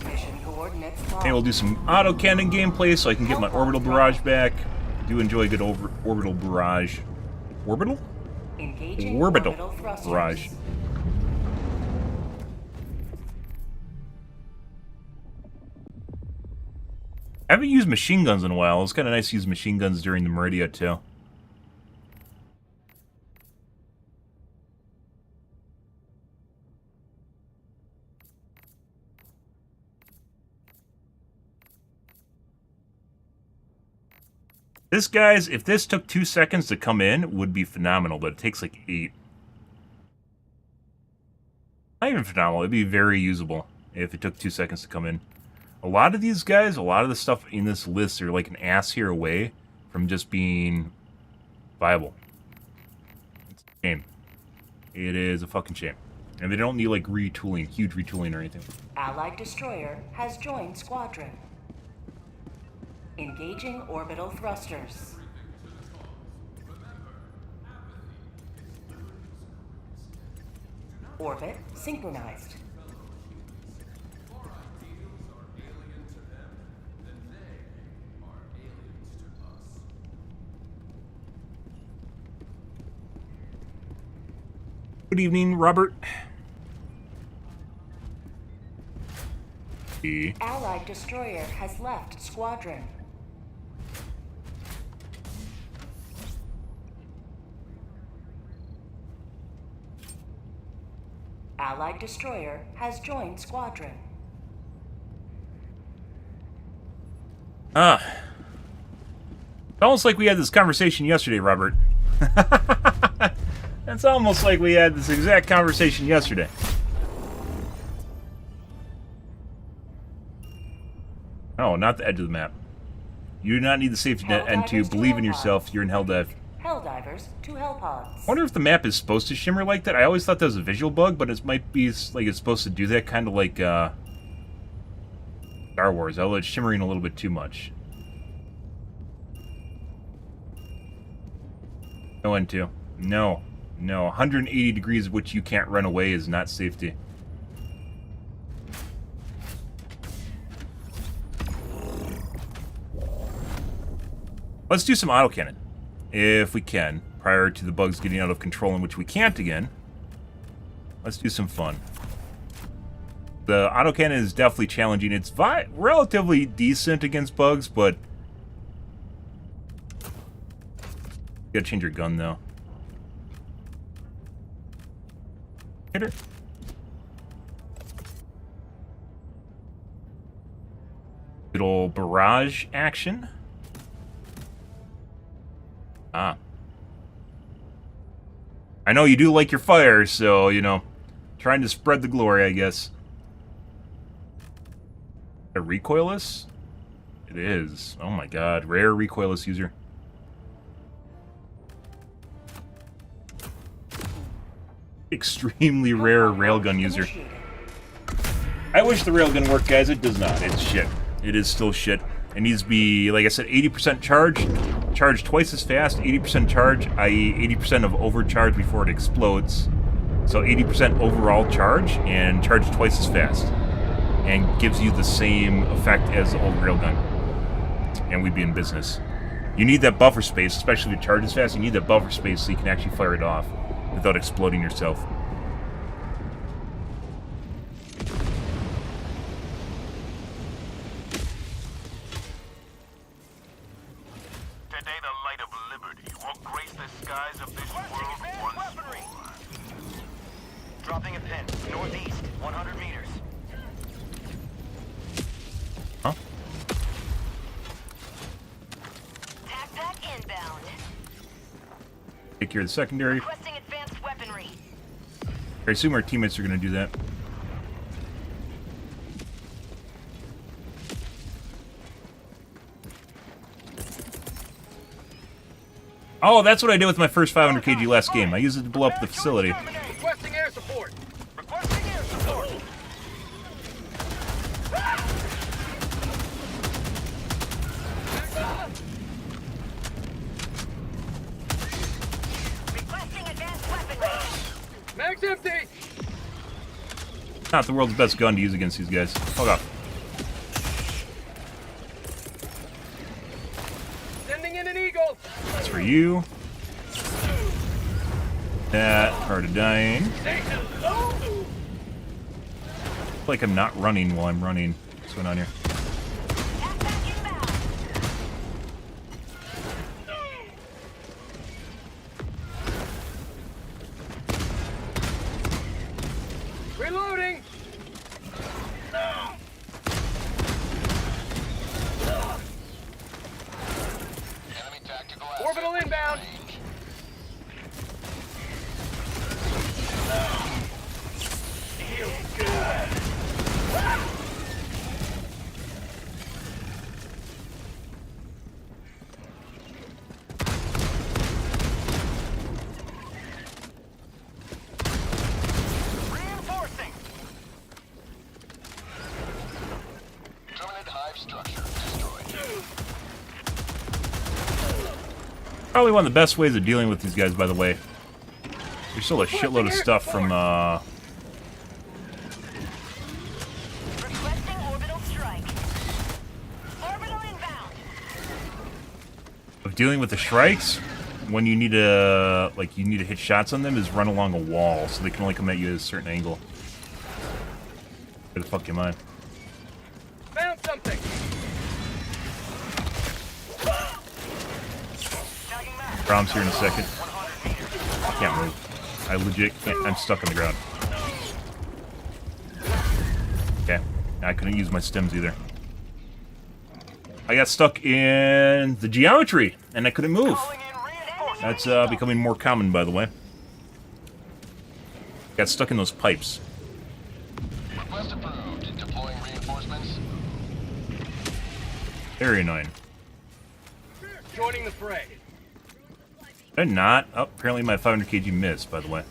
Mission coordinates locked. Hey, we'll do some autocannon gameplay so I can get my orbital barrage back. Do enjoy a good orbital barrage. Orbital? Engaging Orbital thrusters. barrage. I haven't used machine guns in a while. It was kind of nice to use machine guns during the Meridia, too. This, guys, if this took 2 seconds to come in, would be phenomenal, but it takes like 8. Not even phenomenal. It'd be very usable if it took 2 seconds to come in. A lot of these guys, a lot of the stuff in this list are like an ass here away from just being viable. It's a shame. It is a fucking shame. And they don't need like retooling, huge retooling or anything. Allied destroyer has joined squadron. Engaging orbital thrusters. Orbit synchronized. Good evening, Robert. Allied destroyer has left squadron. Allied destroyer has joined squadron. It's almost like we had this conversation yesterday, Robert. It's almost like we had this exact conversation yesterday. Oh, not the edge of the map. You do not need the safety net and to believe in yourself. You're in Helldive. Helldivers to Hellpods. I wonder if the map is supposed to shimmer like that. I always thought that was a visual bug, but it might be like it's supposed to do that, kind of like Star Wars, although it's shimmering a little bit too much. No N2. No. No. 180 degrees of which you can't run away is not safety. Let's do some autocannon, if we can, prior to the bugs getting out of control, in which we can't again. Let's do some fun. The autocannon is definitely challenging. It's relatively decent against bugs, but you gotta change your gun, though. Hit her. Good old barrage action. Ah. I know you do like your fire, so, you know, trying to spread the glory, I guess. A recoilless? It is. Oh my god. Rare recoilless user. Extremely rare railgun user. I wish the railgun worked, guys. It does not. It's shit. It is still shit. It needs to be, like I said, 80% charge twice as fast, 80% charge, i.e. 80% of overcharge before it explodes. So 80% overall charge, and charge twice as fast. And gives you the same effect as the old railgun. And we'd be in business. You need that buffer space, especially if it charges fast, you need that buffer space so you can actually fire it off without exploding yourself. Today the light of liberty will grace the skies of this world once more. Dropping a pin, northeast, 100 meters. Huh? Tac pack inbound. Take care of the secondary. Requesting advanced weaponry. I assume our teammates are going to do that. Oh, that's what I did with my first 500 kg last game. I used it to blow up the facility. Requesting air support. Requesting air support. Requesting advanced weaponry. Mag's empty. Not the world's best gun to use against these guys. Fuck off. Sending in an eagle. That's for you. That, hard of dying. Say hello. Like I'm not running while I'm running. What's going on here? Tac pack inbound. Reloading. Orbital inbound. Reinforcing. Terminate hive structure destroyed. Probably one of the best ways of dealing with these guys, by the way. There's still a shitload of stuff from, Requesting orbital strike. Orbital inbound. of dealing with the Shrikes. When you need to, like, you need to hit shots on them, is run along a wall, so they can only come at you at a certain angle. Where the fuck am I? Found something. Brom's here in a second. I can't move. I legit can't. I'm stuck on the ground. I couldn't use my stems either. I got stuck in the geometry, and I couldn't move. That's becoming more common, by the way. Got stuck in those pipes. Request approved. Deploying reinforcements. Very annoying. Joining the fray. Did I not? Oh, apparently my 500 kg missed, by the way.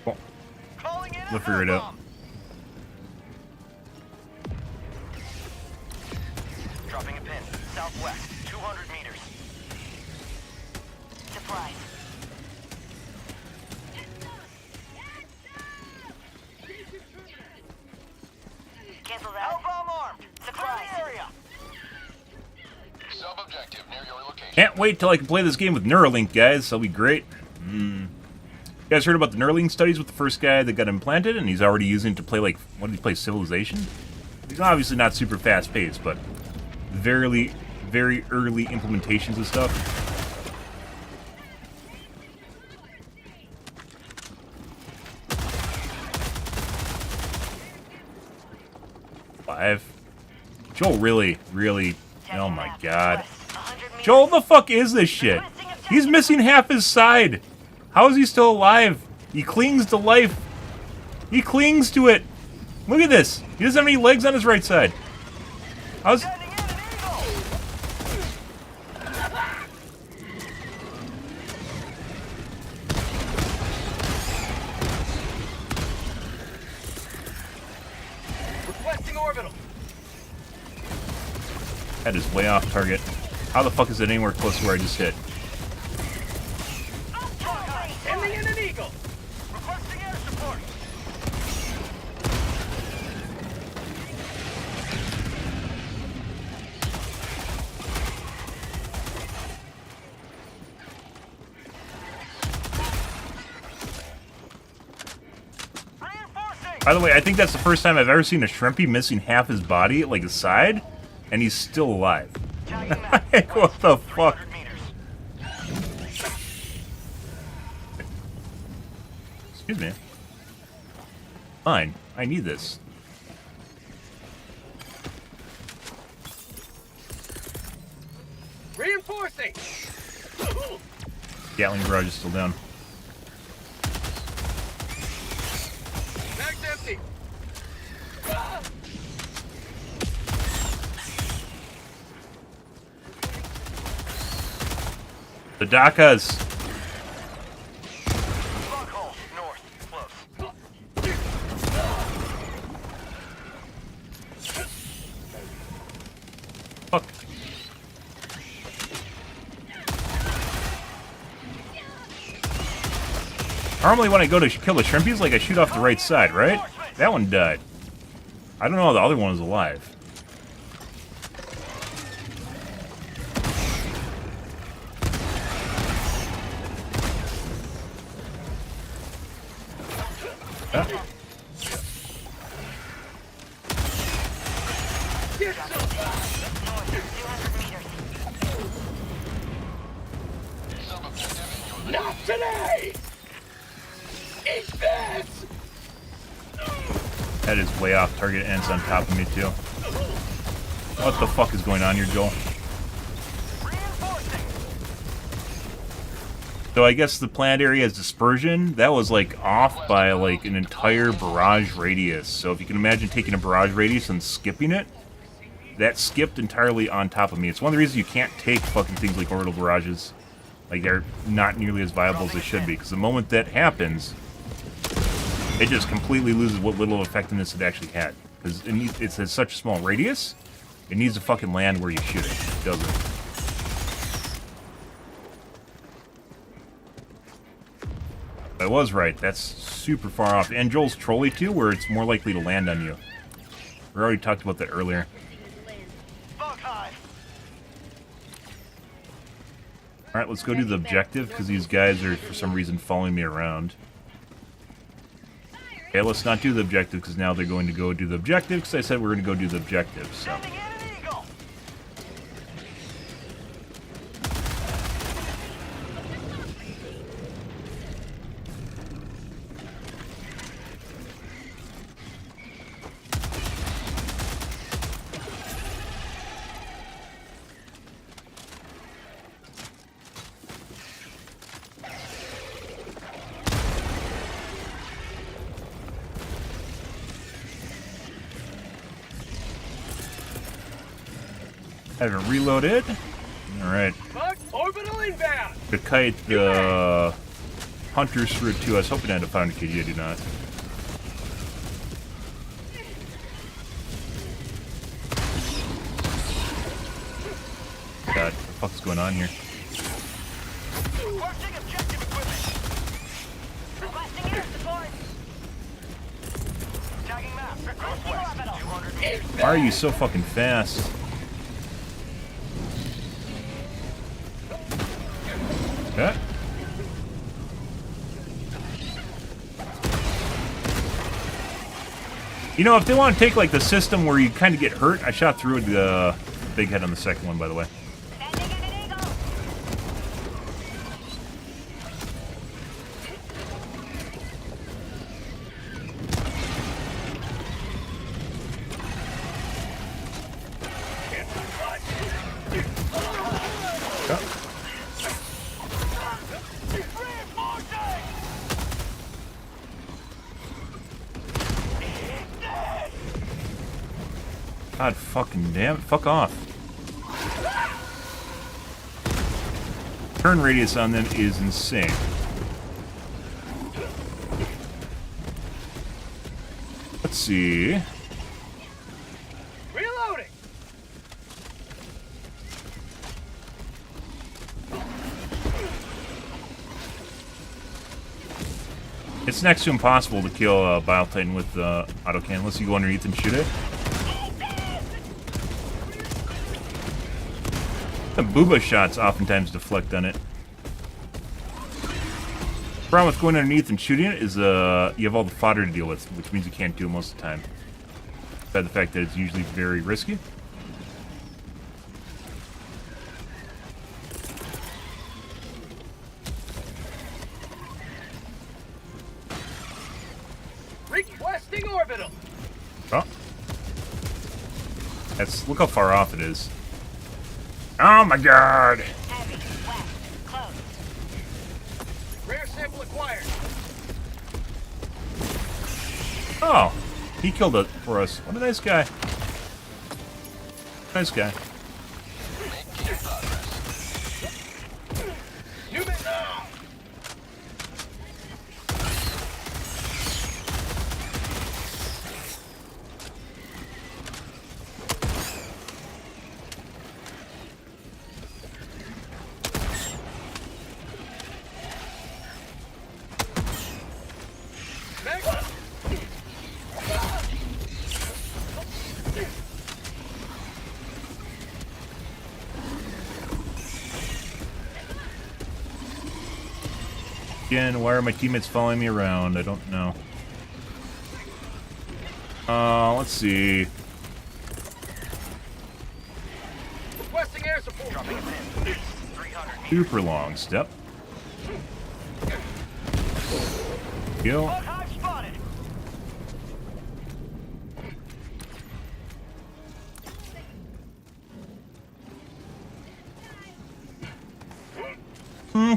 Cool. We'll figure it out. Dropping a pin. Southwest, 200 meters. Surprise. Cancel that. Alpha armed. Surprise. Area. Sub-objective near your location. Can't wait till I can play this game with Neuralink, guys. That'll be great. You guys heard about the Neuralink studies with the first guy that got implanted, and he's already using it to play, like, what did he play, Civilization? He's obviously not super fast-paced, but very early implementations of stuff. 5. Joel really, oh my god. Joel, the fuck is this shit? He's missing half his side. How is he still alive? He clings to life. He clings to it. Look at this. He doesn't have any legs on his right side. How's... Requesting orbital. That is way off target. How the fuck is it anywhere close to where I just hit? Sending in an eagle. Requesting air support. By the way, I think that's the first time I've ever seen a shrimpy missing half his body, like his side, and he's still alive. Like, what the fuck? Excuse me. Fine. I need this. Reinforcing. Gatling barrage is still down. Mag's empty. The Dakas. Fuck. Normally when I go to kill the shrimpies, like I shoot off the right side, right? That one died. I don't know how the other one is alive. Ah. Not today. Eat this. That is way off target and it's on top of me too. What the fuck is going on here, Joel? So I guess the planned area is dispersion. That was like off by like an entire barrage radius. So if you can imagine taking a barrage radius and skipping it, that skipped entirely on top of me. It's one of the reasons you can't take fucking things like orbital barrages. Like they're not nearly as viable as they should be. Because the moment that happens, it just completely loses what little effectiveness it actually had. Because it has such a small radius, it needs to fucking land where you shoot it. It doesn't. I was right. That's super far off. And Joel's trolley too, where it's more likely to land on you. We already talked about that earlier. Alright, let's go do the objective, because these guys are, for some reason, following me around. Okay, let's not do the objective, because now they're going to go do the objective, because I said we were going to go do the objective, so... Haven't reloaded. Alright. Orbital inbound! Could kite the hunters through it too. I was hoping I'd have found a kid. I did not. God, what the fuck's going on here? Requesting objective equipment. Requesting air support. Tagging map. Requesting orbital. 200 meters. Why are you so fucking fast? Okay. You know, if they want to take like the system where you kind of get hurt, I shot through the big head on the second one, by the way. Sending in an eagle. God fucking damn it. Fuck off. Turn radius on them is insane. Let's see. Reloading! It's next to impossible to kill a Bile Titan with the autocannon unless you go underneath and shoot it. The booba shots oftentimes deflect on it. The problem with going underneath and shooting it is you have all the fodder to deal with, which means you can't do it most of the time. By the fact that it's usually very risky. Requesting orbital! Oh. Look how far off it is. Oh my god! Heavy. West. Close. Rare sample acquired. Oh! He killed it for us. What a nice guy. Nice guy. Making progress. Human now! Again, why are my teammates following me around? I don't know. Let's see. Requesting air support. Super long step. Kill. Hog spotted.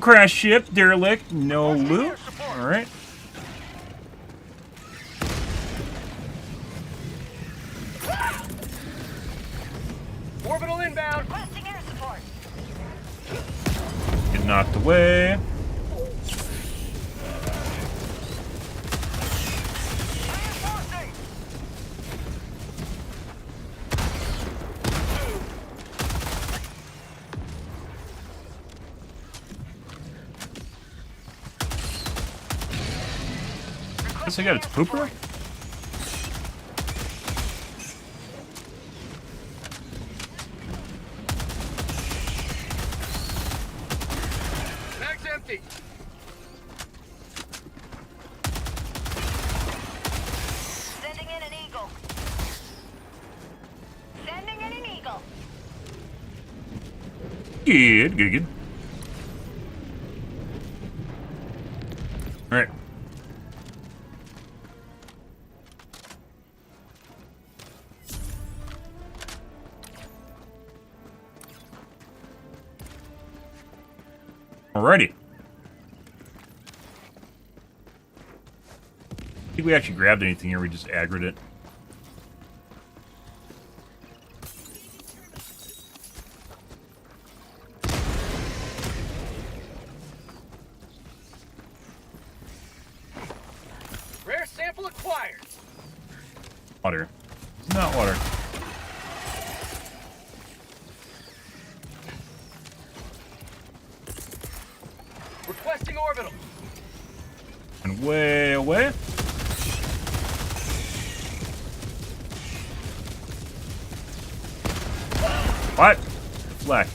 Crash ship, derelict, no loot. Alright. Orbital inbound. Requesting air support. Get knocked away. Reinforcing. Guess I got its pooper. Mag's empty. Sending in an eagle. Sending in an eagle. Good, good, good. Alright. Alrighty. I think we actually grabbed anything here, we just aggroed it. Deploying orbital. And way away. What? Deflect.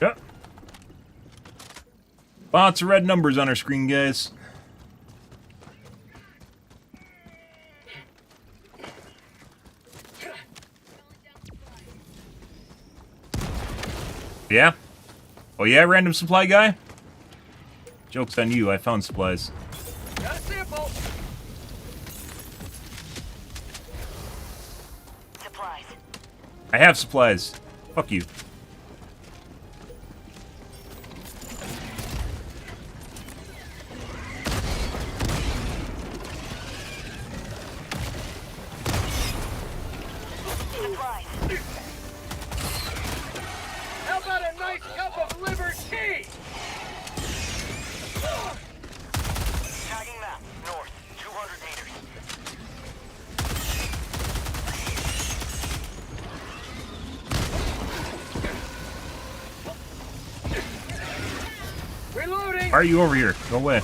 Yep. Lots of red numbers on our screen, guys. Yeah? Oh yeah, random supply guy? Joke's on you, I found supplies. Got a sample. Supplies. I have supplies. Fuck you. Supplies. How about a nice cup of liver tea? Tagging map. North. 200 meters. Reloading. Why are you over here? Go away.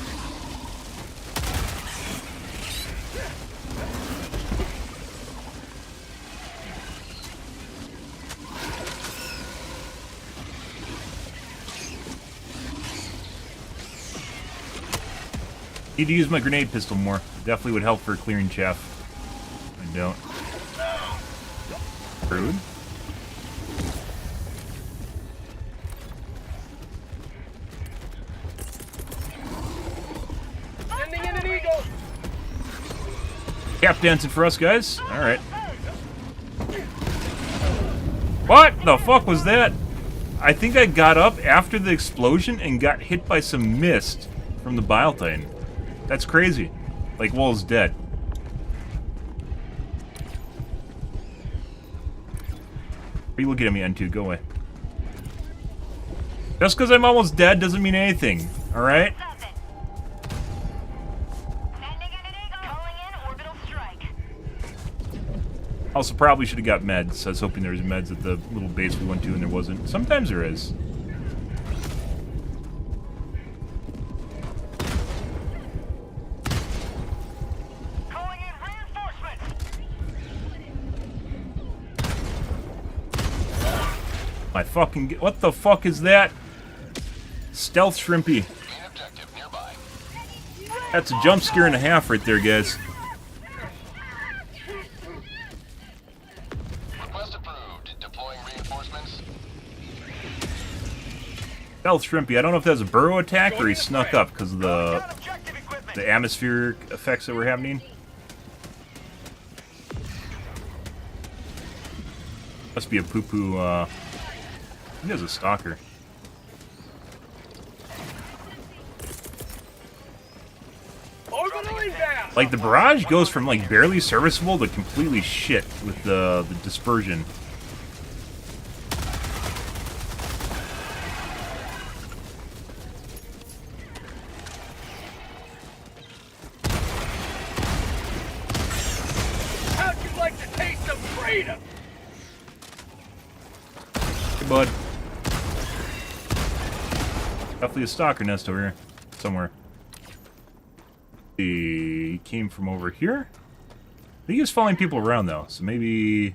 Need to use my grenade pistol more. Definitely would help for clearing chaff. I don't. Rude. Sending in an eagle. Cap dancing for us, guys. Alright. What the fuck was that? I think I got up after the explosion and got hit by some mist from the bile titan. That's crazy. Like, Wall's dead. Are you looking at me, N2? Go away. Just because I'm almost dead doesn't mean anything, alright? Sending in an eagle. Calling in orbital strike. Also, probably should have got meds. I was hoping there was meds at the little base we went to, and there wasn't. Sometimes there is. Calling in reinforcements. My fucking... What the fuck is that? Stealth shrimpy. Main objective nearby. That's a jump scare and a half right there, guys. Request approved. Deploying reinforcements. Stealth shrimpy. I don't know if that was a burrow attack or he snuck up because of Down objective equipment. the atmospheric effects that were happening. Must be a poo-poo, I think it was a stalker. Orbital inbound. Like, the barrage goes from, like, barely serviceable to completely shit with the dispersion. How'd you like the taste of freedom? Hey, bud. Definitely a stalker nest over here. Somewhere. He came from over here. I think he was following people around, though. So maybe...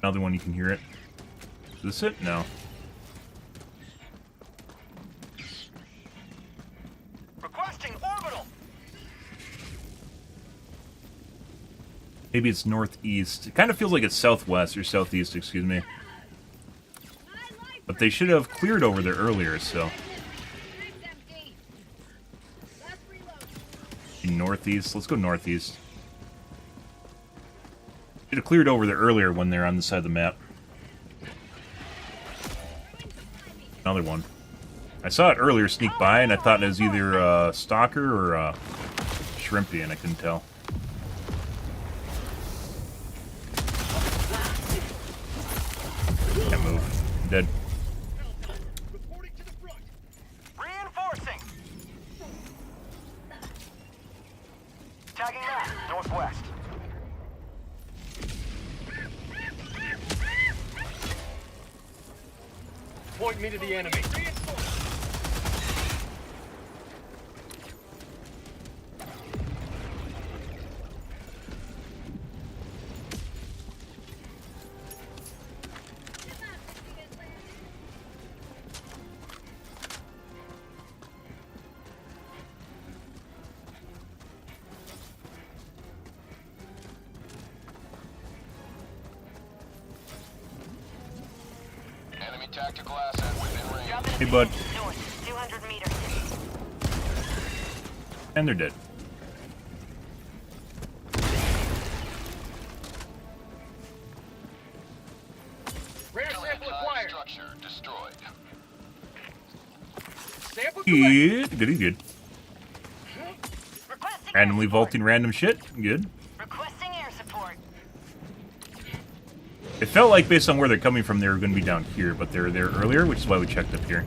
Another one, you can hear it. Is this it? No. Requesting orbital. Maybe it's northeast. It kind of feels like it's southwest, or southeast, excuse me. But they should have cleared over there earlier, so... Northeast. Let's go northeast. Should have cleared over there earlier when they're on the side of the map. Another one. I saw it earlier sneak by, and I thought it was either a stalker or a shrimpy, and I couldn't tell. Can't move. I'm dead. Reinforcing. point me to the enemy. Enemy tactical asset within range. Hey, bud. North, 200 meters. And they're dead. Rare sample acquired. Structure destroyed. Sample Good. Good. Requesting Randomly air support. vaulting random shit. Good. Requesting air support. It felt like based on where they're coming from, they were going to be down here, but they were there earlier, which is why we checked up here.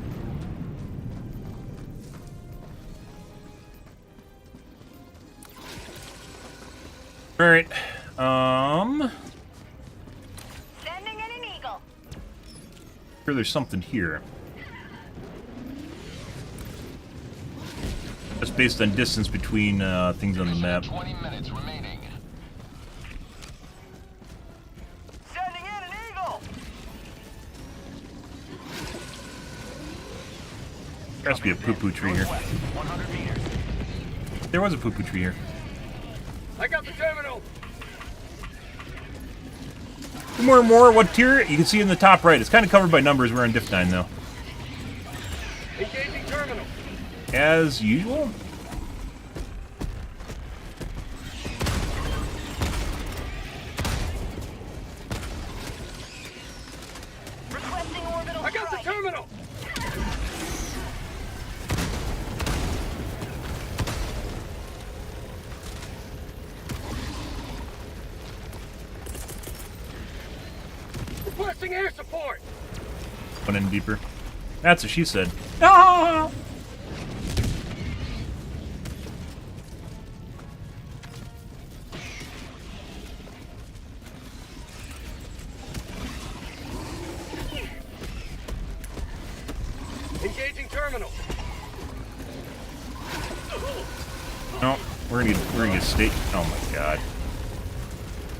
All right. Sending in an eagle. Sure, there's something here. Just based on distance between things on the map. 20 minutes remaining. Sending in an eagle. There has to be a poo-poo tree here. 100 meters. There was a poo-poo tree here. I got the terminal. More. What tier? You can see in the top right. It's kind of covered by numbers. We're on Diff 9, though. Engaging terminal. As usual. Requesting orbital I got the strike. terminal. Requesting air support. One in deeper. That's what she said. Ah! Engaging terminal. No, we're gonna get state. Oh my god.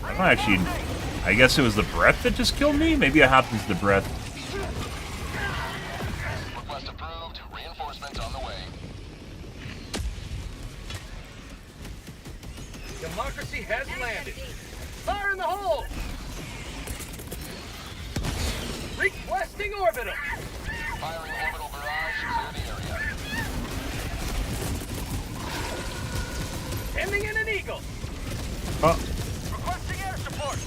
Oh, actually, I guess it was the breath that just killed me. Maybe I hopped into the breath. Request approved. Reinforcements on the way. Democracy has landed. Fire in the hole. Requesting orbital. Firing orbital barrage. Clear the area. Sending in an eagle. Oh, Requesting air support.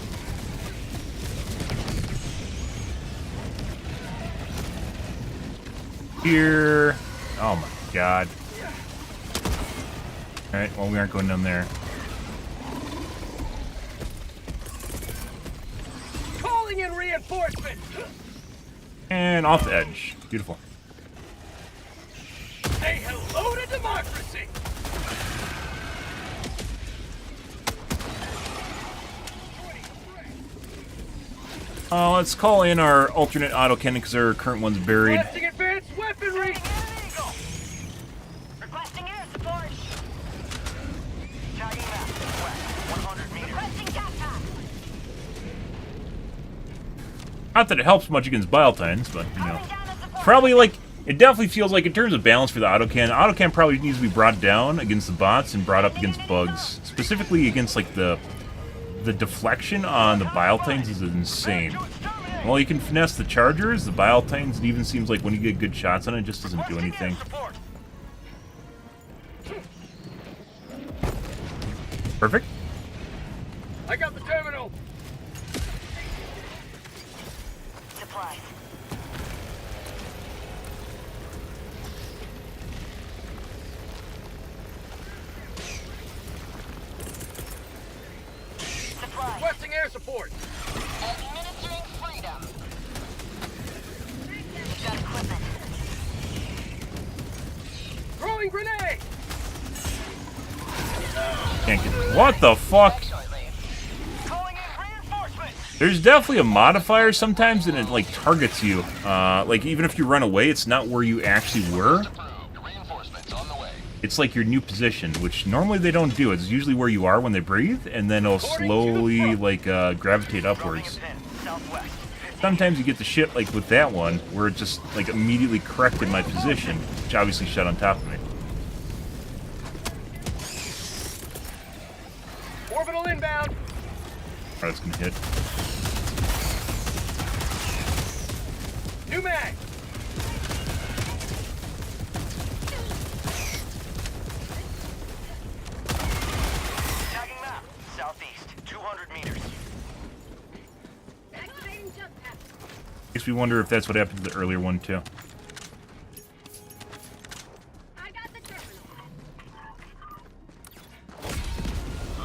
here. Oh my god. Alright, well, we aren't going down there. Calling in reinforcements. And off the edge. Beautiful. Say hello to democracy. Let's call in our alternate autocannon because our current one's buried. Requesting advanced weaponry. Sending in an eagle. Requesting air support. Tagging map. West, 100 meters. Requesting gas pack. Not that it helps much against Biotines, but, you know. Calling down a support. Probably, like, it definitely feels like in terms of balance for the autocannon probably needs to be brought down against the bots and brought up against bugs. Specifically against, like, the deflection on the Biotines is insane. While you can finesse the chargers, the Biotines, it even seems like when you get good shots on it, it just doesn't do anything. Perfect. I got the terminal. Supplies. Supplies. Requesting air support. Administering freedom. Got equipment. Throwing grenade. Can't get. What the fuck? Calling in reinforcements. There's definitely a modifier sometimes, and it like targets you. Like even if you run away, it's not where you actually were. It's like your new position, which normally they don't do. It's usually where you are when they breathe, and then it'll slowly like gravitate upwards. Sometimes you get the shit like with that one, where it just like immediately corrected my position, which obviously shut on top of me. Orbital inbound. Alright, it's gonna hit. New mag. Tagging map. Southeast, 200 meters. Makes me wonder if that's what happened to the earlier one too.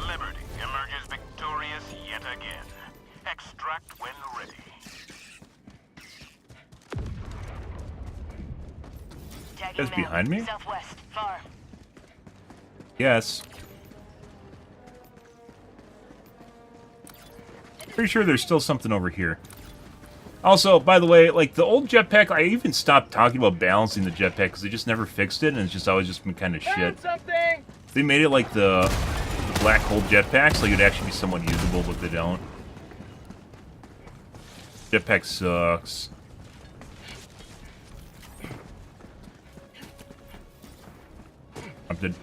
Liberty emerges victorious yet again. Extract when ready. That's behind me? Southwest, far. Yes. Pretty sure there's still something over here. Also, by the way, like the old jetpack, I even stopped talking about balancing the jetpack because they just never fixed it, and it's just always just been kind of shit. Something. They made it like the black hole jetpack, so you'd actually be somewhat usable, but they don't. Jetpack sucks. Tempted.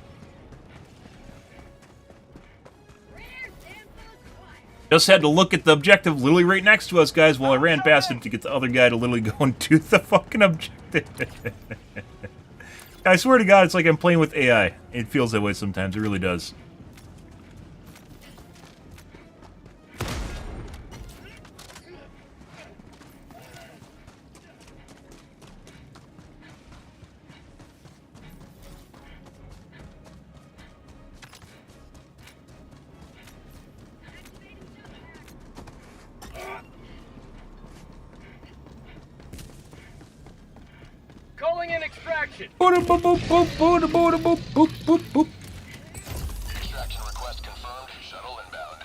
Just had to look at the objective literally right next to us, guys, while I ran past him to get the other guy to literally go and do the fucking objective. I swear to God, it's like I'm playing with AI. It feels that way sometimes. It really does. Calling in extraction. Extraction request confirmed. Shuttle inbound.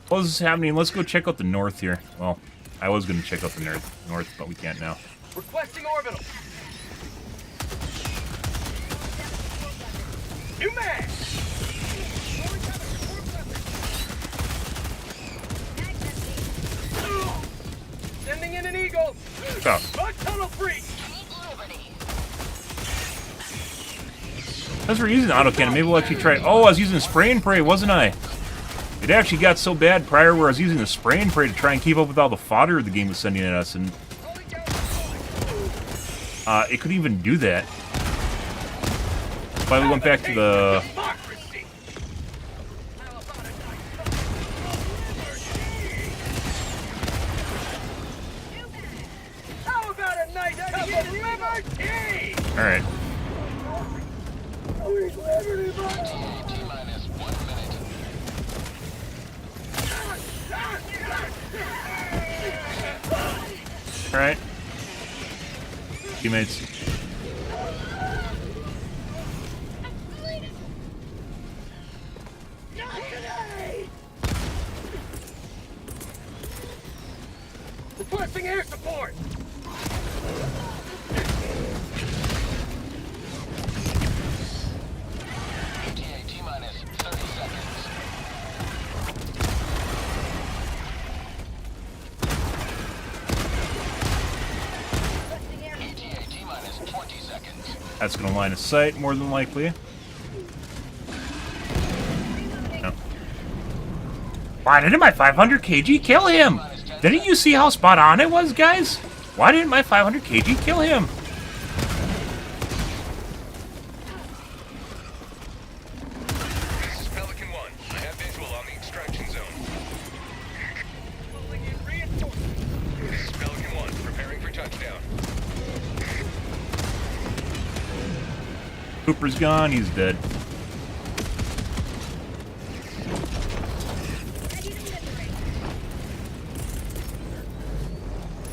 What is happening? Let's go check out the north here. Well, I was going to check out the north, but we can't now. Requesting orbital. New mag. Sending in an eagle. Oh. Bug tunnel free. As we're using autocannon, maybe we'll actually try. Oh, I was using spray and pray, wasn't I? It actually got so bad prior where I was using the spray and pray to try and keep up with all the fodder the game was sending at us, and it couldn't even do that. Finally went back to the... How about a nice cup of liver tea? Alright. T-minus 1 minute. Alright. Teammates. Requesting air support. T-minus 30 seconds. T-minus 20 seconds. That's going to line of sight, more than likely. No. Why didn't my 500 kg kill him? Didn't you see how spot on it was, guys? Why didn't my 500 kg kill him? This is Pelican 1. I have visual on the extraction zone. Pulling in reinforcements. This is Pelican 1. Preparing for touchdown. Cooper's gone, he's dead.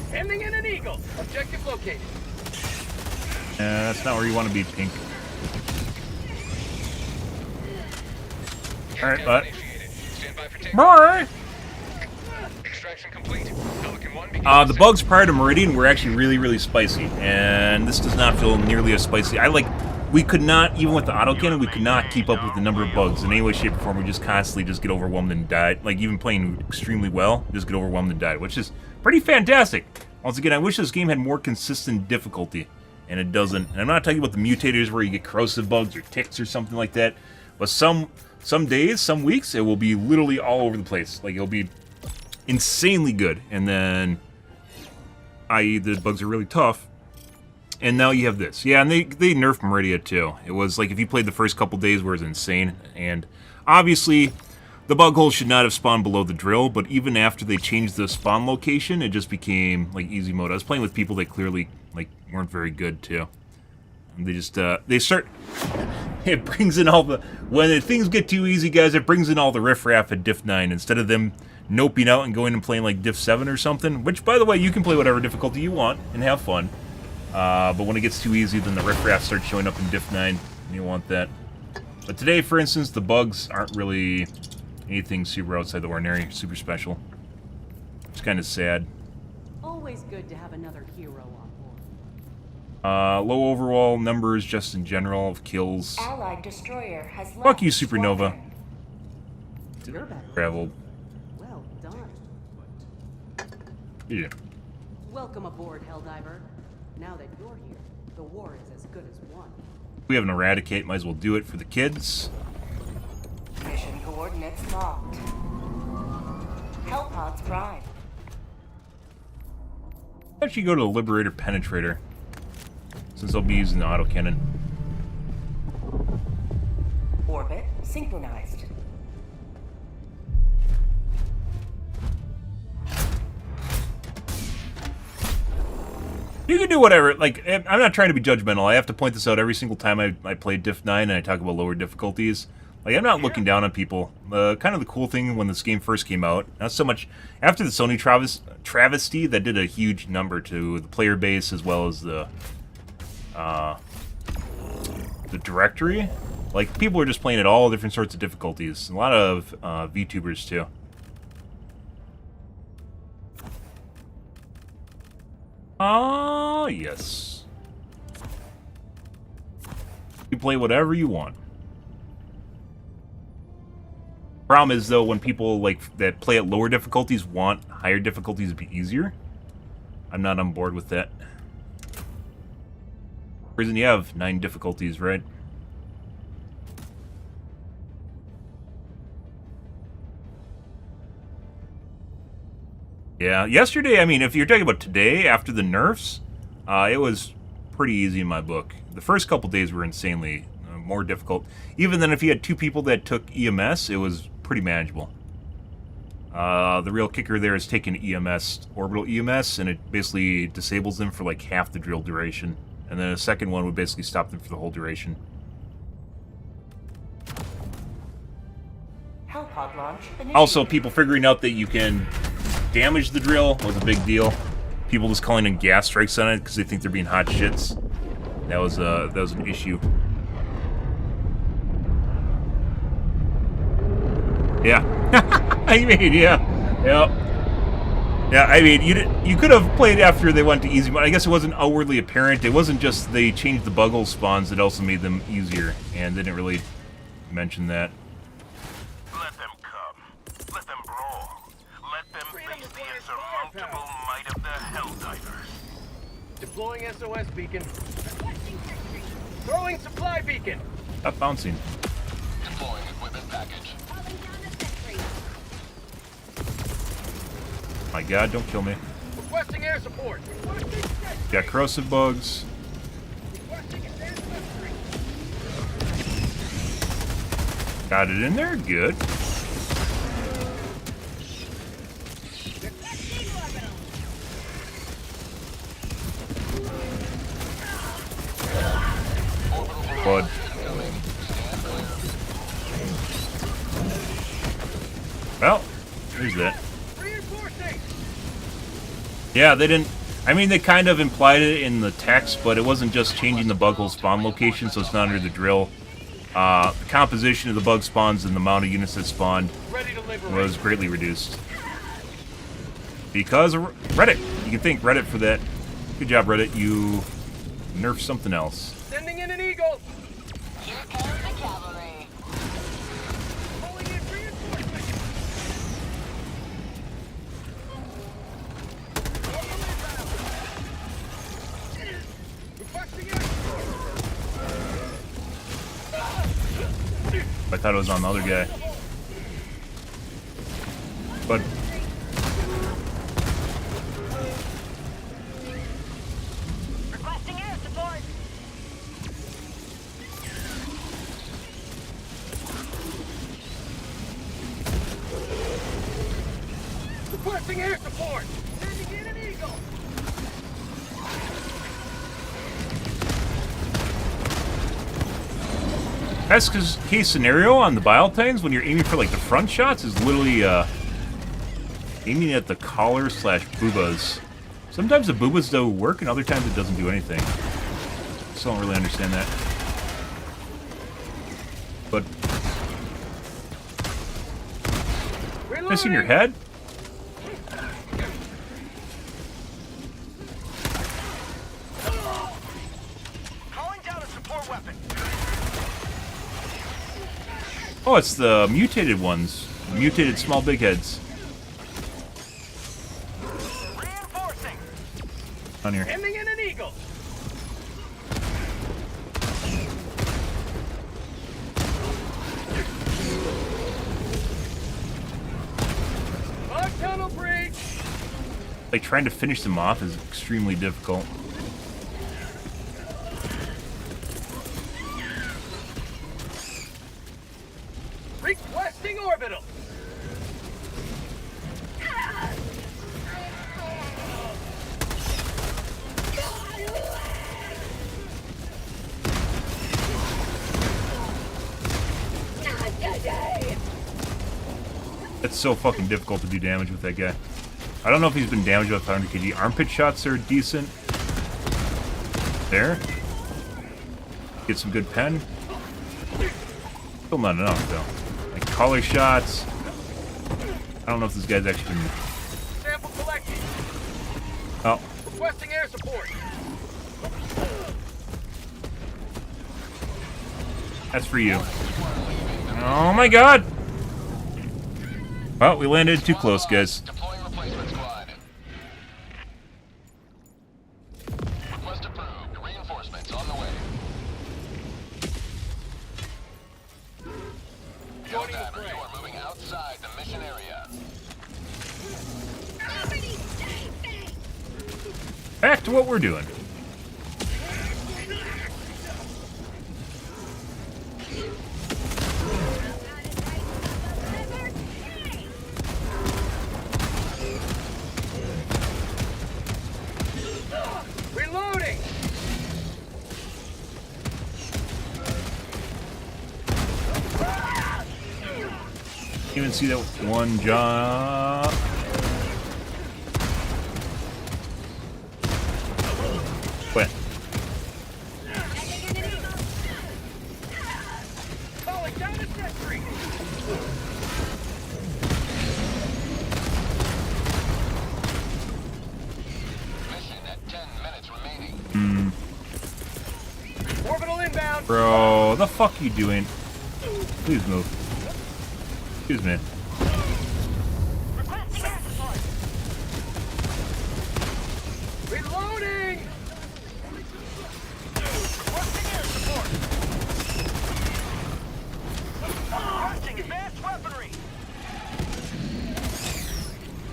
Sending in an eagle. Objective located. That's not where you want to be, Pink. Alright, but... Stand by for takeoff. Bye! extraction complete. Pelican 1 begins The bugs prior to Meridian were actually really, really spicy, and this does not feel nearly as spicy. We could not, even with the autocannon, we could not keep up with the number of bugs in any way, shape, or form. We just constantly just get overwhelmed and die. Like, even playing extremely well, just get overwhelmed and die, which is pretty fantastic. Once again, I wish this game had more consistent difficulty, and it doesn't. And I'm not talking about the mutators where you get corrosive bugs or ticks or something like that, but some days, some weeks, it will be literally all over the place. Like, it'll be insanely good, and then, i.e. the bugs are really tough. And now you have this. Yeah, and they nerfed Meridia too. It was like if you played the first couple days where it was insane. And obviously, the bug hole should not have spawned below the drill, but even after they changed the spawn location, it just became like easy mode. I was playing with people that clearly like weren't very good too. And they just, it brings in all the, when things get too easy, guys, it brings in all the riffraff at Diff 9 instead of them noping out and going and playing like Diff 7 or something, which, by the way, you can play whatever difficulty you want and have fun. But when it gets too easy, then the riffraff starts showing up in Diff 9, and you want that. But today, for instance, the bugs aren't really anything super outside the ordinary, super special. It's kind of sad. Always good to have another hero on board. Low overall numbers, just in general, of kills. Allied destroyer has left. Fuck you, Supernova. You're better. Traveled. Well done. Yeah. Welcome aboard, Helldiver. Now that you're here, the war is as good as won. We have an Eradicate, might as well do it for the kids. Mission coordinates locked. Hellpods prime. Actually go to the Liberator Penetrator, since I'll be using the autocannon. Orbit synchronized. You can do whatever. Like, I'm not trying to be judgmental. I have to point this out every single time I play Diff 9 and I talk about lower difficulties. Like, I'm not looking down on people. Kind of the cool thing when this game first came out, not so much after the Sony travesty that did a huge number to the player base as well as the directory. Like, people are just playing at all different sorts of difficulties. A lot of VTubers too. Yes. You play whatever you want. Problem is, though, when people like that play at lower difficulties want higher difficulties to be easier, I'm not on board with that. Reason you have 9 difficulties, right? Yeah, yesterday, I mean, if you're talking about today, after the nerfs, it was pretty easy in my book. The first couple days were insanely more difficult. Even then, if you had 2 people that took EMS, it was pretty manageable. The real kicker there is taking EMS, orbital EMS, and it basically disables them for like half the drill duration. And then a second one would basically stop them for the whole duration. Hellpod launch initiated. Also, people figuring out that you can damage the drill was a big deal. People just calling in gas strikes on it because they think they're being hot shits. That was an issue. Yeah. I mean, yeah. I mean, you could have played after they went to easy mode. I guess it wasn't outwardly apparent. It wasn't just they changed the bug hole spawns. It also made them easier, and they didn't really mention that. Let them come. Let them brawl. Let them face the insurmountable might of the Helldivers. Deploying SOS beacon. Throwing supply beacon. Stop bouncing. Deploying equipment package. My God, don't kill me. Requesting air support. Got corrosive bugs. Got it in there? Good. Bud. Well, there's that. Yeah, they didn't... I mean, they kind of implied it in the text, but it wasn't just changing the bug hole spawn location, so it's not under the drill. The composition of the bug spawns and the amount of units that spawned was greatly reduced. Because of Reddit. You can thank Reddit for that. Good job, Reddit. You nerfed something else. Sending in an eagle. Here comes the cavalry. Pulling in reinforcements. Requesting air support. I thought it was on the other guy. But Requesting air support. Requesting air support. Sending in an eagle. best case scenario on the Bile Titans when you're aiming for like the front shots is literally aiming at the collar / boobas. Sometimes the boobas do work and other times it doesn't do anything. Still don't really understand that. But missing your head? Calling down a support weapon. Oh, it's the mutated ones. Mutated small big heads. Reinforcing. On here. Ending in an eagle. Fog tunnel breach. Like trying to finish them off is extremely difficult. Requesting orbital. It's so fucking difficult to do damage with that guy. I don't know if he's been damaged with 500 kg. Armpit shots are decent. There. Get some good pen. Still not enough, though. Like collar shots. I don't know if this guy's actually been... Sample collected. Oh. Requesting air support. That's for you. Oh my god! Well, we landed too close, guys. Deploying replacement squad. Request approved. Reinforcements on the way. Helldiver, you are moving outside the mission area. Back to what we're doing. Reloading. Even see that one job. Quit. Calling down a sentry. Mission at 10 minutes remaining. Orbital inbound. Bro, the fuck you doing? Please move. Excuse me. Requesting air support. Reloading. Requesting air support. Requesting advanced weaponry.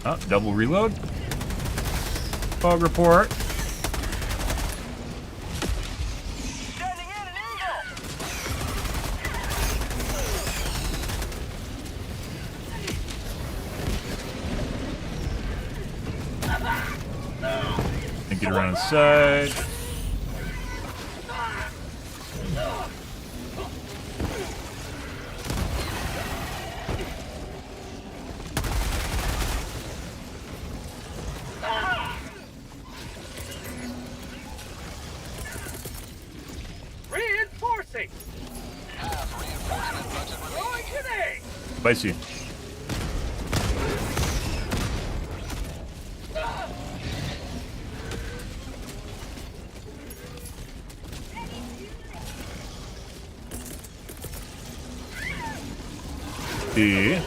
Oh, double reload. Fog report. Sending in an eagle. And get around the side. Reinforcing. Have reinforcement budget Throwing remaining. grenade. Spicy. Yeah.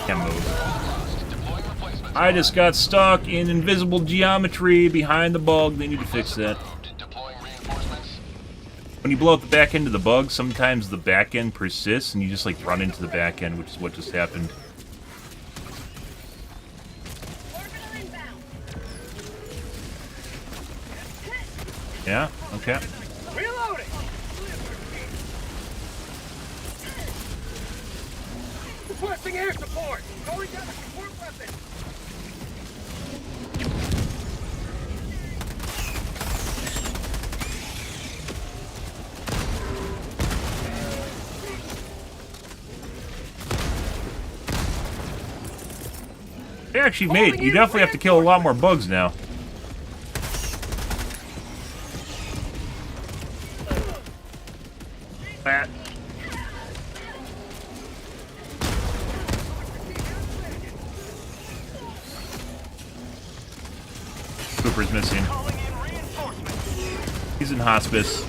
Can't move. I just got stuck in invisible geometry behind the bug. They need to fix that. When you blow up the back end of the bug, sometimes the back end persists and you just like run into the back end, which is what just happened. Yeah, okay. Reloading! Requesting air support! Going down the support weapon! They actually made. You definitely have to kill a lot more bugs now. That. Cooper's missing. He's in hospice.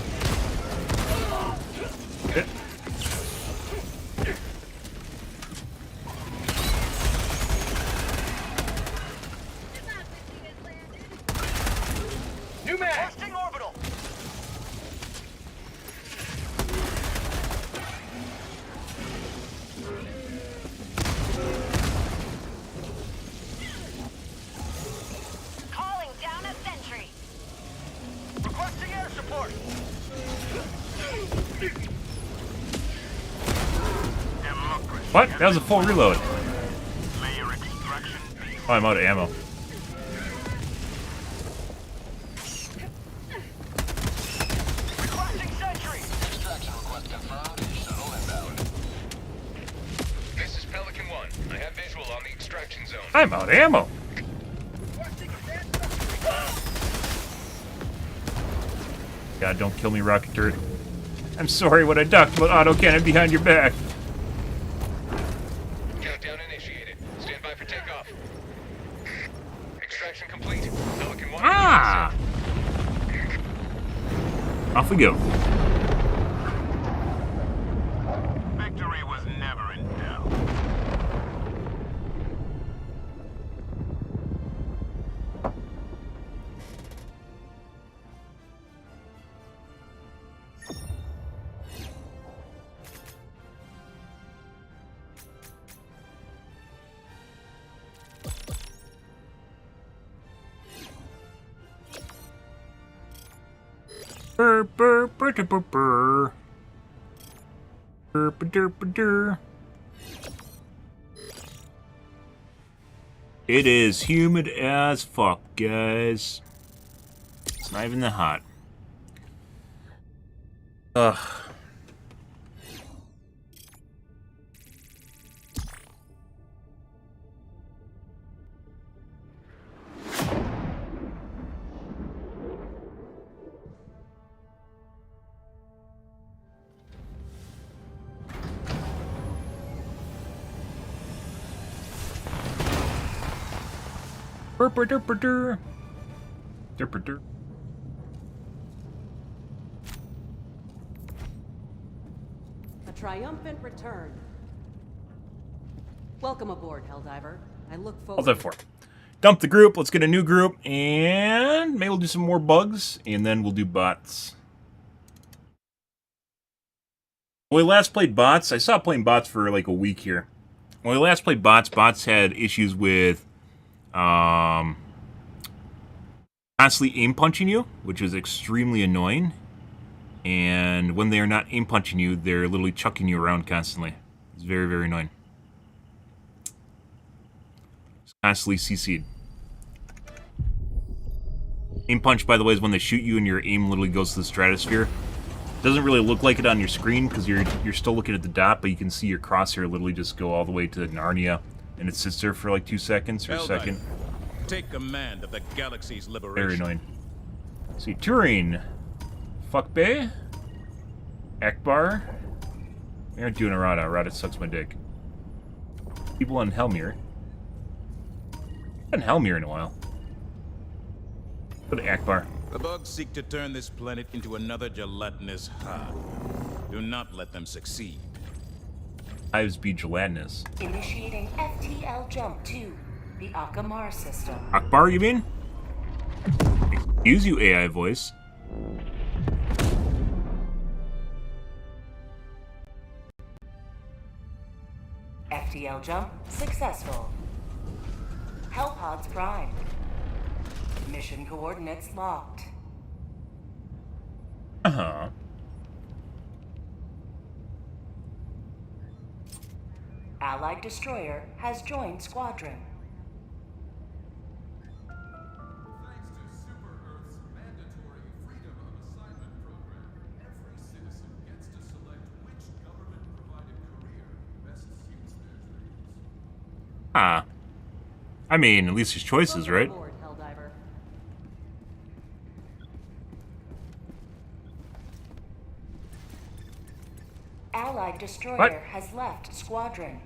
New mag! Testing orbital! Calling down a sentry. Requesting air support! What? That was a full reload. Oh, I'm out of ammo. Requesting sentry! Extraction request confirmed. Shuttle inbound. This is Pelican 1. I have visual on the extraction zone. I'm out of ammo. God, don't kill me, rocket turret. I'm sorry what I ducked, but autocannon behind your back. Countdown initiated. Stand by for takeoff. Extraction complete. Pelican 1. Ah! Off we go. Victory was never in doubt. Burr, burr, burr, burr, burr, burr. Burr, burr, burr, burr, burr. It is humid as fuck, guys. It's not even that hot. Ugh. Burr, burr, burr, burr. Burr, burr, burr. A triumphant return. Welcome aboard, Helldiver. I look forward. All that for. Dump the group. Let's get a new group, and maybe we'll do some more bugs, and then we'll do bots. When we last played bots, I stopped playing bots for like a week here. When we last played bots, bots had issues with constantly aim punching you, which is extremely annoying. And when they are not aim punching you, they're literally chucking you around constantly. It's very, very annoying. It's constantly CC'd. Aim punch, by the way, is when they shoot you and your aim literally goes to the stratosphere. Doesn't really look like it on your screen because you're still looking at the dot, but you can see your crosshair literally just go all the way to Narnia, and it sits there for like 2 seconds or a second. Take command of the galaxy's liberation. Very annoying. See, Turing, Fuck Bay, Akbar. We aren't doing Arata. Arata sucks my dick. People on Helmir. I haven't Helmir in a while. Go to Akbar. The bugs seek to turn this planet into another gelatinous hive. Do not let them succeed. Hives be gelatinous. Initiating FTL jump to the Akamar system. Akbar, you mean? Excuse you, AI voice. FTL jump successful. Hellpods prime. Mission coordinates locked. Uh-huh. Allied destroyer has joined squadron. Thanks to Super Earth's mandatory Freedom of Assignment program, every citizen gets to select which government-provided career best suits their dreams. Ah. I mean, at least his choices, right? Aboard, Helldiver. Allied destroyer What? has left squadron.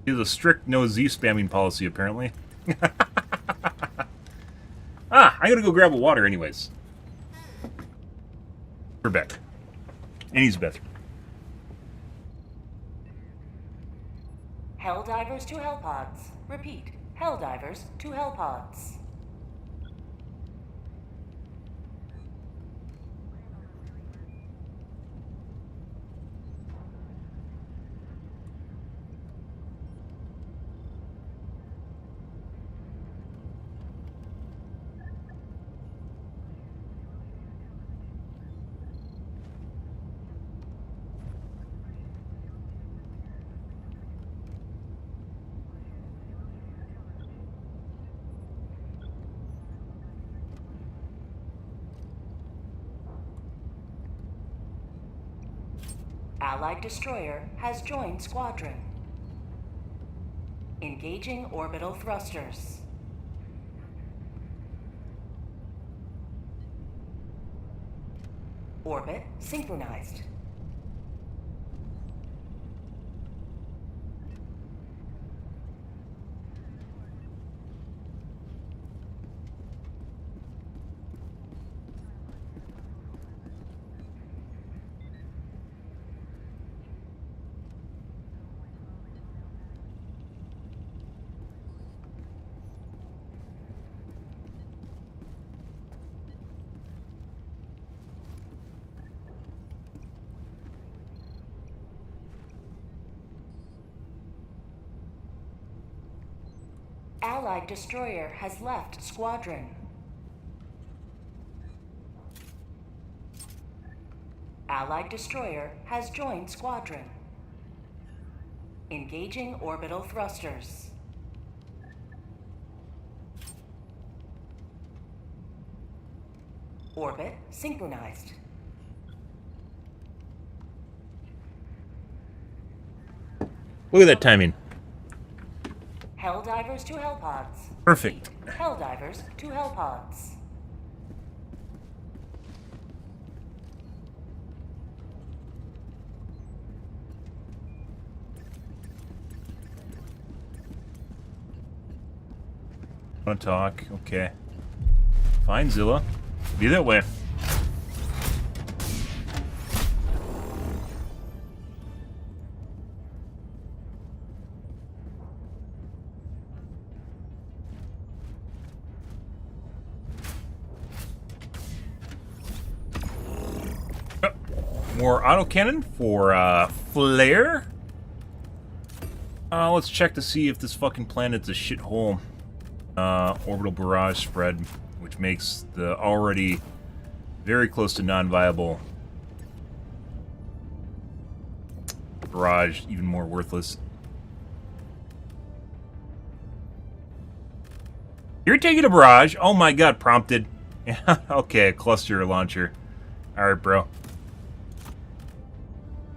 He has a strict no Z spamming policy, apparently. I gotta go grab a water anyways. We're back. And he's better. Helldivers to Hellpods. Repeat, Helldivers to Hellpods. Allied destroyer has joined squadron. Engaging orbital thrusters. Orbit synchronized. Allied destroyer has left squadron. Allied destroyer has joined squadron. Engaging orbital thrusters. Orbit synchronized. Look at that timing. Helldivers to Hellpods. Perfect. Helldivers to Hellpods. Wanna talk? Okay. Fine, Zilla. Be that way. More autocannon for flare. Let's check to see if this fucking planet's a shithole. Orbital barrage spread, which makes the already very close to non-viable barrage even more worthless. You're taking a barrage? Oh my god, prompted. Yeah, okay, a cluster launcher. Alright, bro.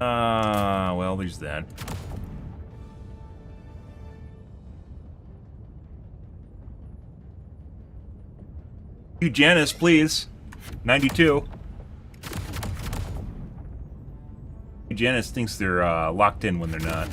Well, there's that. You, Janice, please. 92. Janice thinks they're locked in when they're not.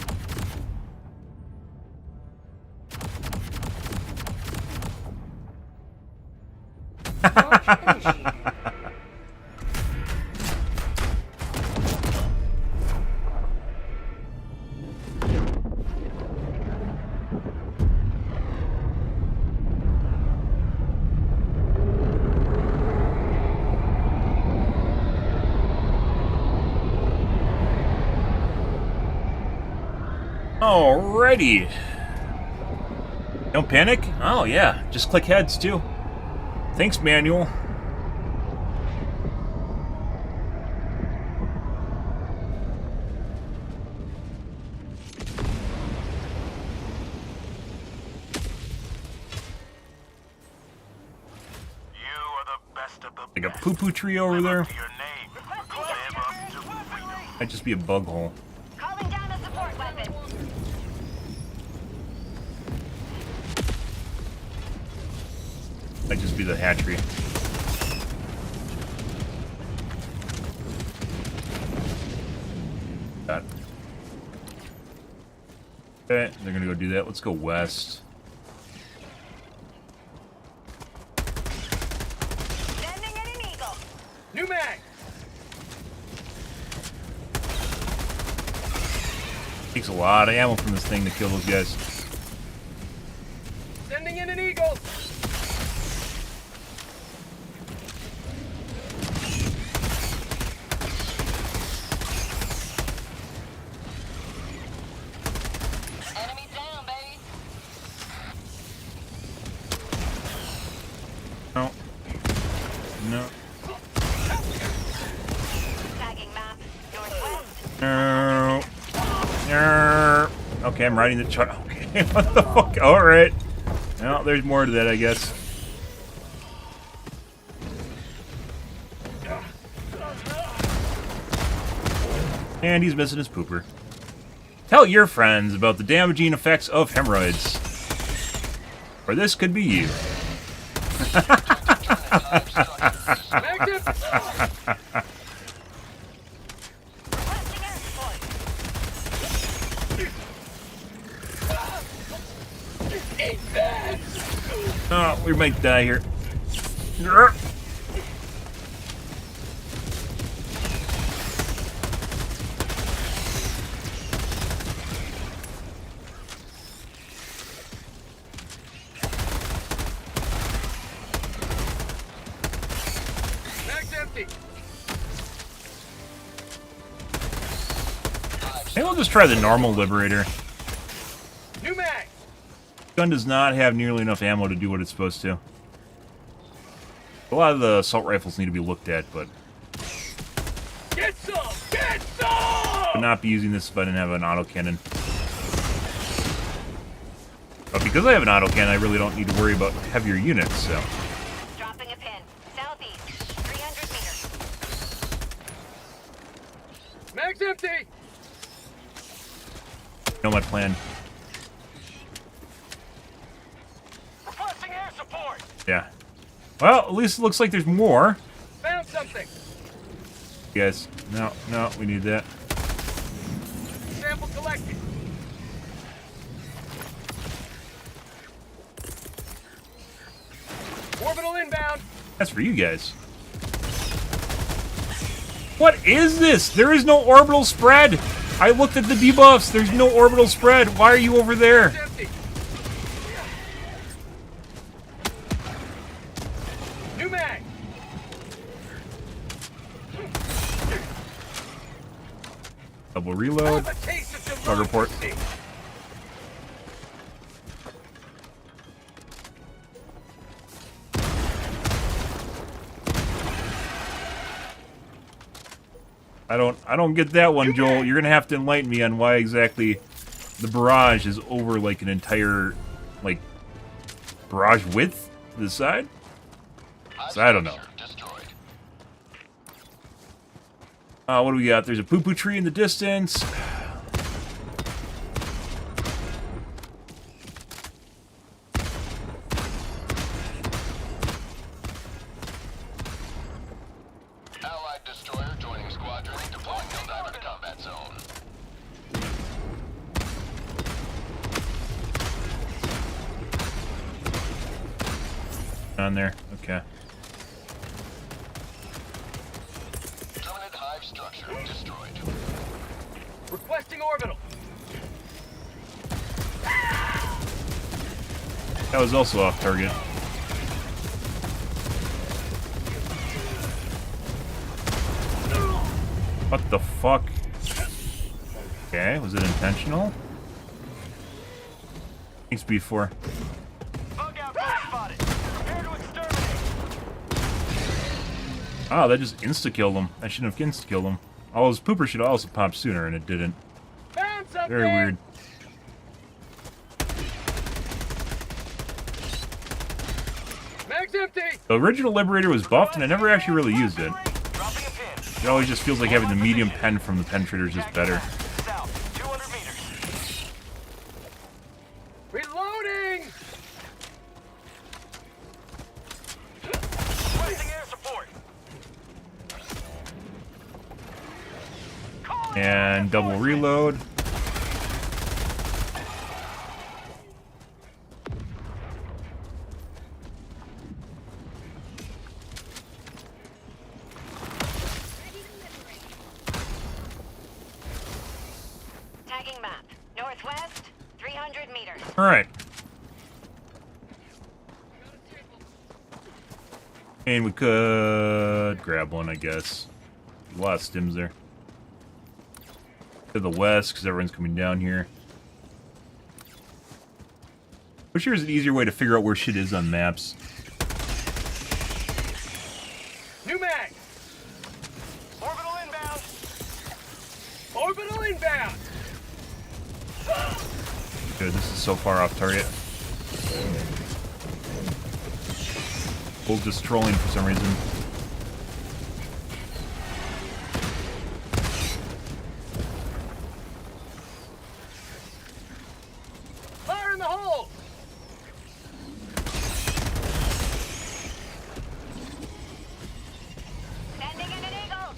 Alrighty. Don't panic? Oh, yeah. Just click heads, too. Thanks, manual. Like a poo-poo tree over there. Might just be a bug hole. Calling down a support weapon. Might just be the hatchery. Got it. Okay, they're gonna go do that. Let's go west. Sending in an eagle. New mag! Takes a lot of ammo from this thing to kill those guys. Sending in an eagle! Enemy down, baby. No. No. Tagging map. Northwest. No. No. Okay, I'm riding the truck. Okay, what the fuck? Alright. Well, there's more to that, I guess. And he's missing his pooper. Tell your friends about the damaging effects of hemorrhoids. Or this could be you. Requesting air support. Oh, we might die here. Mag's empty! Maybe we'll just try the normal Liberator. New mag! Gun does not have nearly enough ammo to do what it's supposed to. A lot of the assault rifles need to be looked at, but Get some! Get some! would not be using this if I didn't have an autocannon. But because I have an autocannon, I really don't need to worry about heavier units, so. Dropping a pin. Southeast. 300 meters. Mag's empty! You know my plan. Requesting air support! Yeah. Well, at least it looks like there's more. Found something! Yes. No, no, we need that. Sample collected! Orbital inbound! That's for you guys. What is this? There is no orbital spread. I looked at the debuffs. There's no orbital spread. Why are you over there? Mag's empty! New mag! Double reload. Have a taste of Bug report. democracy. I don't get that one, Joel. You're gonna have to enlighten me on why exactly the barrage is over like an entire like barrage width to the side. So I don't know. What do we got? There's a poo-poo tree in the distance. Allied destroyer joining squadron, deploying Helldiver to combat zone. On there. Okay. Requesting orbital. That was also off target. What the fuck? Okay, was it intentional? Thanks, B4. Bug outpost spotted. Prepare to exterminate. Ah, that just insta-killed him. I shouldn't have insta-killed him. Oh, his pooper should also pop sooner, and it didn't. Found something. Very weird. Mag's empty. The original Liberator was buffed, and I never actually really used it. Dropping a pin. It always just feels like having the medium pen from the Penetrator is just better. South, 200 meters. Reloading. Requesting air support. And double reload. Tagging map. Northwest, 300 meters. Alright. And we could grab one, I guess. A lot of stims there. To the west, because everyone's coming down here. Wish there was an easier way to figure out where shit is on maps. New mag. Orbital inbound. Orbital inbound. Dude, this is so far off target. Bull's just trolling for some reason. Fire in the hole. Sending in an eagle.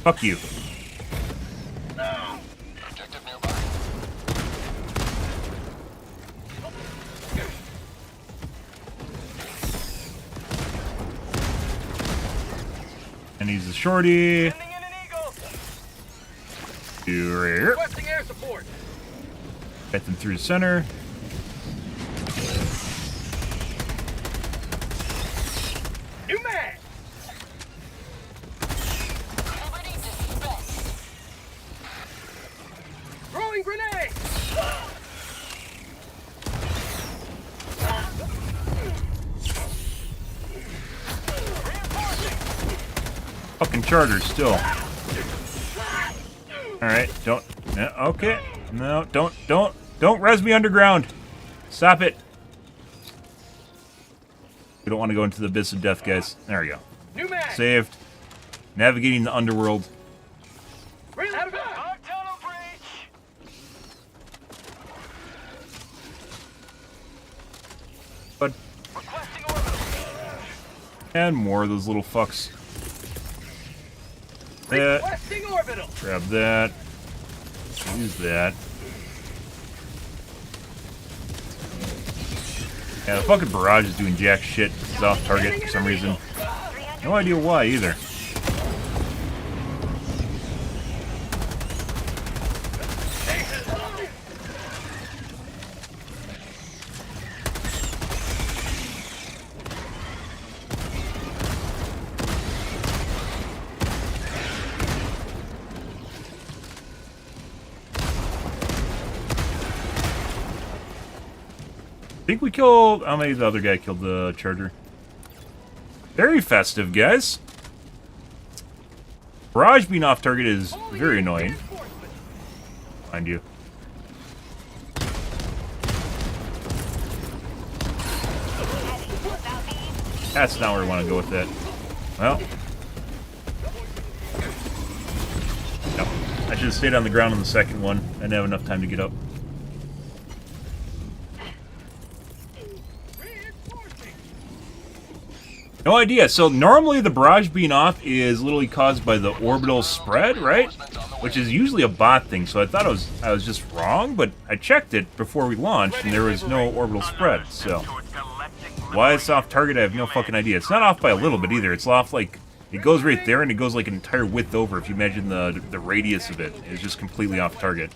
Fuck you. Objective nearby. And he's a shorty. Sending in an eagle. Get Requesting air support. them through the center. New mag. Liberty dispatched. Throwing grenade. Fucking charger still. Alright, don't. No, okay. No, don't res me underground. Stop it. We don't want to go into the abyss of death, guys. There we go. New mag. Saved. Navigating the underworld. Reload. Our tunnel breach. But Requesting orbital. and more of those little fucks. That. Requesting orbital. Grab that. Use that. Yeah, the fucking barrage is doing jack shit. It's off target for some reason. No idea why either. I think we killed... How many the other guy killed the charger? Very festive, guys. Barrage being off target is very annoying. Mind you. That's not where I want to go with that. Well. No. I should have stayed on the ground on the second one. I didn't have enough time to get up. No idea. So normally the barrage being off is literally caused by the orbital spread, right? Reinforcements on the which is usually a bot thing, so I thought I was just wrong, but I checked it before we launched, and there was no orbital spread, so... Why it's off target, I have no fucking idea. It's not off by a little bit either, it's off, like... It goes right there, and it goes, like, an entire width over, if you imagine the radius of it. It's just completely off target.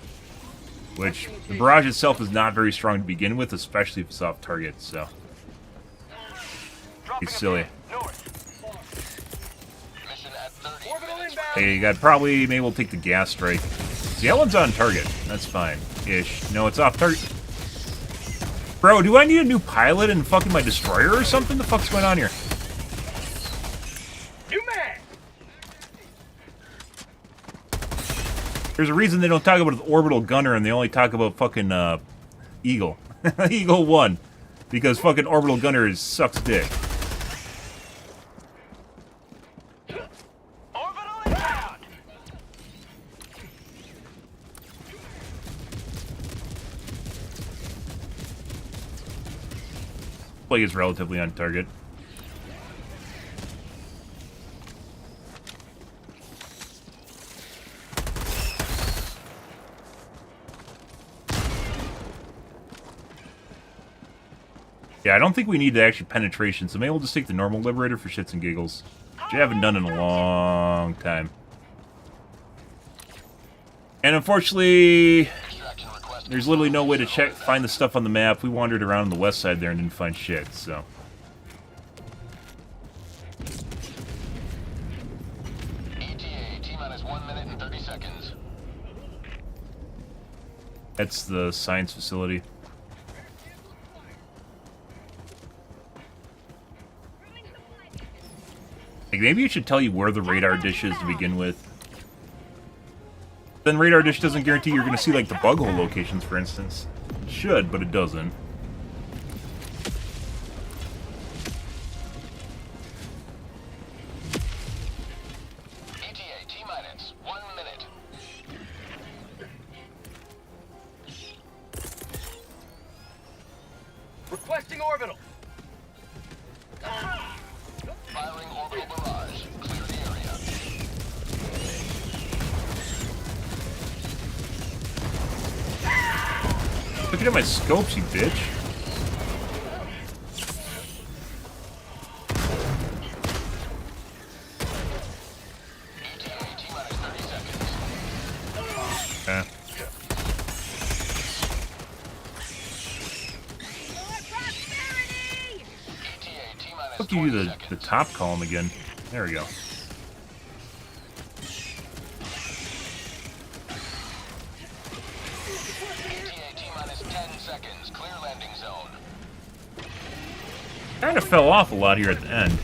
Which, the barrage itself is not very strong to begin with, especially if it's off target, so... It's silly. Hey, you got probably maybe we'll take the gas strike. See, that one's on target. That's fine. Ish. No, it's off target. Bro, do I need a new pilot in fucking my destroyer or something? The fuck's going on here? There's a reason they don't talk about the orbital gunner and they only talk about fucking Eagle. Eagle 1. Because fucking orbital gunner sucks dick. Like it's relatively on target. Yeah, I don't think we need the actual penetration, so maybe we'll just take the normal liberator for shits and giggles, which I haven't done in a long time. And unfortunately, there's literally no way to find the stuff on the map. We wandered around on the west side there and didn't find shit, so. ETA, T-minus 1 minute and 30 seconds. That's the science facility. Like, maybe it should tell you where the radar dish is to begin with. Then radar dish doesn't guarantee you're going to see, like, the bug hole locations, for instance. It should, but it doesn't. ETA, T-minus 1 minute. Requesting orbital. Firing orbital barrage. Clear the area. Looking at my scopes, you bitch. ETA, T-minus 30 seconds. Okay. ETA, T-minus Fuck you do the top column again. There we go. ETA, T-minus 10 seconds. Clear landing zone. Kind of fell off a lot here at the end.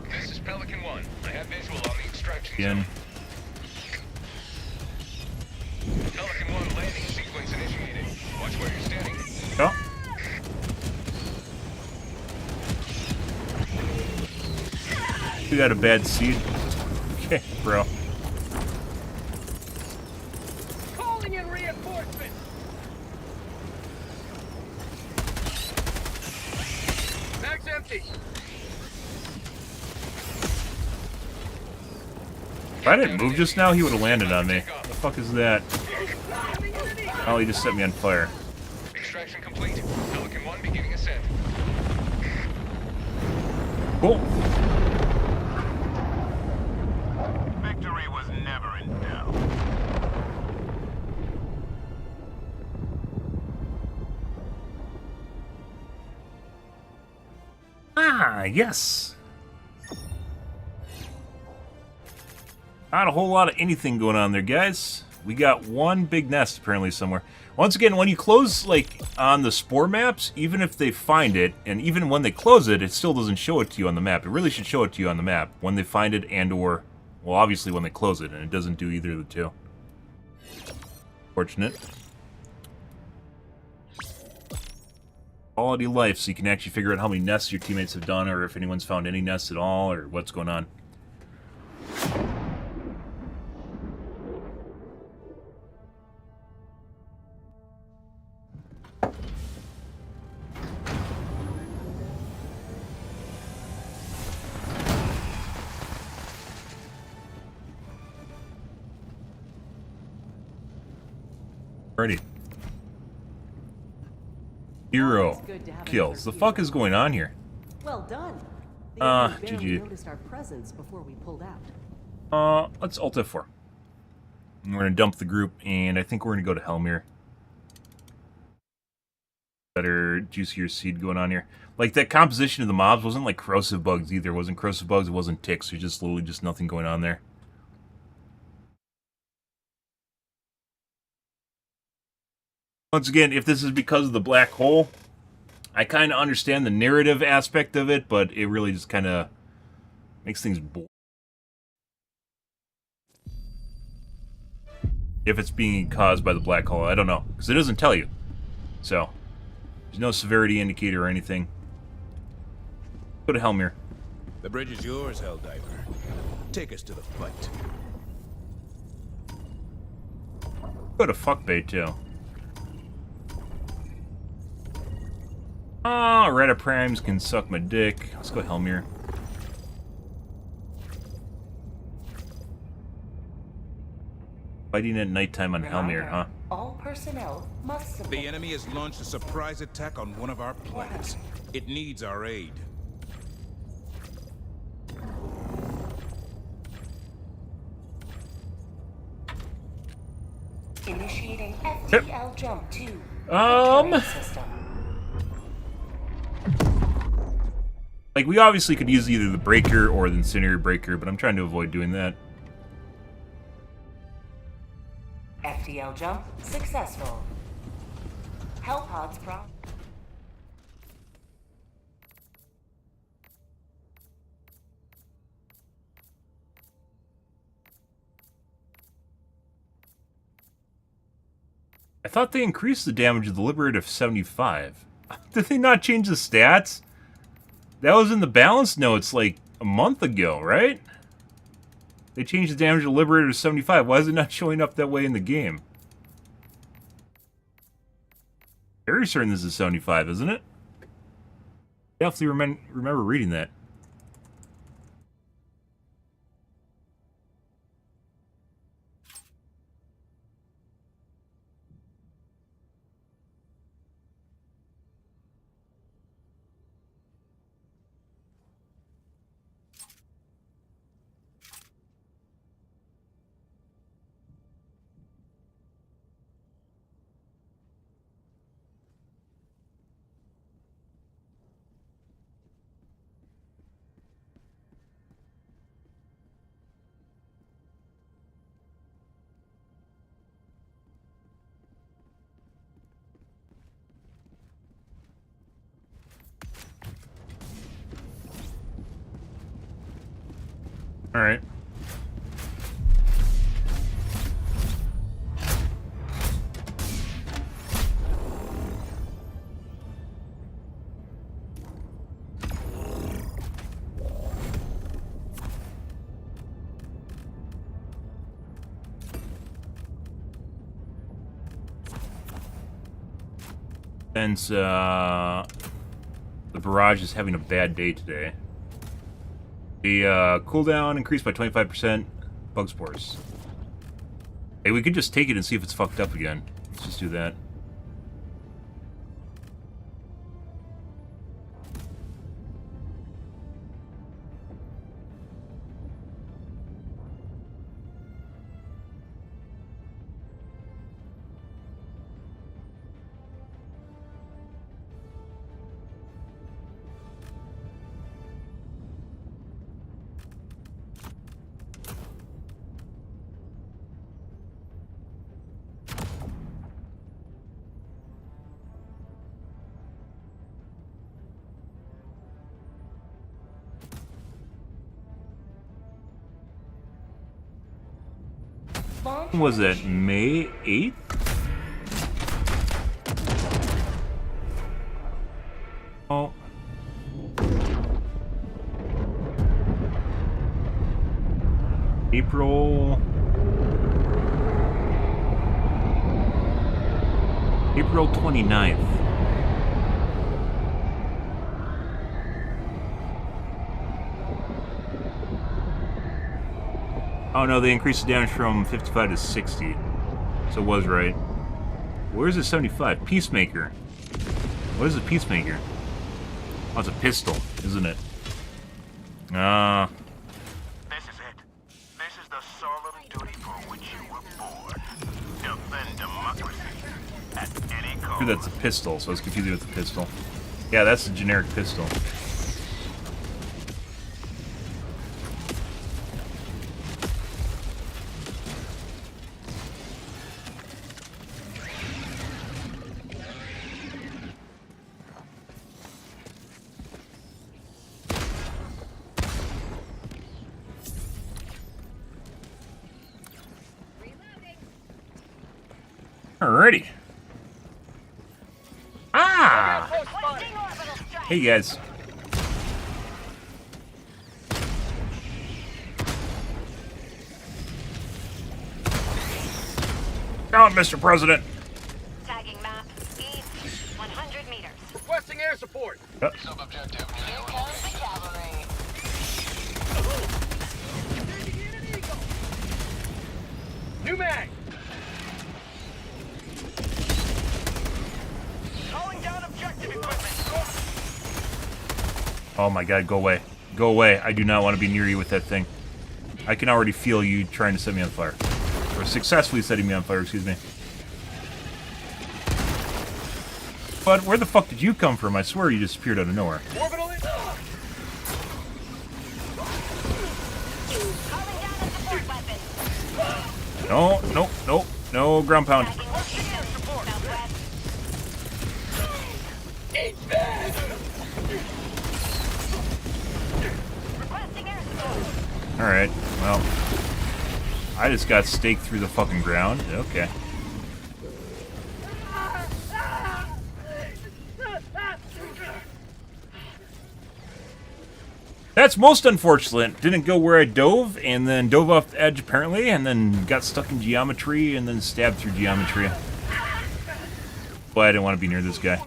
This is Pelican 1. I have visual on the extraction Again. zone. Pelican 1 landing sequence initiated. Watch where you're standing. Oh. You got a bad seed. Okay, bro. Calling in reinforcements. Mag's empty. If I didn't move just now, he would have landed on me. What the fuck is that? Oh, he just set me on fire. Extraction complete. Pelican 1 beginning ascent. Cool. Victory was never in doubt. Ah, yes. Not a whole lot of anything going on there, guys. We got one big nest apparently somewhere. Once again, when you close, like, on the spore maps, even if they find it, and even when they close it, it still doesn't show it to you on the map. It really should show it to you on the map when they find it and or, well, obviously when they close it, and it doesn't do either of the two. Fortunate. Quality of life, so you can actually figure out how many nests your teammates have done, or if anyone's found any nests at all, or what's going on. Alrighty. It's 0 good to have kills. The another fuck hero. is going on here? Well done. The enemy barely GG. noticed our presence before we pulled out. Let's Alt F4. And we're gonna dump the group, and I think we're gonna go to Helmir. Better, juicier seed going on here. Like, that composition of the mobs wasn't like corrosive bugs either. It wasn't corrosive bugs, it wasn't ticks. There's just literally just nothing going on there. Once again, if this is because of the black hole, I kind of understand the narrative aspect of it, but it really just kind of makes things boring. If it's being caused by the black hole, I don't know, because it doesn't tell you. So, there's no severity indicator or anything. Go to Helmir. The bridge is yours, Helldiver. Take us to the fight. Go to Fuckbait, too. Oh, Retta Primes can suck my dick. Let's go Helmir. Fighting at nighttime on Helmir, huh? All personnel must submit. The enemy has launched a surprise attack on one of our planets. It needs our aid. Initiating FTL jump to system. Like, we obviously could use either the breaker or the incendiary breaker, but I'm trying to avoid doing that. FTL jump successful. Hellpods pro. I thought they increased the damage of the Liberator to 75. Did they not change the stats? That was in the balance notes like a month ago, right? They changed the damage of the Liberator to 75. Why is it not showing up that way in the game? Very certain this is 75, isn't it? Definitely remember reading that. Alright. Since, the barrage is having a bad day today. The cooldown increased by 25%. Bug spores. Hey, we could just take it and see if it's fucked up again. Let's just do that. When was that? May 8th? Oh. April 29th. Oh no, they increased the damage from 55 to 60. So it was right. Where's the 75? Peacemaker. What is a Peacemaker? Oh, it's a pistol, isn't it? This is it. This is the solemn duty for which you were born. Defend democracy at any cost. That's a pistol, so I was confused with the pistol. Yeah, that's a generic pistol. Alrighty. Ah! Hey guys. Down, Mr. President. Tagging map, east, 100 meters. Requesting air support. Sub-objective Here near comes the cavalry. New mag. Calling down objective equipment. Oh my god, go away. Go away. I do not want to be near you with that thing. I can already feel you trying to set me on fire. Or successfully setting me on fire, excuse me. But where the fuck did you come from? I swear you just appeared out of nowhere. Orbital in. Calling down a support weapon. No, no, no, no ground pound. Tagging air support. Southwest. Requesting air support. Alright, well. I just got staked through the fucking ground. Okay. That's most unfortunate. Didn't go where I dove, and then dove off the edge apparently, and then got stuck in geometry, and then stabbed through geometry. But I didn't want to be near this guy.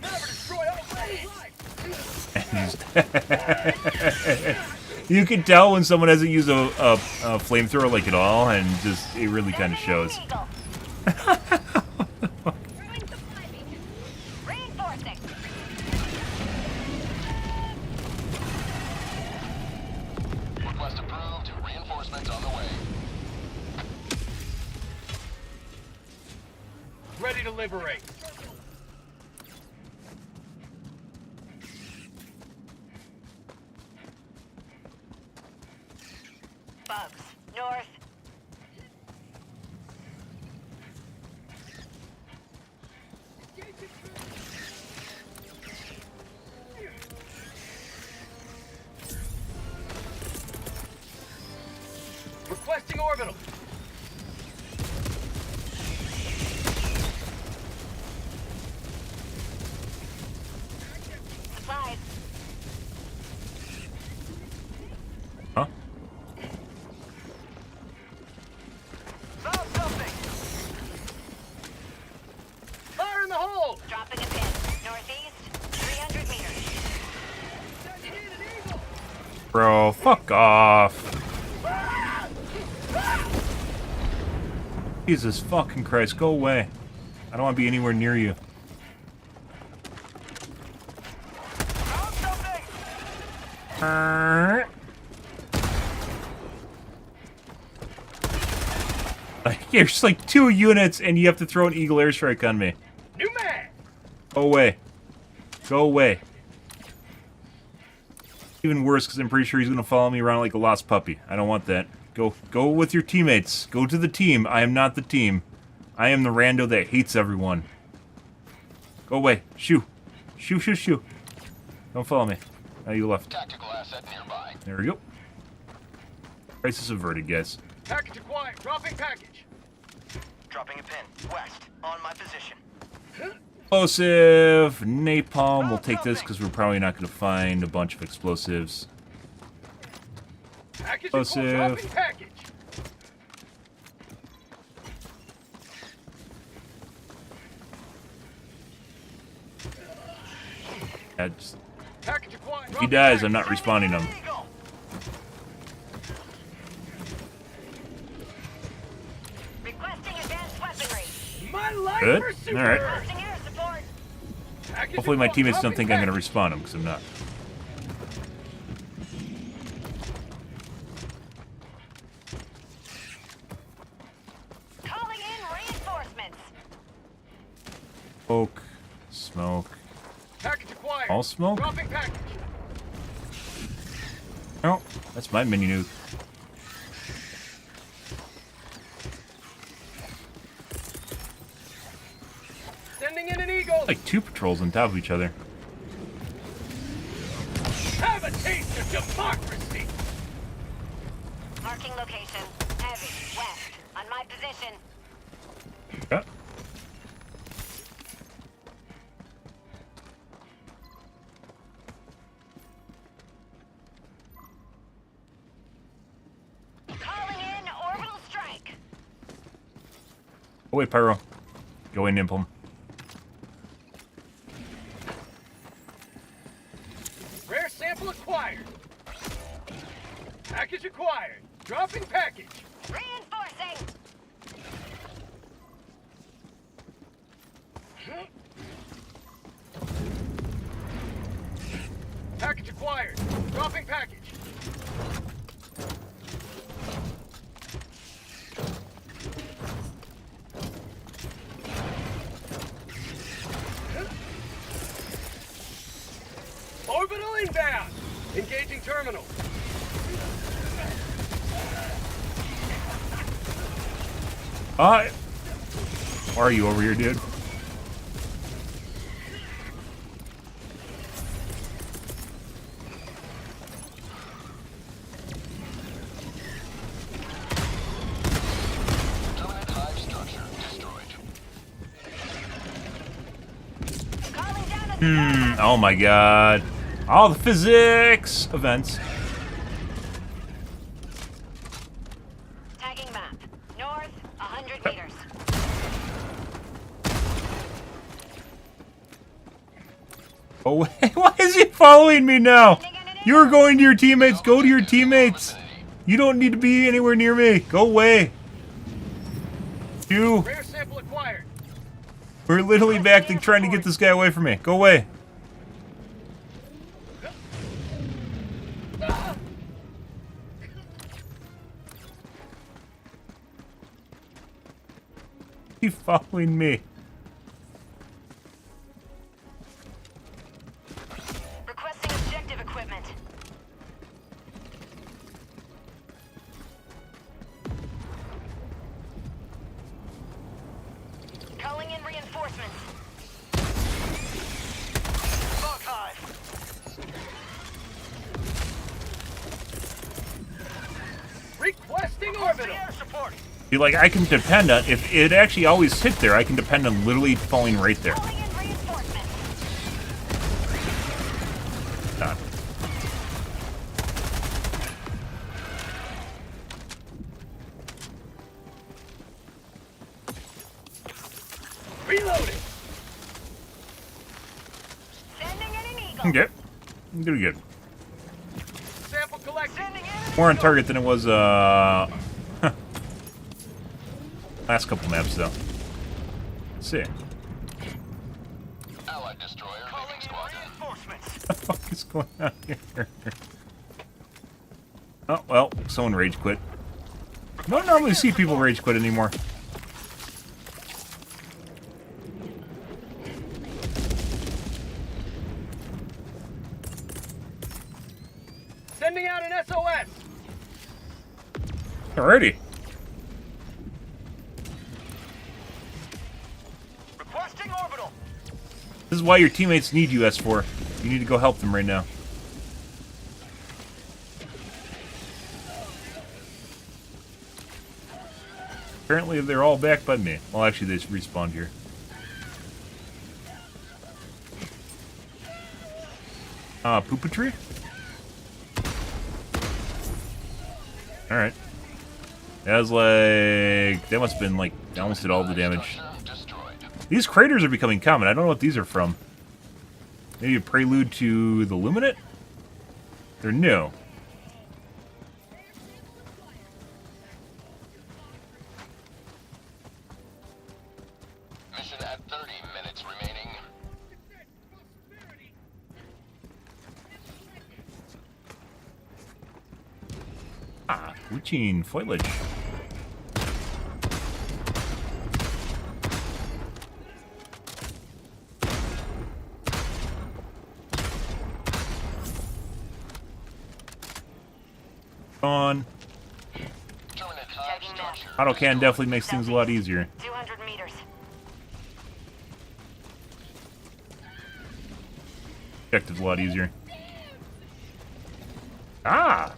You can tell when someone hasn't used a flamethrower like at all, and just it really kind of shows. Reinforcing. Request approved. Reinforcements on the way. Ready to liberate. Bugs. North. Requesting orbital. Supplies. Huh? Found something. Fire in the hole. Dropping a pin. Northeast. 300 meters. Bro, fuck off. Jesus fucking Christ, go away. I don't want to be anywhere near you. Found something. There's like 2 units and you have to throw an Eagle airstrike on me. New mag. Go away. Go away. Even worse, because I'm pretty sure he's going to follow me around like a lost puppy. I don't want that. Go with your teammates. Go to the team. I am not the team. I am the rando that hates everyone. Go away. Shoo. Shoo, shoo, shoo. Don't follow me. Now you left. Tactical asset nearby. There we go. Crisis averted, guys. Package acquired. Dropping package. Dropping a pin. West. On my position. Explosive. Napalm. We'll take this because we're probably not going to find a bunch of explosives. Package Explosive. dropping package. Package acquired. If he dies, I'm not respawning him. Requesting advanced weaponry. My life. Good. All right. Hopefully my teammates don't think I'm going to respawn them, because I'm not. Calling in reinforcements. Smoke. Smoke. Package acquired. All smoke? Dropping package. Oh, that's my mini nuke. Sending in an eagle. Like 2 patrols on top of each other. Have a taste of democracy. Marking location. Heavy. West. On my position. Yeah. Calling in orbital strike. Go away, Pyro. Go away, Nimplum. Rare sample acquired. Package acquired. Dropping package. Reinforcing. Package acquired. Dropping package. Orbital inbound. Engaging terminal. Why are you over here, dude? Terminate hive structure destroyed. Calling down a Oh my god. All the physics events. tagging map. North, 100 meters. Oh, wait, why is he following me now? You're going to your teammates. Go to your teammates. You don't need to be anywhere near me. Go away. You. Rare sample acquired. We're literally back to trying to get this guy away from me. Go away. He's following me. Requesting objective equipment. Calling in reinforcements. Log hive. Requesting orbital. Air support. See, like, I can depend on, if it actually always hit there, I can depend on literally falling right there. Calling in reinforcements. Done. Reloading. Sending in an eagle. Okay. I'm doing good. Sample collected. Sending in. More on target than it was, last couple maps, though. Let's see. Allied destroyer leaving squadron. What the fuck is going on here? Oh, well, someone rage quit. I don't normally see people rage quit anymore. Sending out an SOS. Alrighty. Requesting orbital. This is why your teammates need you, S4. You need to go help them right now. Apparently they're all back by me. Well, actually, they just respawned here. Poopa tree? Alright. That was like... That must have been like... They almost did all the damage. These craters are becoming common. I don't know what these are from. Maybe a prelude to the Luminate? They're new. Mission 30 minutes remaining. Ah, routine foliage. On. Auto cannon definitely makes things a lot easier. 200 meters. Objective's a lot easier. Ah!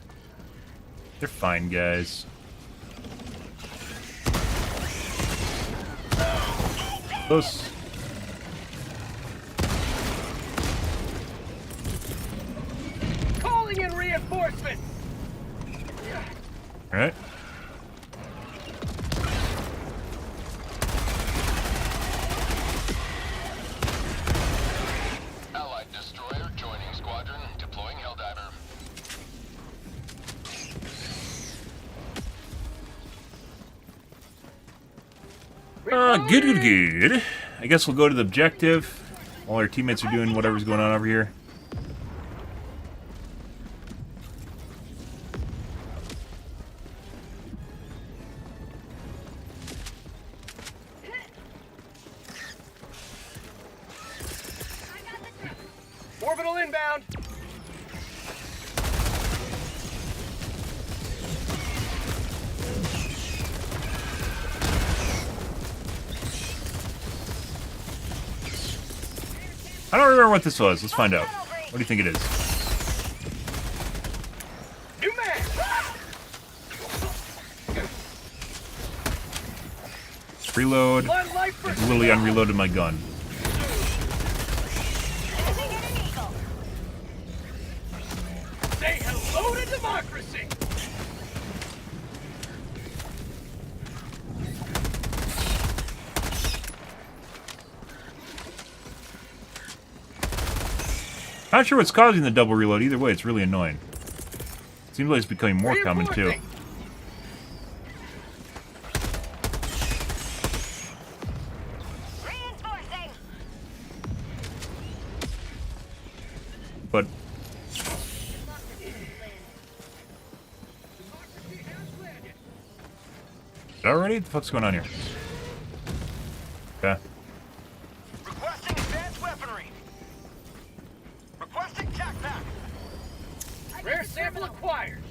They're fine, guys. Close. Calling in reinforcements! Alright. Allied destroyer joining squadron, deploying Helldiver. Good. I guess we'll go to the objective while our teammates are doing whatever's going on over here. Orbital inbound! I don't remember what this was. Let's find out. What do you think it is? New man! Reload. I literally unreloaded my gun. Say hello to democracy! Not sure what's causing the double reload. Either way, it's really annoying. Seems like it's becoming more common too. Reinforcing. But already? What the fuck's going on here? Okay. Requesting advanced weaponry. Requesting tac pack. Rare sample acquired!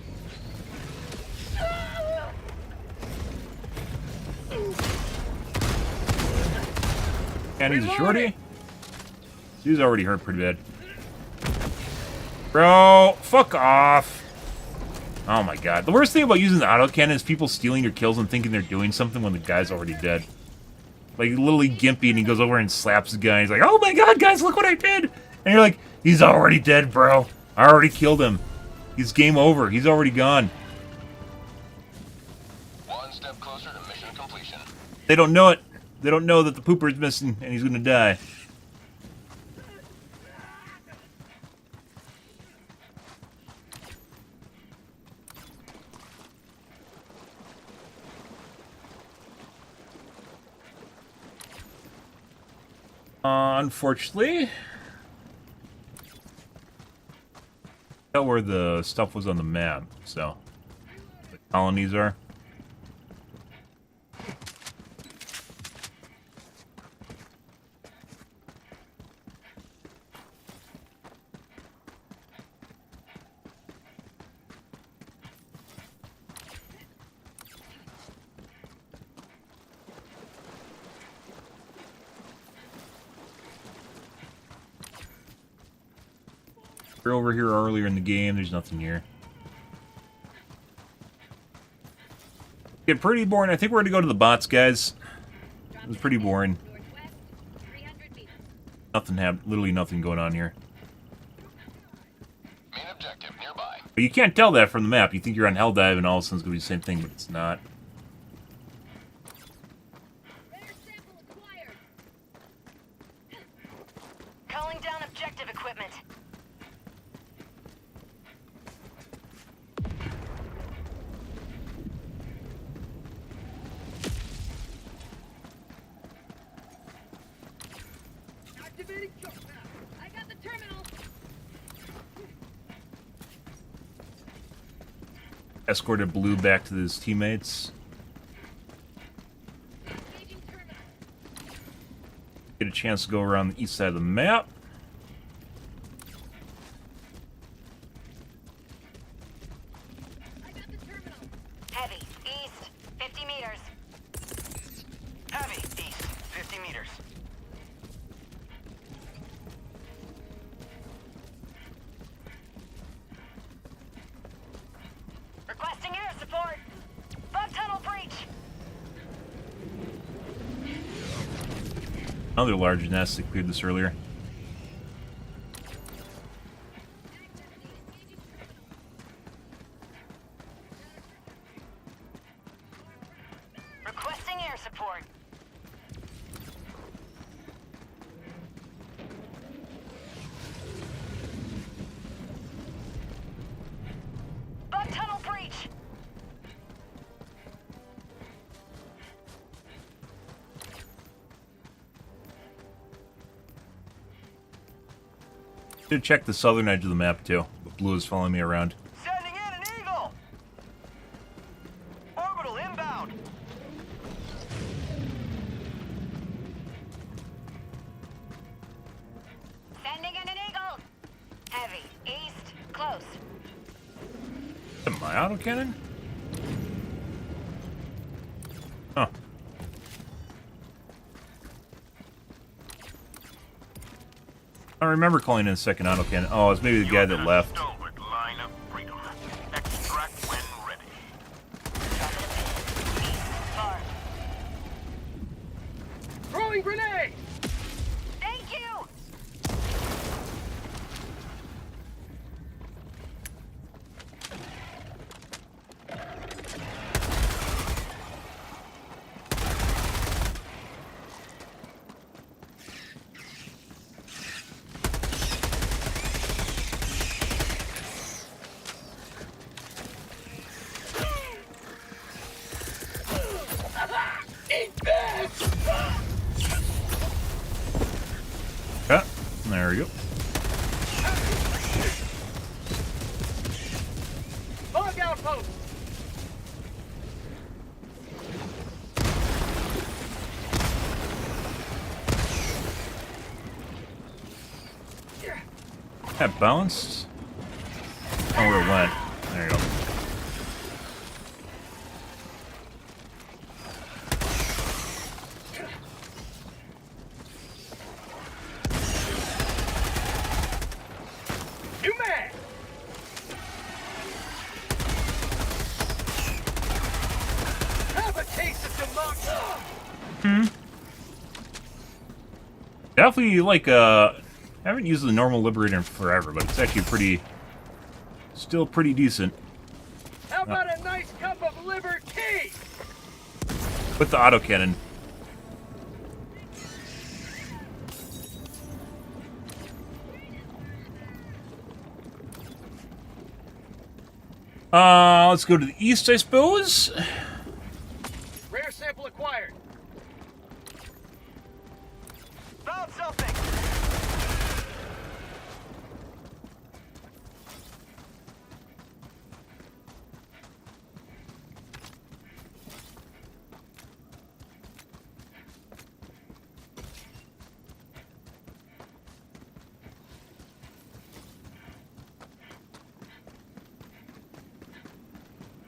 And he's a shorty. He's already hurt pretty bad. Bro, fuck off. Oh my god. The worst thing about using the autocannon is people stealing your kills and thinking they're doing something when the guy's already dead. Like, literally gimpy, and he goes over and slaps the guy. He's like, oh my god, guys, look what I did! And you're like, he's already dead, bro. I already killed him. He's game over. He's already gone. One step closer to mission completion. They don't know it. They don't know that the pooper's missing, and he's gonna die. Unfortunately, tell where the stuff was on the map, so the colonies are. We're over here earlier in the game. There's nothing here. Get pretty boring. I think we're gonna go to the bots, guys. It was pretty boring. Nothing literally nothing going on here. Main objective nearby. But you can't tell that from the map. You think you're on Helldive and all of a sudden it's gonna be the same thing, but it's not. Calling down objective equipment. Activating jump pad. I got the terminal. Escorted Blue back to his teammates. Engaging terminal. Get a chance to go around the east side of the map. I got the terminal. Heavy, east, 50 meters. Heavy, east, 50 meters. Requesting air support. Bug tunnel breach. Another large nest that cleared this earlier. Requesting air support. Bug tunnel breach. Should check the southern edge of the map too. But Blue is following me around. Sending in an Eagle! Orbital inbound! Sending in an eagle. Heavy, east, close. Am I autocannon? Huh. I remember calling in a second autocannon. Oh, it's maybe the guy that left. Stalwart line of freedom. Extract when ready. Far. Throwing grenade. Thank you. Ah, there we go. Bug outpost. That bounced. Oh, where it went. There you go. You man. Have a taste of democracy. Definitely like I haven't used the normal Liberator in forever, but it's actually still pretty decent. How about a nice cup of liver tea? With the autocannon. Let's go to the east, I suppose. Rare sample acquired. Found something!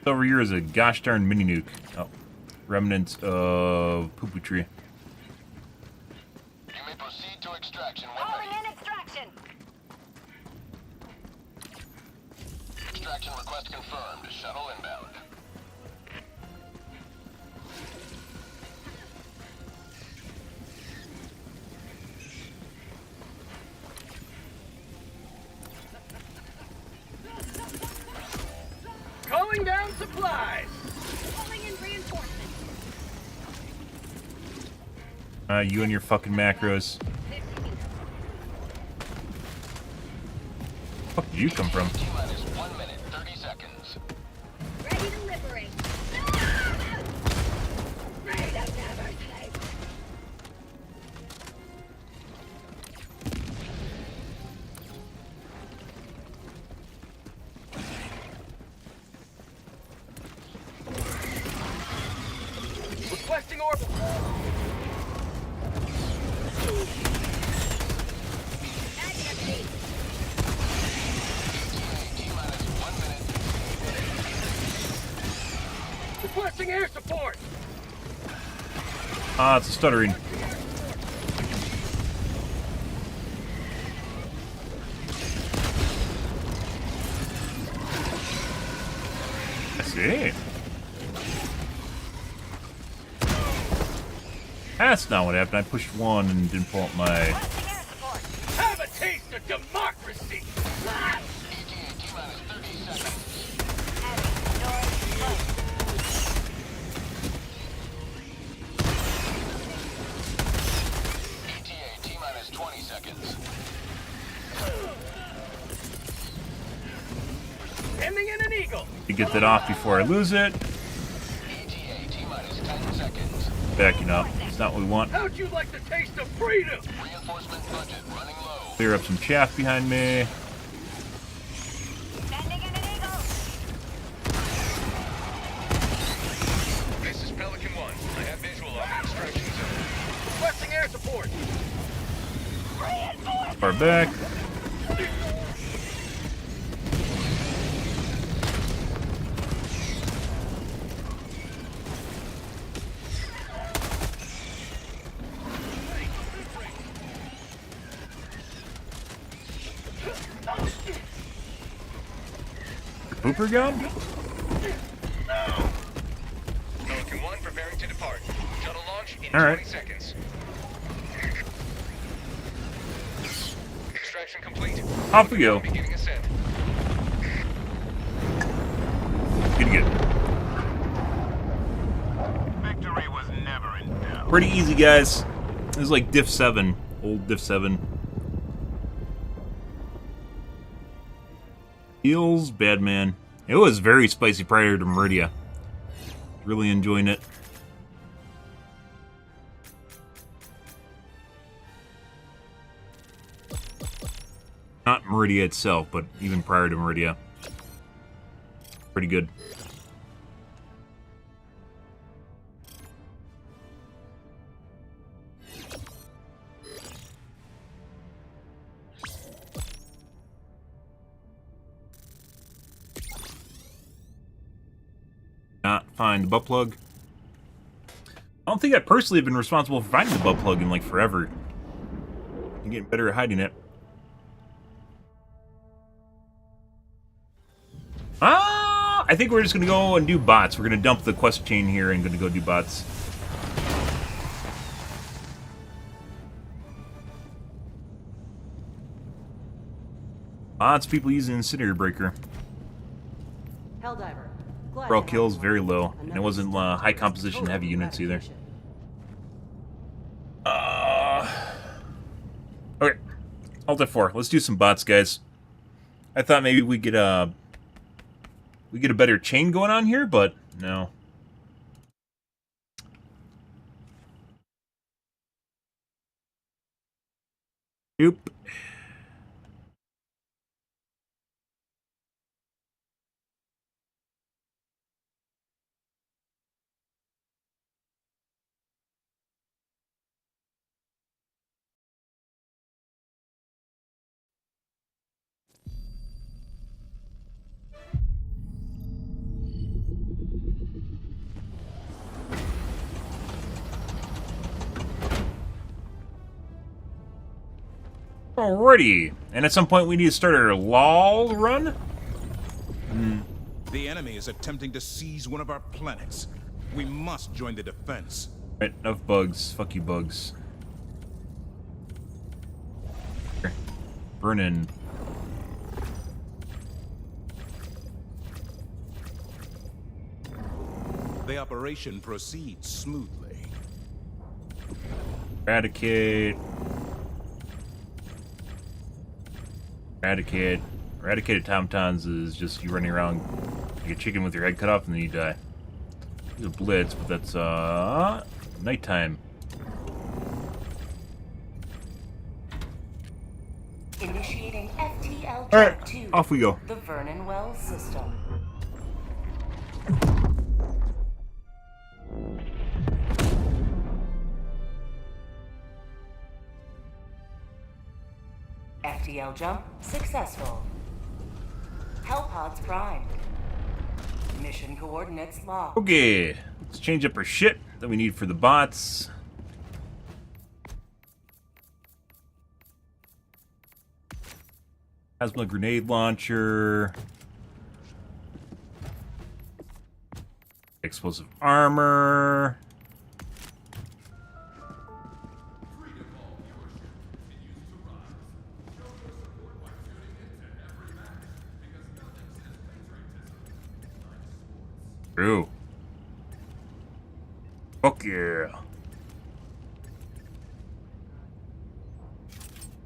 Over here is a gosh darn mini nuke. Oh, remnants of Poo Poo Tree. You may proceed to extraction when Calling ready. in extraction. Extraction request confirmed. Shuttle inbound. Calling down supplies. Calling in reinforcements. You and your fucking macros. Fuck did you come from? T-minus 1 minute, 30 seconds. Ready to liberate. Ready to never sleep. Requesting air support. Ah, it's a stuttering. I see. That's not what happened. I pushed one and didn't pull up my... Have a taste of democracy. ETA T-minus 20 seconds. Ending in an eagle. To get that off before I lose it. ETA T-minus 10 seconds. Backing up. It's not what we want. How'd you like the taste of freedom? Reinforcement budget running low. Clear up some chaff behind me. Sending in an eagle. This is Pelican 1. I have visual on the extraction zone. Requesting air support. Far back. Pooper gun? Pelican 1 preparing to depart. Shuttle launch in All 20 right. seconds. Extraction complete. Off we go. Beginning ascent. Good. Victory was never in doubt. Pretty easy, guys. This is like Diff 7. Old Diff 7. Feels bad, man. It was very spicy prior to Meridia. Really enjoying it. Not Meridia itself, but even prior to Meridia. Pretty good. Not find the butt plug. I don't think I personally have been responsible for finding the butt plug in like forever. I'm getting better at hiding it. I think we're just gonna go and do bots. We're gonna dump the quest chain here and gonna go do bots. Bots, people using Incinerator Breaker. Helldiver. Glad Overall to have kills you. very low, and it Another wasn't step high towards composition total heavy units either. eradication. Okay, Alt F4. Let's do some bots, guys. I thought maybe we get a better chain going on here, but no. Nope. Alrighty, and at some point we need to start our LOL run. The enemy is attempting to seize one of our planets. We must join the defense. Right, enough bugs. Fuck you, bugs. Here. Burn in. The operation proceeds smoothly. Eradicate. Eradicate. Eradicated Tomtons is just you running around like a chicken with your head cut off and then you die. There's a blitz, but that's nighttime. Initiating FTL Alright, jump to off we go. the Vernon Wells system. FTL jump successful. Hellpods primed. Mission coordinates locked. Okay, Let's change up our shit that we need for the bots. Plasma grenade launcher. Explosive armor. True. Fuck yeah.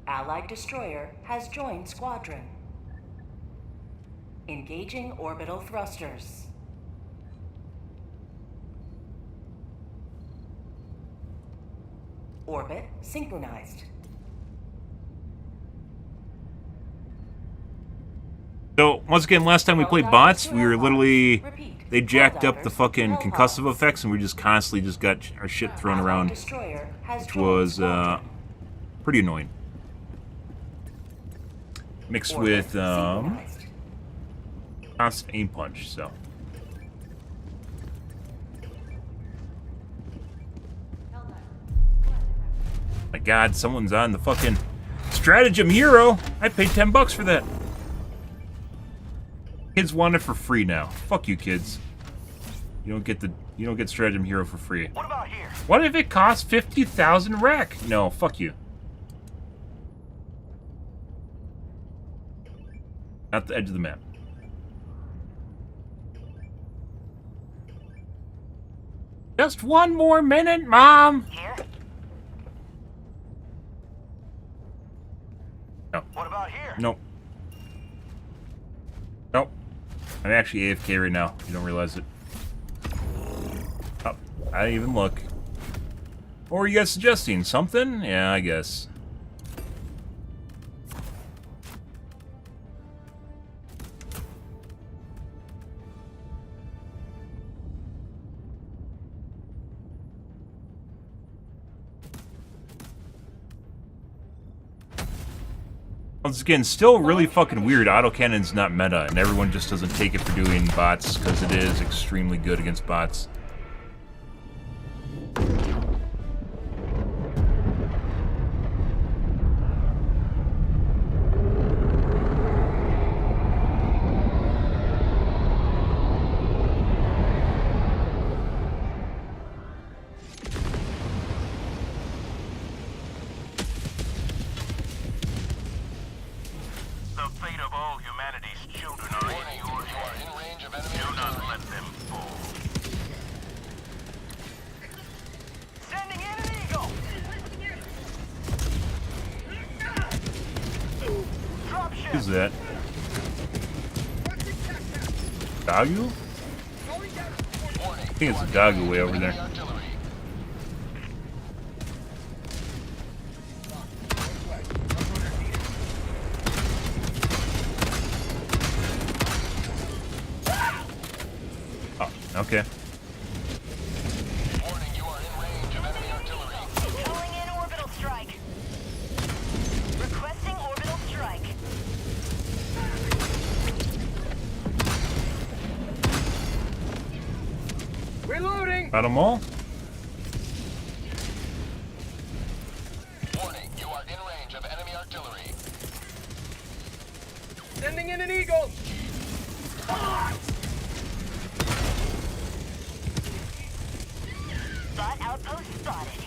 Allied destroyer has joined squadron. Engaging orbital thrusters. Orbit synchronized. So, once again, last time we played bots, we were literally... They jacked up the fucking concussive effects, and we just constantly just got our shit thrown around, which was pretty annoying. Mixed with constant aim punch, so. My God, someone's on the fucking stratagem hero. I paid $10 for that. Kids want it for free now. Fuck you, kids. You don't get stratagem hero for free. What about here? What if it costs 50,000 rec? No, fuck you. At the edge of the map. Just one more minute, Mom. Here? No. What about here? Nope. Nope. I'm actually AFK right now. You don't realize it. Oh, I didn't even look. What were you guys suggesting? Something? Yeah, I guess. Once again, still really fucking weird. Autocannon's not meta, and everyone just doesn't take it for doing bots, because it is extremely good against bots. Who's that? Dagu? I think it's a Dagu way over there. Oh, okay. Calling in orbital strike. Requesting orbital strike. Reloading! Got them all? Warning, you are in range of enemy artillery. Sending in an eagle! Bot outpost spotted.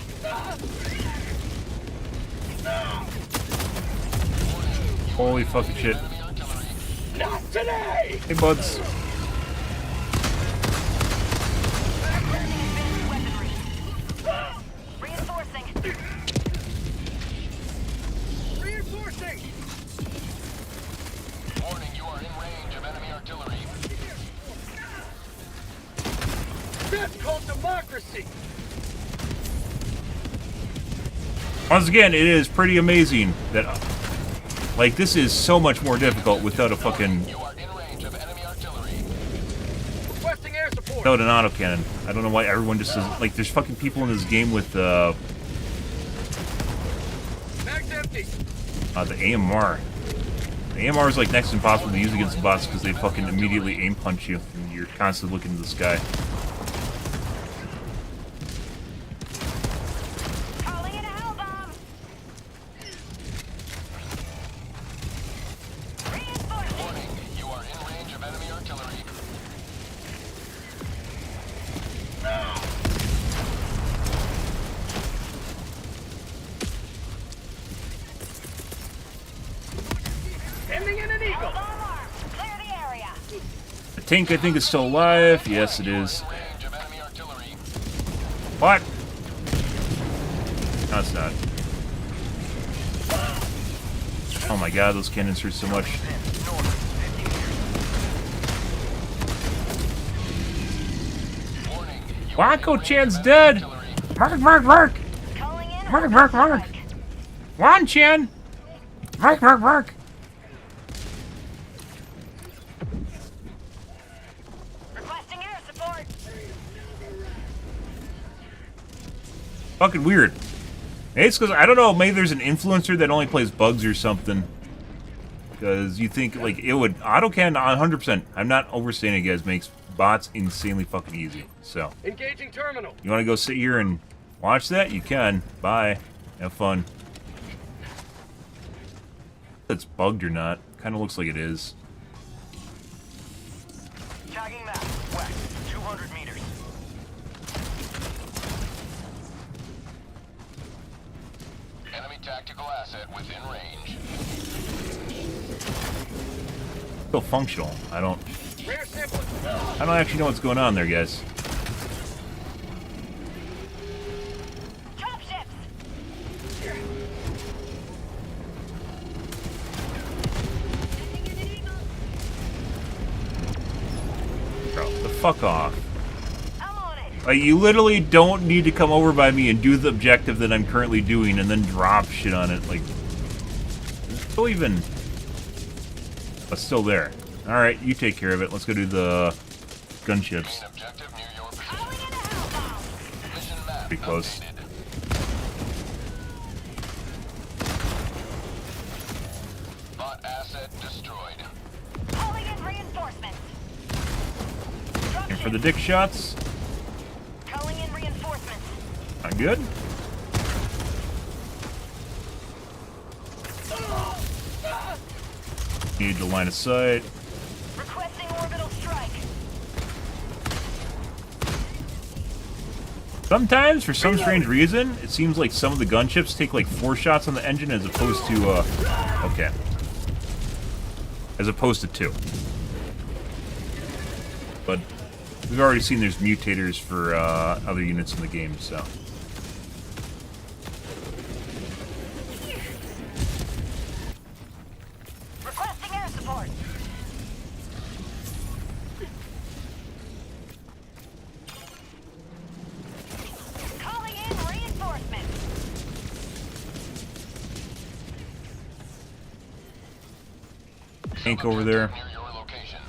Holy fucking shit. Not today! Hey, buds. Reinforcing. Reinforcing! Warning, you are in range of enemy artillery. That's called democracy! Once again, it is pretty amazing that, like, this is so much more difficult without a fucking, You are in range of enemy artillery. Requesting air support! without an autocannon. I don't know why everyone just is, like, there's fucking people in this game with, Mag's empty! the AMR. The AMR is, like, next to impossible to use against the bots because they fucking immediately aim punch you and you're constantly looking to the sky. Sending in an eagle. Clear the area. The tank, I think, is still alive. Yes, it is. What? No, it's not. Oh my god, those cannons hurt so much. Wako-chan's dead! Mark! Mark! Wan-chan! Mark! Requesting air support. Fucking weird. Hey, it's because, I don't know, maybe there's an influencer that only plays bugs or something. Because you think, like, it would... Autocan 100%. I'm not overstating it, guys. Makes bots insanely fucking easy. So, Engaging terminal. you want to go sit here and watch that? You can. Bye. Have fun. If it's bugged or not. Kind of looks like it is. Tagging map, west, 200 meters. Enemy tactical asset within range. Still functional. I don't Rare sample. actually know what's going on there, guys. Dropships. Bro, the fuck off. I'm on it. Like, you literally don't need to come over by me and do the objective that I'm currently doing and then drop shit on it. Like, it's still even... But still there. Alright, you take care of it. Let's go do the gunships. Objective near your position. Mission map Pretty close. updated. Bot asset destroyed. Calling in reinforcements. And for the dick shots. Calling in reinforcements. Not good. Need the line of sight. Requesting orbital strike. Sometimes, for some strange reason, it seems like some of the gunships take like 4 shots on the engine as opposed to, okay. As opposed to 2. But we've already seen there's mutators for other units in the game, so. Requesting air support. Calling in reinforcements. Tank over there. Near your location.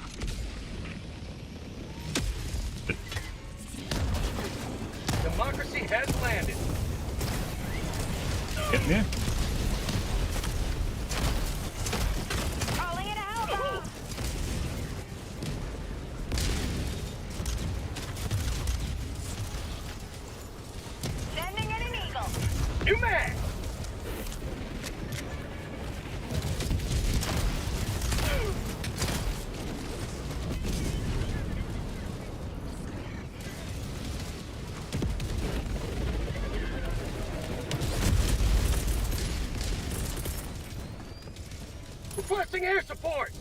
Democracy has landed. Hit me. Calling in a Helldive. Sending in an eagle. New mag. Requesting air support.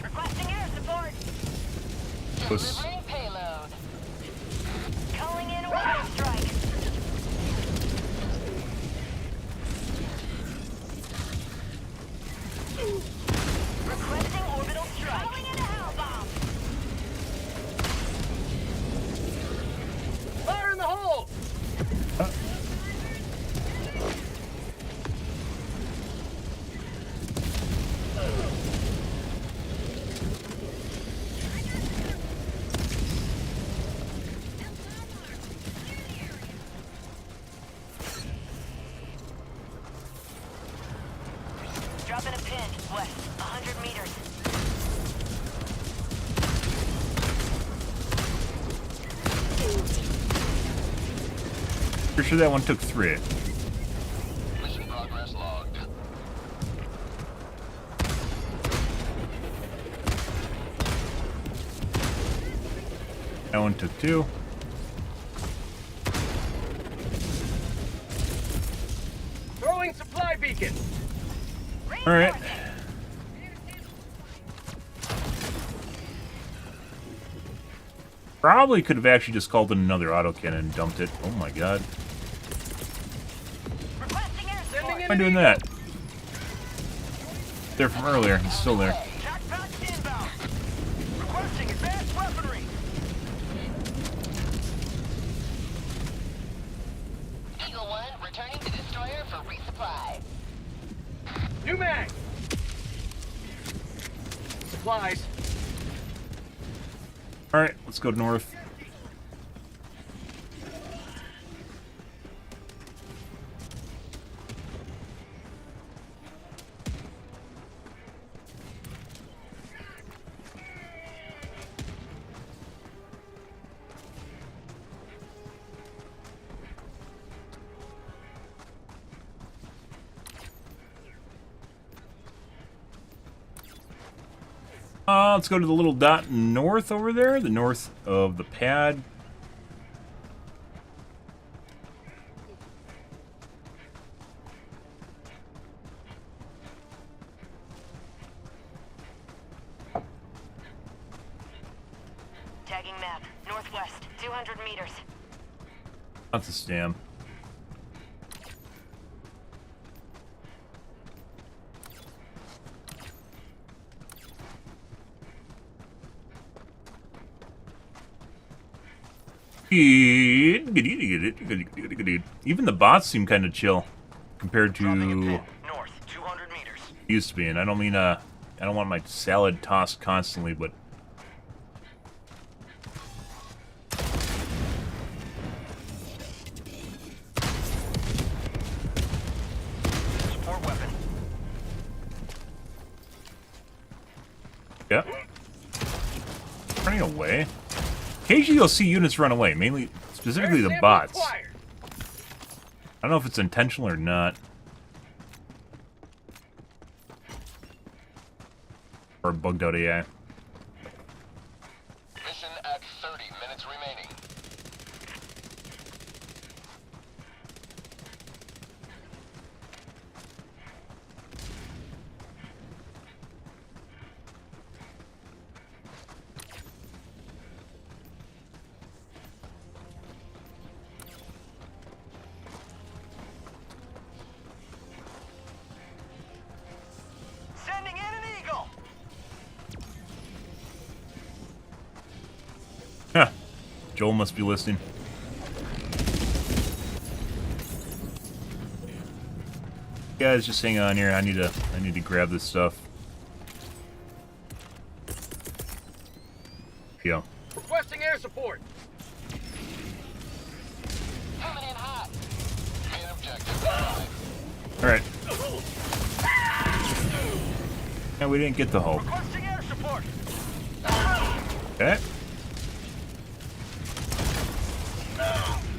Requesting air support. Puss. Delivering payload. Calling in orbital strike. Requesting orbital strike. Calling in a hell bomb. Fire in the hole. Dropping a pin. West. 100 meters. Pretty sure that one took 3. Mission progress logged. That one took 2. Throwing supply beacon. All right. Probably could have actually just called in another autocannon and dumped it. Oh my god. Why am I doing that? There from earlier. He's still there. Eagle 1 returning to destroyer for resupply. New mag! Supplies. Alright, let's go north. Let's go to the little dot north over there, the north of the pad. Tagging map. Northwest, 200 meters. That's a stam. Even the bots seem kind of chill compared to North, 200 meters. used to be. And I don't mean I don't want my salad tossed constantly, but Support weapon. yeah. Running away. Occasionally you'll see units run away, mainly, specifically the bots. I don't know if it's intentional or not. Or bugged out AI. Mission at 30 minutes remaining. Sending in an eagle. Huh. Joel must be listening. Guys, just hang on here. I need to grab this stuff. Yo. Requesting air support. Coming in hot. Main objective alive. All right. Yeah, we didn't get the hull. Requesting air support. Okay.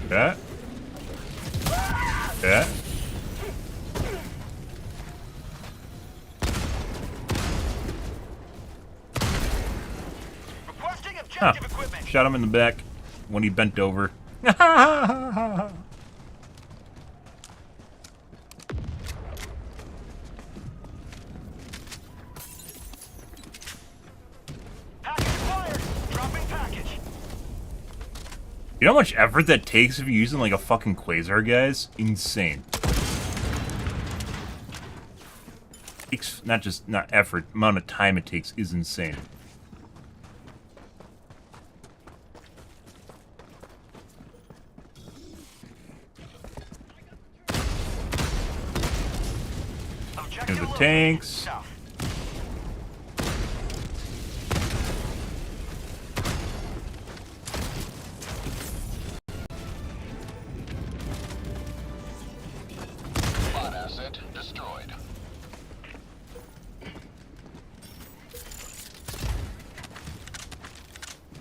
Okay. Okay. Requesting Huh. objective equipment. Shot him in the back when he bent over. Package acquired. Dropping package. You know how much effort that takes if you're using like a fucking quasar, guys? Insane. Takes not effort, amount of time it takes is insane. Here's the tanks. Bot asset destroyed.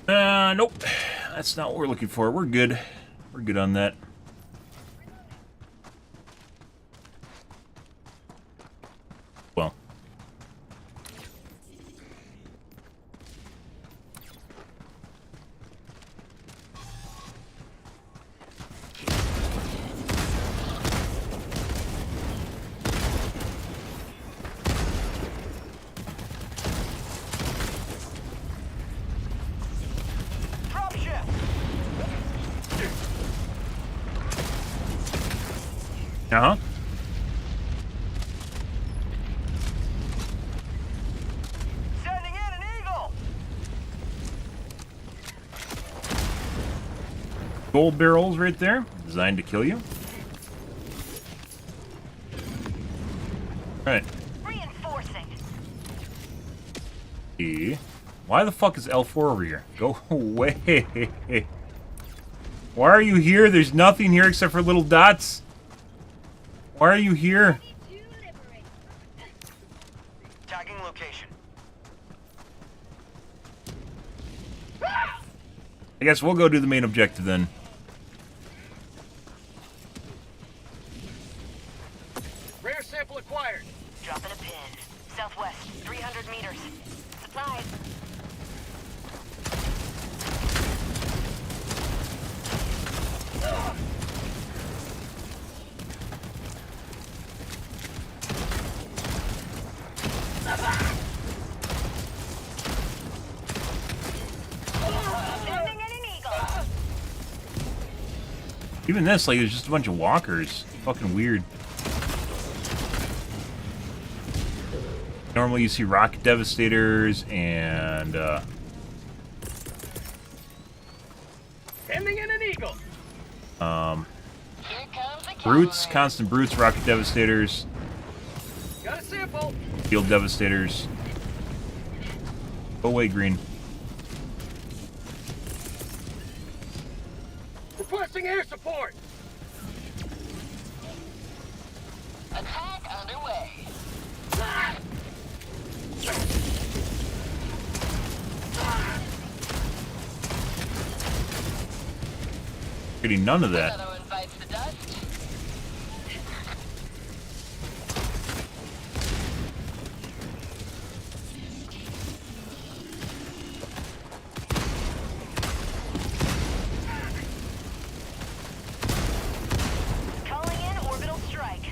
Nope. That's not what we're looking for. We're good. We're good on that. Well. Uh-huh. Sending in an eagle. Gold barrels right there, designed to kill you. All right. Reinforcing. E. Why the fuck is L4 over here? Go away. Why are you here? There's nothing here except for little dots. Why are you here? Tagging location. I guess we'll go do the main objective then. Rare sample acquired. Dropping a pin. Southwest, 300 meters. Supplies. Sending in an eagle. Even this, like, there's just a bunch of walkers. Fucking weird. Normally you see rocket devastators and, Sending in an eagle. brutes, constant brutes, rocket devastators, Got a sample. field devastators. Go away, green. Requesting air support. Attack underway. Getting none of that. Shadow invites the dust. Calling in orbital strike.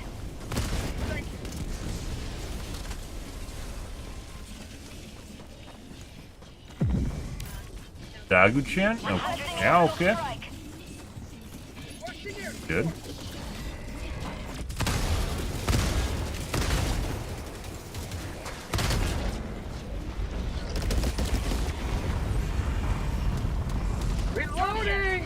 Dagu-chan? Okay. Yeah, okay. Good. Reloading.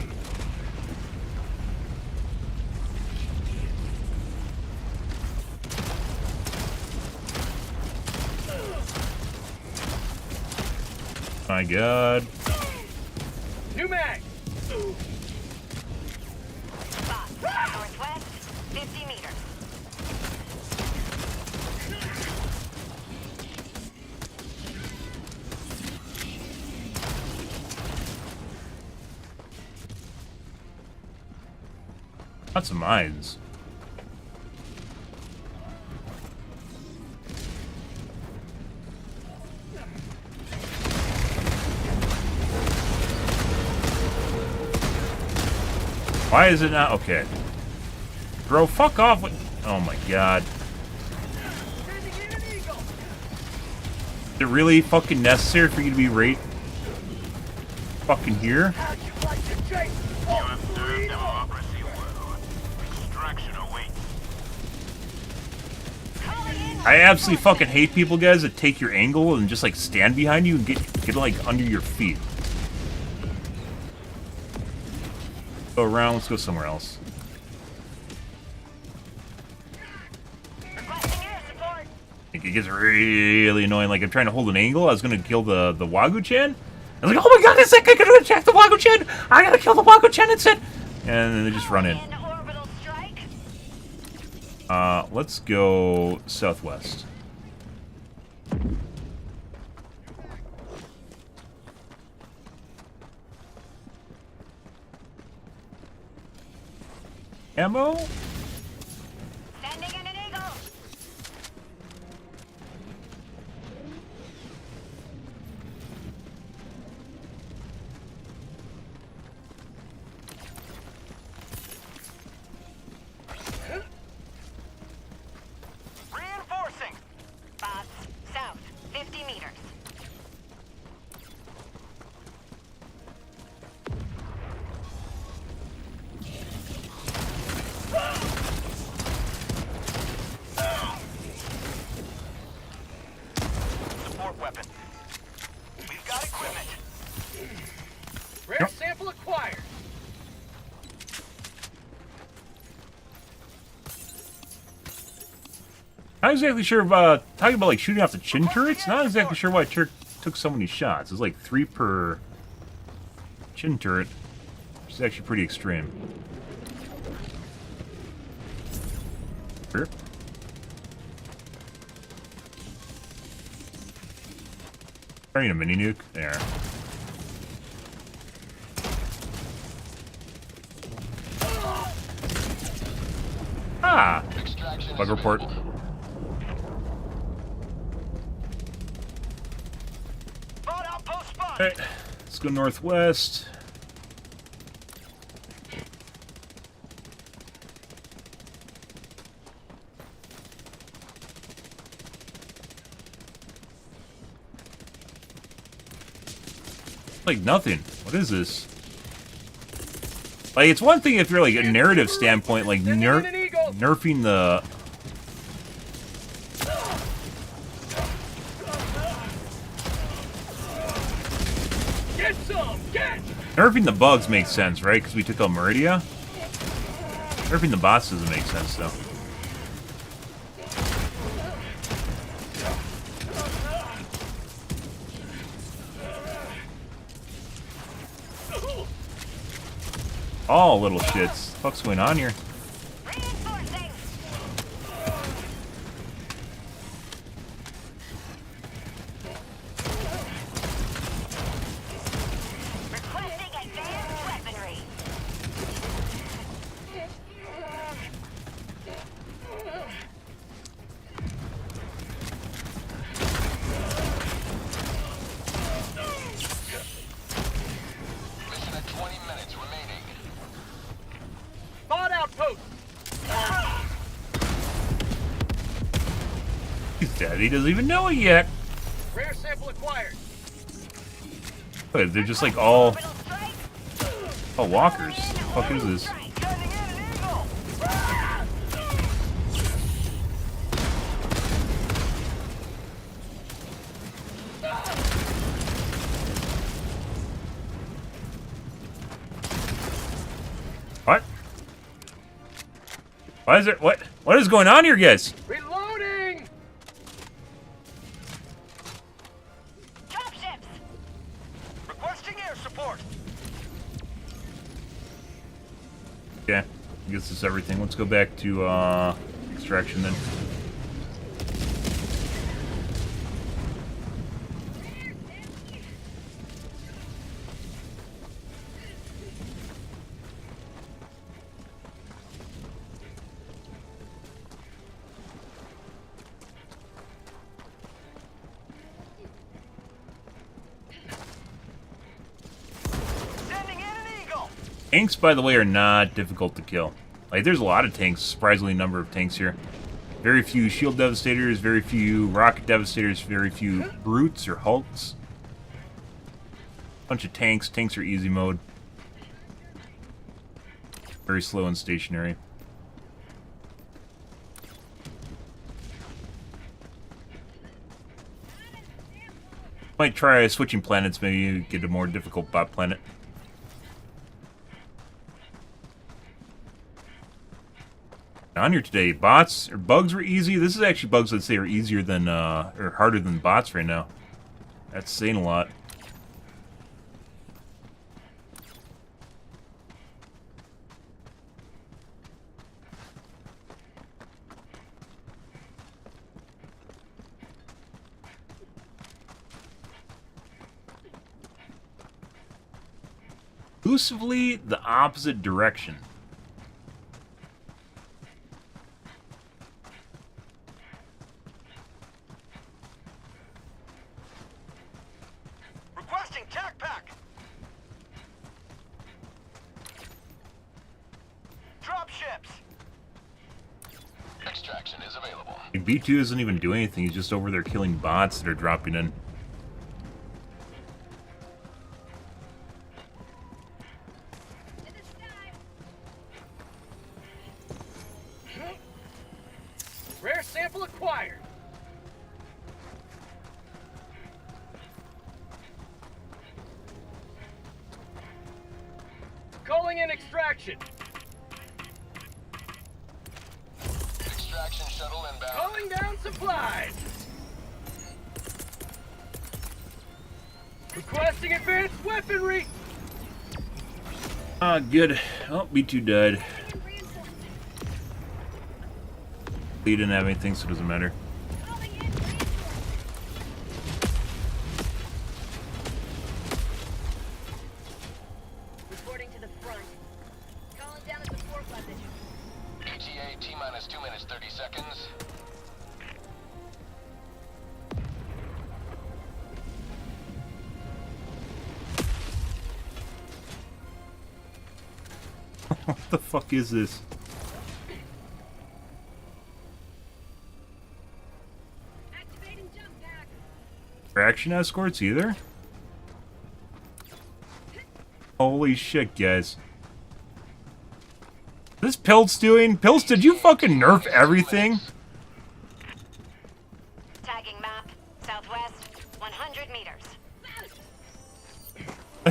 My god. New mag. Northwest, 50 meters. Lots of mines. Why is it not? Okay. Bro, fuck off with... Oh my god. Is it really fucking necessary for you to be right fucking here? You have served democracy well. Extraction awaits. I absolutely fucking hate people, guys, that take your angle and just like stand behind you and get like under your feet. Go around, let's go somewhere else. It gets really annoying. Like, I'm trying to hold an angle. I was gonna kill the Wagyu-chan. I was like, oh my god, is that guy gonna attack the Wagyu-chan? I gotta kill the Wagyu-chan instead. And then they just run in. Let's go southwest. Ammo? Sending in an eagle. Reinforcing. Bots, south, 50 meters. Not exactly sure if, talking about like shooting off the chin turrets, not exactly sure why it took so many shots. It's like 3 per chin turret, which is actually pretty extreme. Here. Trying a mini nuke. There. Ah! Bug report. Alright, let's go northwest. Like nothing. What is this? Like, it's one thing if you're like a narrative standpoint, like nerfing the... Nerfing the bugs makes sense, right? Because we took out Meridia. Nerfing the boss doesn't make sense, though. Oh, little shits. What the fuck's going on here? He doesn't even know it yet. Rare sample acquired. Wait, they're just like all walkers. What the fuck is this? What? Why is there what is going on here, guys? Reloading. Dropships. Requesting air support. Okay, I guess that's everything. Let's go back to extraction then. Tanks, by the way, are not difficult to kill. Like, there's a lot of tanks, surprisingly number of tanks here. Very few shield devastators, very few rocket devastators, very few brutes or hulks. Bunch of tanks. Tanks are easy mode. Very slow and stationary. Might try switching planets, maybe get a more difficult bot planet. On here today, bots or bugs were easy. This is actually bugs that say are easier than or harder than bots right now. That's saying a lot. Exclusively the opposite direction. B2 isn't even doing anything, he's just over there killing bots that are dropping in. Rare sample acquired. Calling in extraction. Extraction shuttle inbound. Calling down supplies. Requesting advanced weaponry. Ah, good. Oh, B2 died. He didn't have anything, so it doesn't matter. Reporting to the front. Calling down a support weapon. ETA T-minus 2 minutes 30 seconds. What the fuck is this? Activating jump pack. Traction escorts either? Holy shit, guys. This Pilt's doing? Pilts, did you fucking nerf everything? Tagging map. Southwest. 100 meters.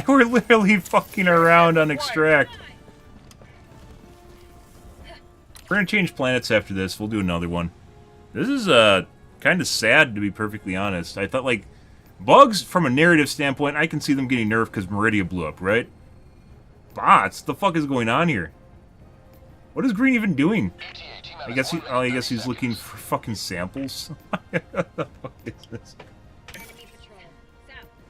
We're literally fucking around on extract. We're gonna change planets after this. We'll do another one. This is kind of sad, to be perfectly honest. I thought, like, bugs from a narrative standpoint, I can see them getting nerfed because Meridia blew up, right? Bots, the fuck is going on here? What is Green even doing? I guess he's looking for fucking samples. What the fuck is this?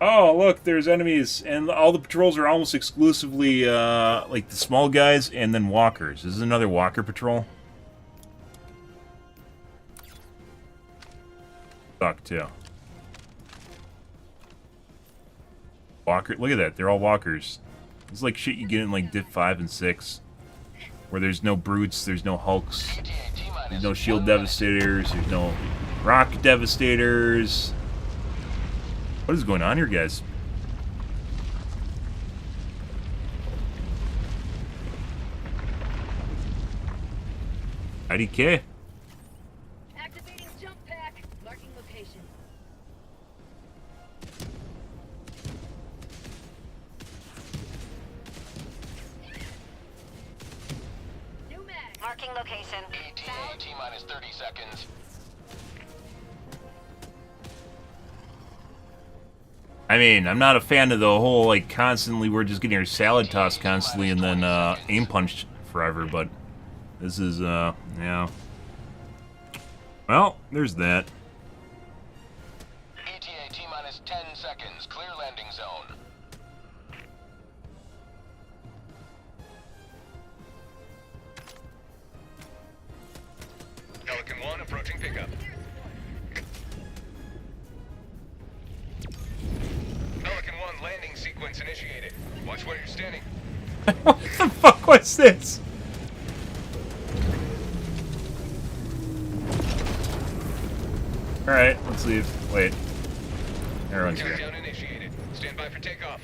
Oh, look, there's enemies, and all the patrols are almost exclusively, like, the small guys and then walkers. This is another walker patrol. Suck, too. Walker, look at that, they're all walkers. It's like shit you get in, like, Diff 5 and 6. Where there's no brutes, there's no hulks, there's no shield devastators, there's no rock devastators. What is going on here, guys? IDK. Activating jump pack. Marking location. New mag. Marking location. ETA T-minus 30 seconds. I mean, I'm not a fan of the whole, like, constantly we're just getting our salad tossed constantly and then aim punched forever, but this is, yeah. Well, there's that. ETA T-minus 10 seconds. Clear landing zone. Pelican 1 approaching pickup. Pelican 1 landing sequence initiated. Watch where you're standing. What the fuck was this? Alright, let's leave. Wait. Everyone's here. Countdown initiated. Stand by for takeoff.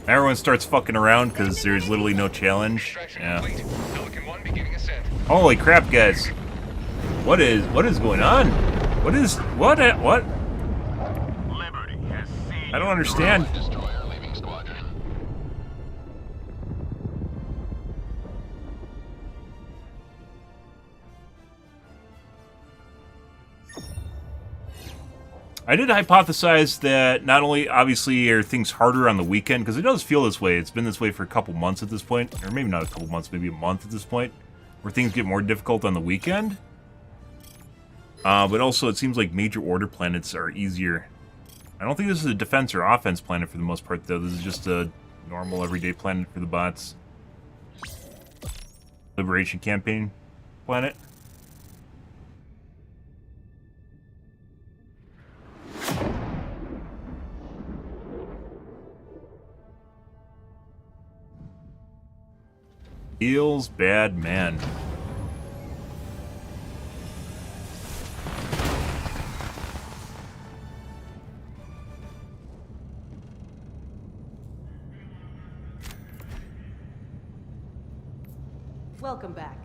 Everyone starts fucking around because there's literally no challenge. Yeah. Pelican 1 beginning ascent. Holy crap, guys! What is going on? What? I don't understand. Destroyer leaving squadron. I did hypothesize that not only, obviously, are things harder on the weekend, because it does feel this way. It's been this way for a couple months at this point. Or maybe not a couple months, maybe a month at this point. Where things get more difficult on the weekend. But also, it seems like major order planets are easier. I don't think this is a defense or offense planet for the most part, though. This is just a normal, everyday planet for the bots. Liberation campaign planet. Feels bad, man. Welcome back.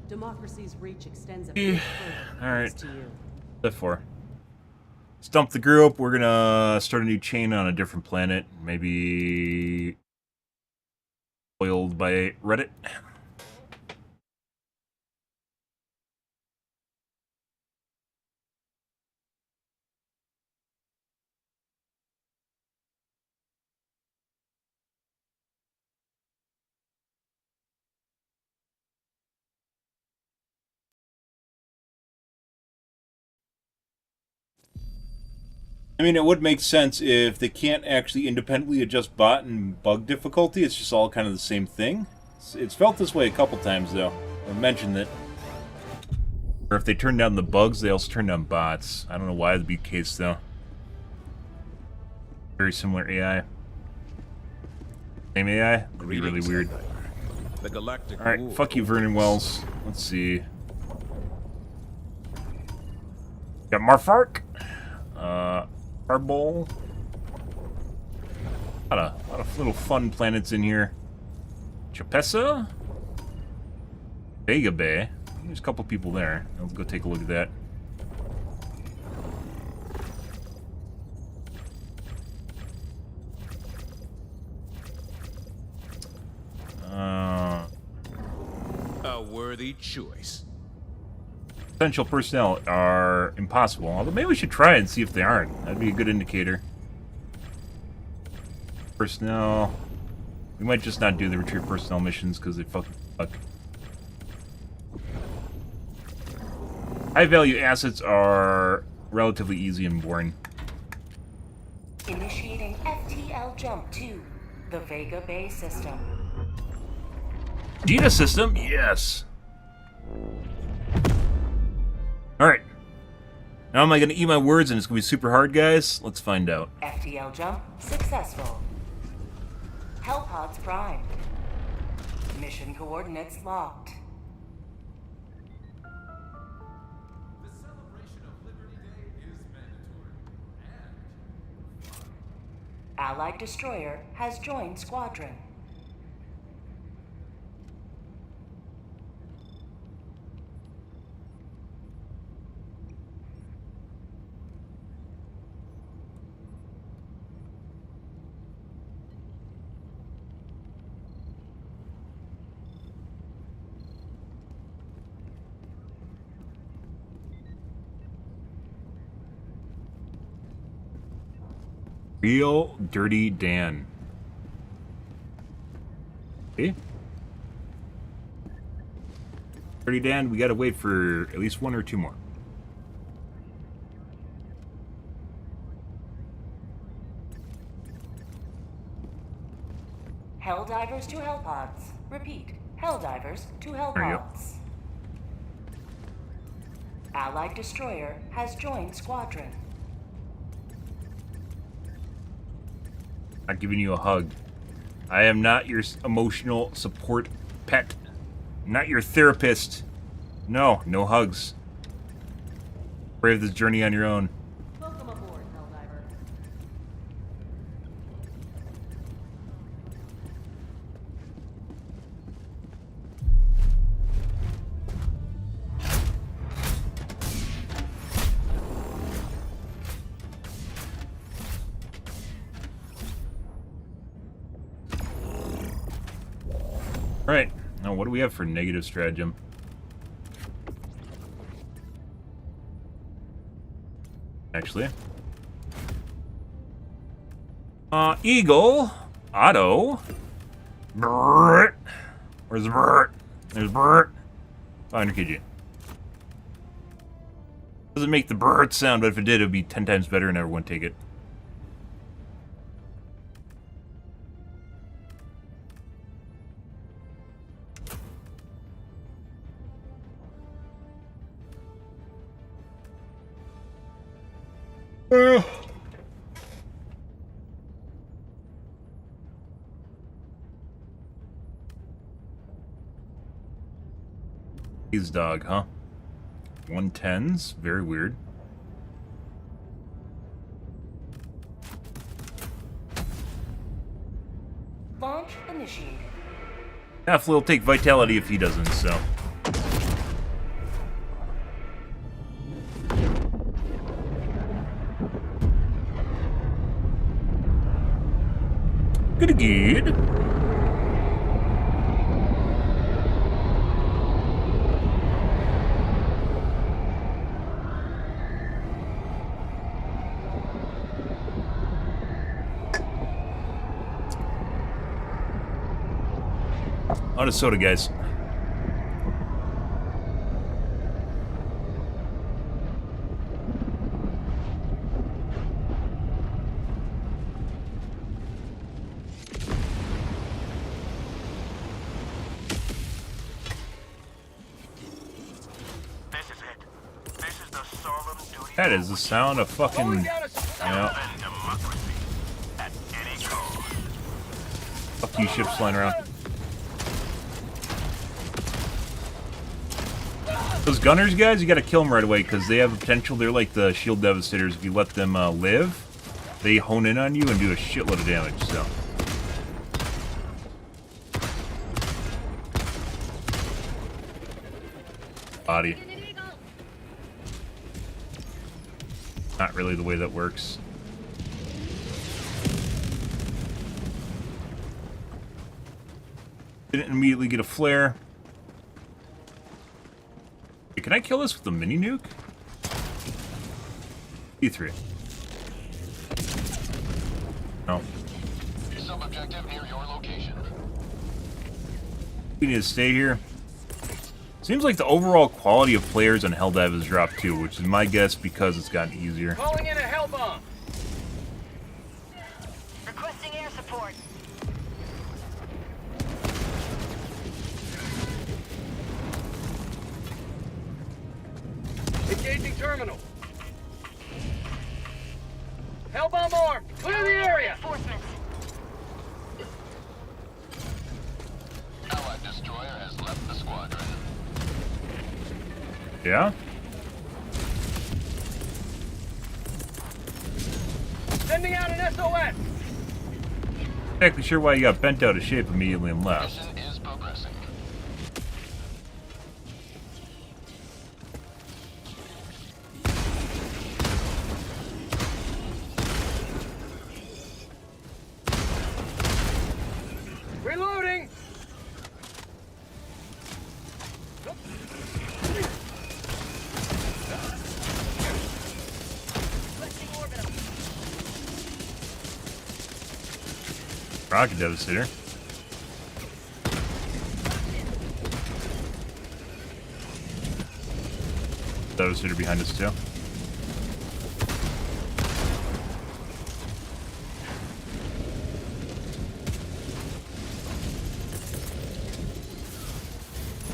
Democracy's reach extends a bit further. All right. thanks to you. Diff 4. Stump the group. We're gonna start a new chain on a different planet. Maybe spoiled by Reddit. I mean, it would make sense if they can't actually independently adjust bot and bug difficulty. It's just all kind of the same thing. It's felt this way a couple times, though. I mentioned that. Or if they turn down the bugs, they also turn down bots. I don't know why that'd be the case, though. Very similar AI. Same AI? That'd be really weird. The galactic Alright, fuck you, Vernon Wells. Let's see. Got Marfark. Arbol. A lot of little fun planets in here. Chapessa. Vega Bay. There's a couple people there. Let's go take a look at that. A worthy choice. Potential personnel are impossible, although maybe we should try and see if they aren't. That'd be a good indicator. Personnel. We might just not do the retrieve personnel missions because they fucking suck. High value assets are relatively easy and boring. Initiating FTL jump to the Vega Bay system. Data system? Yes. Alright. Now am I going to eat my words and it's going to be super hard, guys? Let's find out. FTL jump successful. Hellpods primed. Mission coordinates locked. The celebration of Liberty Day is mandatory. And Allied destroyer has joined squadron. Real Dirty Dan. Okay. Dirty Dan, we gotta wait for at least one or two more. Helldivers to Hellpods. Repeat. Helldivers to Hellpods. Allied destroyer has joined squadron. Not giving you a hug. I am not your emotional support pet. I'm not your therapist. No, no hugs. Brave this journey on your own. Welcome aboard, Helldiver. Alright, now what do we have for negative stratagem? Actually. Eagle. Otto. Brrrt. Where's the Brrrt? There's Brrrt. 500 kg. Doesn't make the Brrrt sound, but if it did, it would be 10 times better and everyone take it. His dog, huh? 110s, very weird. Launch initiated. Halfley will take vitality if he doesn't, so. Good, good. Out of soda, guys. That is the sound of fucking, fuck you ships flying around. Those gunners, guys, you gotta kill them right away because they have the potential. They're like the shield devastators. If you let them live, they hone in on you and do a shitload of damage, so. Body. Not really the way that works. Didn't immediately get a flare. Hey, can I kill this with a mini nuke? E3. No. Sub-objective near your location. We need to stay here. Seems like the overall quality of players on Helldive has dropped too, which is my guess because it's gotten easier. Calling in a hell bomb. Requesting air support. Engaging terminal. Hell bomb armed. Clear the area. Reinforcements. Allied destroyer has left the squadron. Yeah? Sending out an SOS. Exactly sure why you got bent out of shape immediately and left. Mission is progressing. Reloading. Rocket Devastator. Devastator behind us too.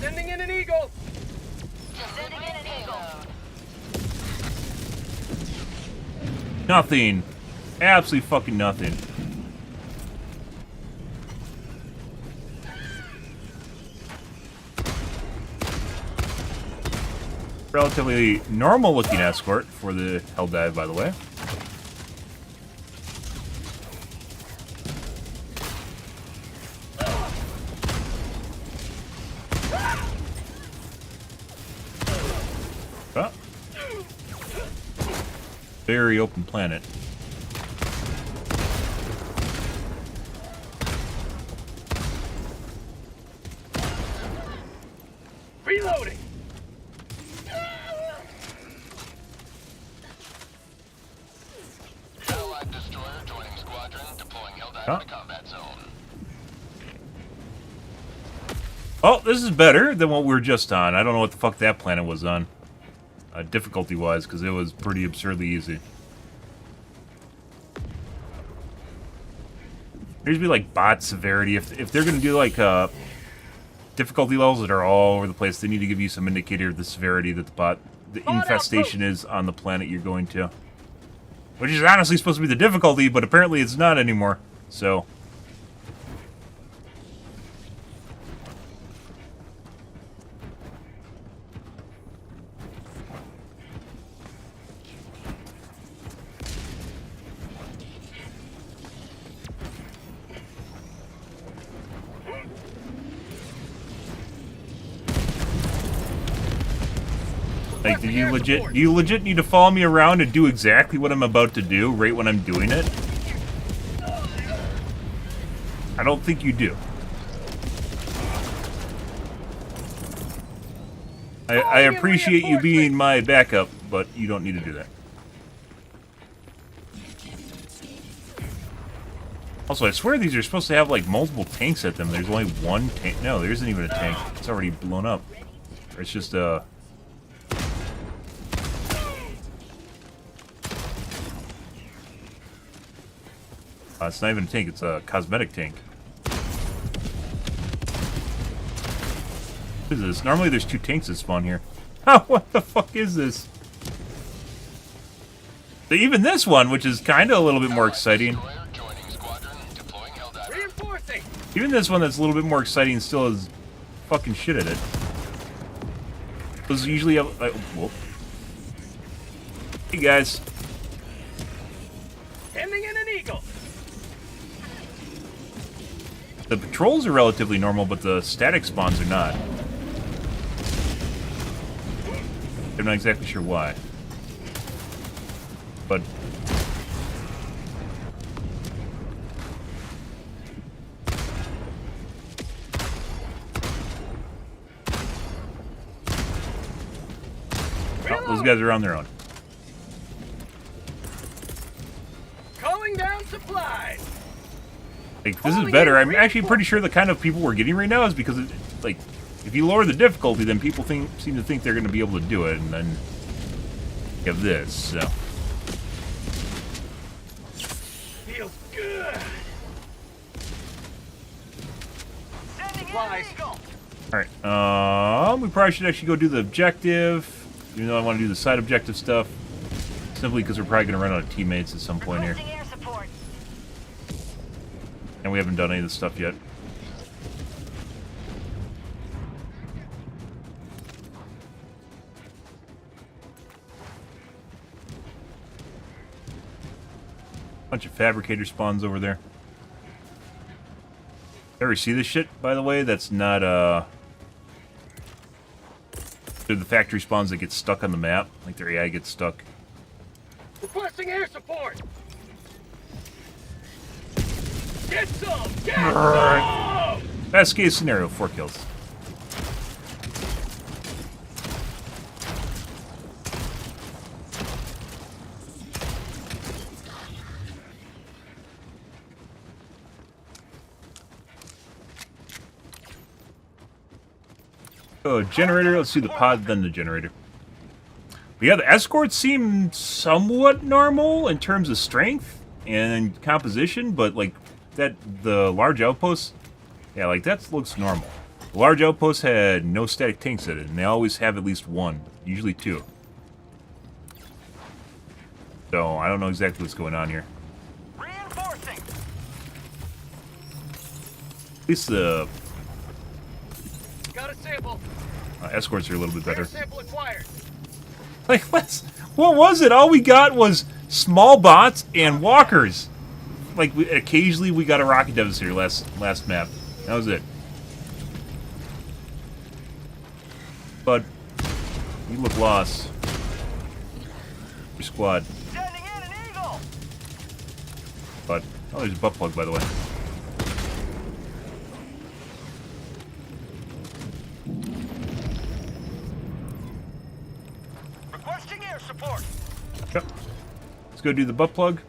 Sending in an eagle. Sending in an eagle. Nothing. Absolutely fucking nothing. Relatively normal looking escort for the Helldive, by the way. Oh. Very open planet. Reloading. Allied destroyer joining squadron, deploying Helldiver to combat zone. Oh, this is better than what we were just on. I don't know what the fuck that planet was on. Difficulty-wise, because it was pretty absurdly easy. There's be like bot severity. If they're gonna do like difficulty levels that are all over the place, they need to give you some indicator of the severity that the infestation is on the planet you're going to. Which is honestly supposed to be the difficulty, but apparently it's not anymore. So. Like, do you legit need to follow me around and do exactly what I'm about to do right when I'm doing it? I don't think you do. I appreciate you being my backup, but you don't need to do that. Also, I swear these are supposed to have, like, multiple tanks at them. There's only one tank. No, there isn't even a tank. It's already blown up. Or it's just, it's not even a tank. It's a cosmetic tank. What is this? Normally there's 2 tanks that spawn here. Oh, what the fuck is this? But even this one, which is kind of a little bit more exciting. Even this one that's a little bit more exciting still is fucking shit at it. Those usually have... whoop. Hey, guys. Sending in an eagle. The patrols are relatively normal, but the static spawns are not. I'm not exactly sure why. But... oh, those guys are on their own. Calling down supplies. Like, this is better. I'm actually pretty sure the kind of people we're getting right now is because, like, if you lower the difficulty, then people seem to think they're going to be able to do it, and then you have this, so. Feels good. Supplies. Alright, we probably should actually go do the objective, even though I want to do the side objective stuff, simply because we're probably going to run out of teammates at some point here. And we haven't done any of this stuff yet. Bunch of fabricator spawns over there. Ever see this shit, by the way? That's not, they're the factory spawns that get stuck on the map. Like, their AI gets stuck. Requesting air support. Get some! Get some! Best case scenario, 4 kills. Oh, generator. Let's do the pod, then the generator. But yeah, the escorts seem somewhat normal in terms of strength and composition, but like the large outposts, yeah, like that looks normal. The large outposts had no static tanks in it, and they always have at least 1, usually 2. So I don't know exactly what's going on here. Reinforcing. At least the Got a sample. escorts are a little bit better. Sample acquired. Like, what was it? All we got was small bots and walkers. Like, occasionally we got a rocket devastator last map. That was it. But you look lost. Your squad. Sending in an eagle. But oh, there's a butt plug, by the way. Requesting air support. Yep. Let's go do the butt plug.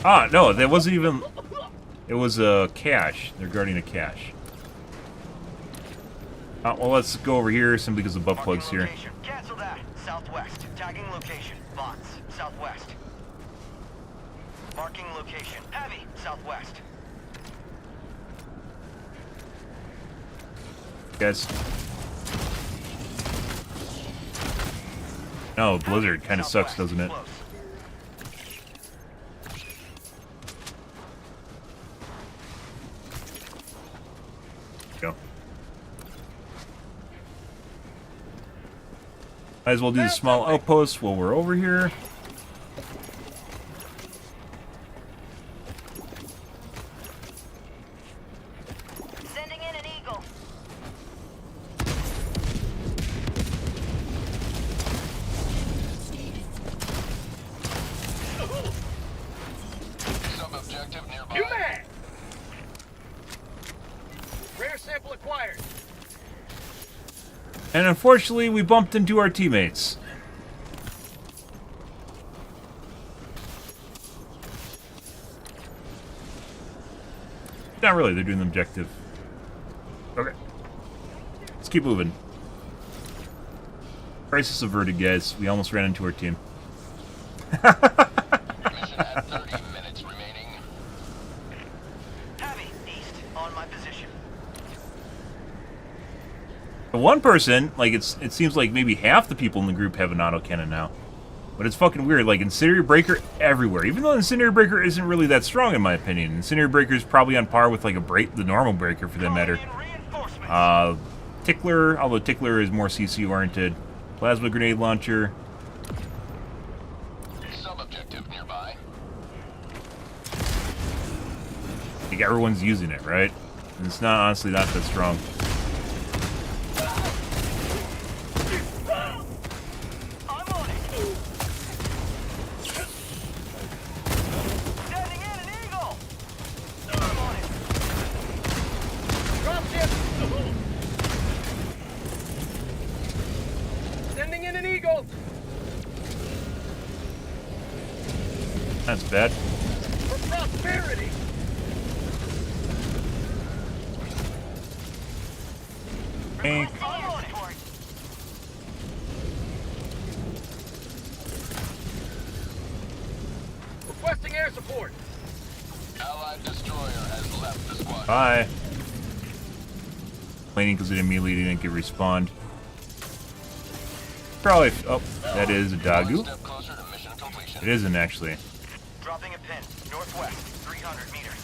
Ah, no, that wasn't even... It was a cache. They're guarding a cache. Well, let's go over here simply because the butt plug's here. Cancel that. Southwest. Tagging location. Bots. Southwest. Marking location. Heavy. Southwest. Guys. No, Blizzard kind of sucks, doesn't it? Go. Might as well do the small outpost while we're over here. Sending in an eagle. acquired. And unfortunately, we bumped into our teammates. Not really, they're doing the objective. Okay. Let's keep moving. Crisis averted, guys. We almost ran into our team. Mission at 30 minutes remaining. Heavy, east, on my position. The one person, like, it seems like maybe half the people in the group have an autocannon now. But it's fucking weird. Like, Incendiary Breaker everywhere. Even though Incendiary Breaker isn't really that strong, in my opinion. Incendiary Breaker is probably on par with, like, the normal Breaker, for that matter. Tickler, although Tickler is more CC-oriented. Plasma Grenade Launcher. Sub-objective nearby. Like, everyone's using it, right? And it's not, honestly, not that strong. Sending in an eagle. That's bad. For prosperity. Tank. Requesting air support. Allied destroyer has left the squad. Bye. Complaining because it immediately didn't get respawned. Probably. Oh, that is a Dagu. Step closer to mission completion. It isn't actually. Dropping a pin, northwest, 300 meters.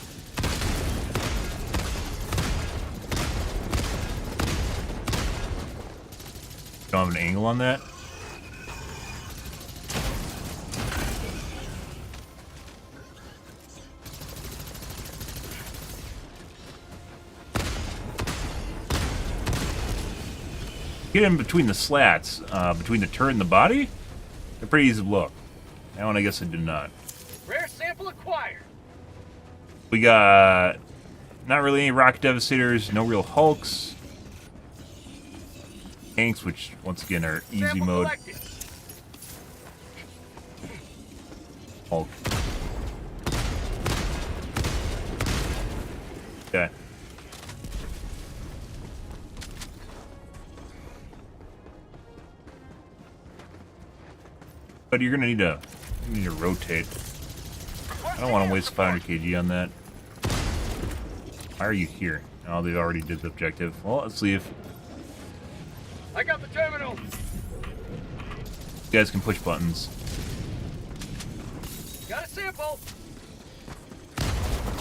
Don't have an angle on that. Get in between the slats, between the turret and the body, they're pretty easy to blow up. That one I guess I did not. Rare sample acquired. We got not really any rocket devastators, no real hulks. Tanks, which once again are easy Sample mode. collected. Hulk. Okay. But you're gonna need to rotate. I don't want to waste 500 kg on that. Why are you here? Oh, they already did the objective. Well, let's see if I got the terminal. you guys can push buttons. Got a sample.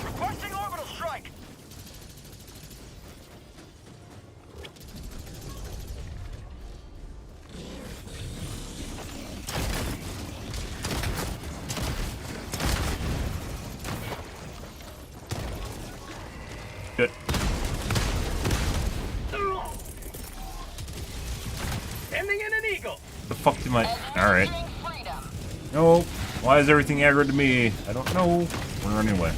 Requesting orbital strike. Good. Sending in an eagle. The fuck did my... Alright. No. Why is everything aggroed to me? I don't know. We're running away.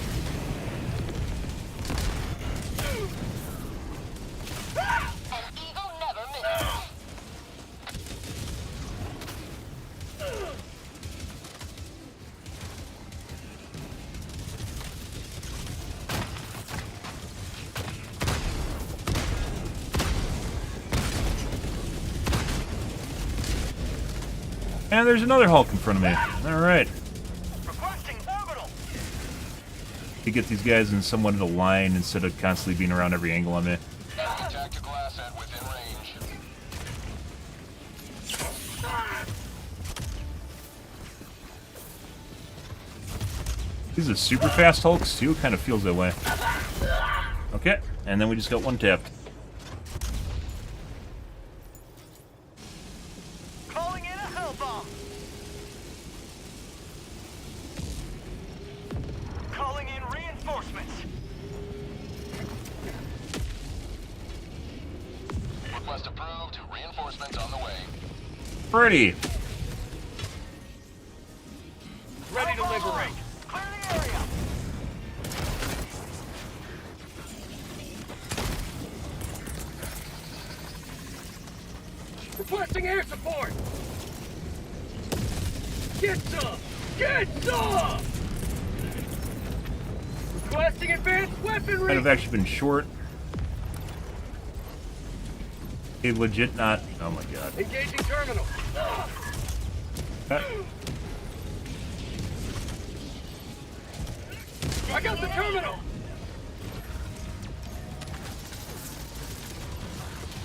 And there's another Hulk in front of me. Alright. Requesting orbital. To get these guys in somewhat of a line instead of constantly being around every angle on me. Tactical asset within range. These are super fast Hulks too. Kind of feels that way. Okay, and then we just got one tapped. Calling in a hell bomb. Calling in reinforcements. Request approved. Reinforcements on the way. Pretty. Ready to liberate. Clear the area. Requesting air support! Get some! Get some! Requesting advanced weaponry! Might have actually been short. A legit not. Oh my god. Engaging terminal. I got the terminal.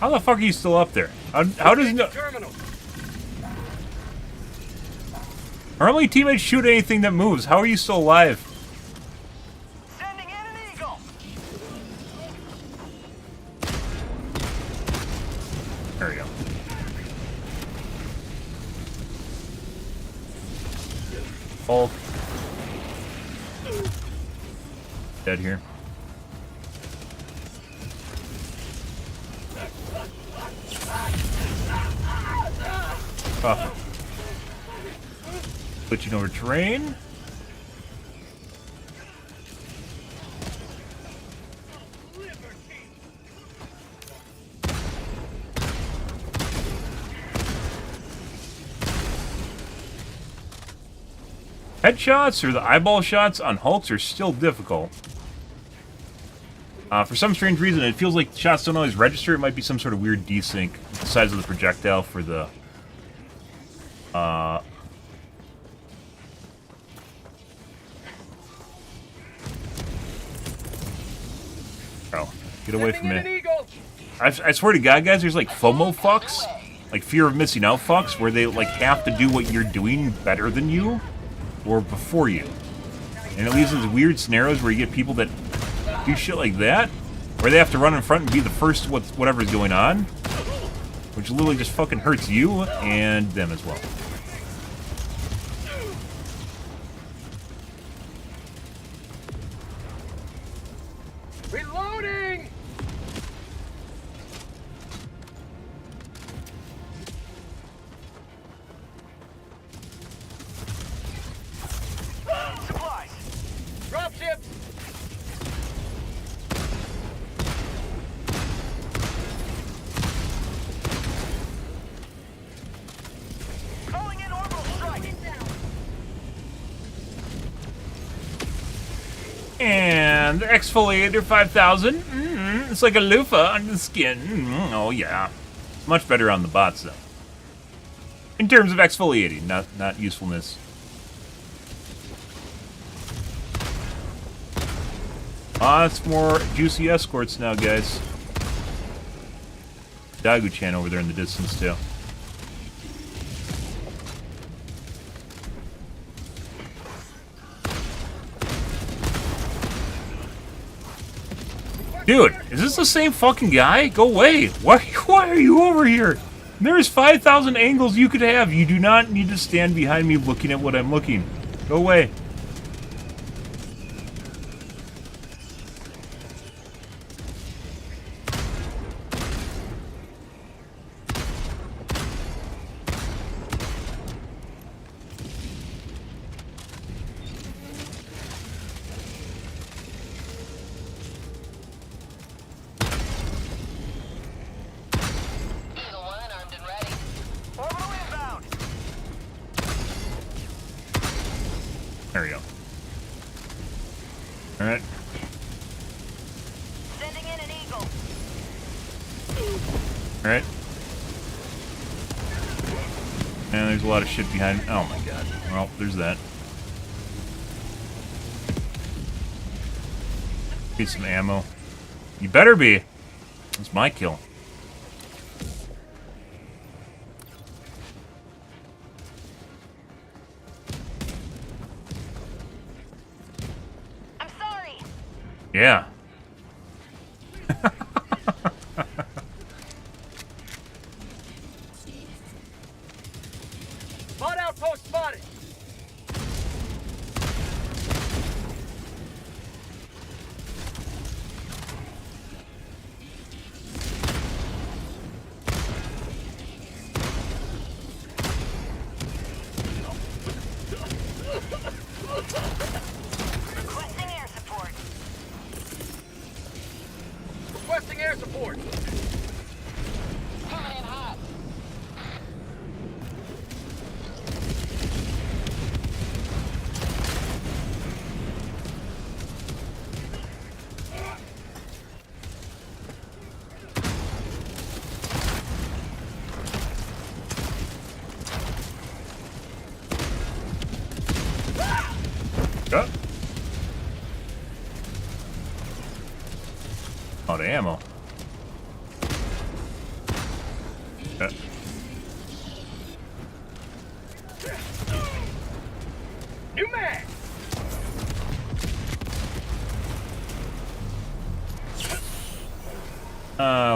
How the fuck are you still up there? How does no? Normally teammates shoot anything that moves. How are you still alive? Sending in an eagle. There we go. Hulk. Dead here. Oh. Switching over terrain. Headshots or the eyeball shots on Hulks are still difficult. For some strange reason, it feels like shots don't always register. It might be some sort of weird desync with the size of the projectile for the... Oh, get away from me. I swear to God, guys, there's like FOMO fucks, like fear of missing out fucks, where they like have to do what you're doing better than you or before you. And it leads into weird scenarios where you get people that do shit like that, where they have to run in front and be the first with whatever's going on, which literally just fucking hurts you and them as well. Reloading! Supplies. Dropship! Calling in orbital strike. And the exfoliator 5000. It's like a loofah on the skin. Oh yeah, much better on the bots though. In terms of exfoliating, not usefulness. Lots more juicy escorts now, guys. Dagu-chan over there in the distance too. Dude, is this the same fucking guy? Go away. Why are you over here? There's 5,000 angles you could have. You do not need to stand behind me looking at what I'm looking. Go away. There we go. Alright. Sending in an eagle. Alright. And there's a lot of shit behind. Oh my god. Well, there's that. Get some ammo. You better be. That's my kill. I'm sorry. Yeah. Bot outpost spotted! Requesting air support. Requesting air support! Coming in hot. Out of ammo. New mag!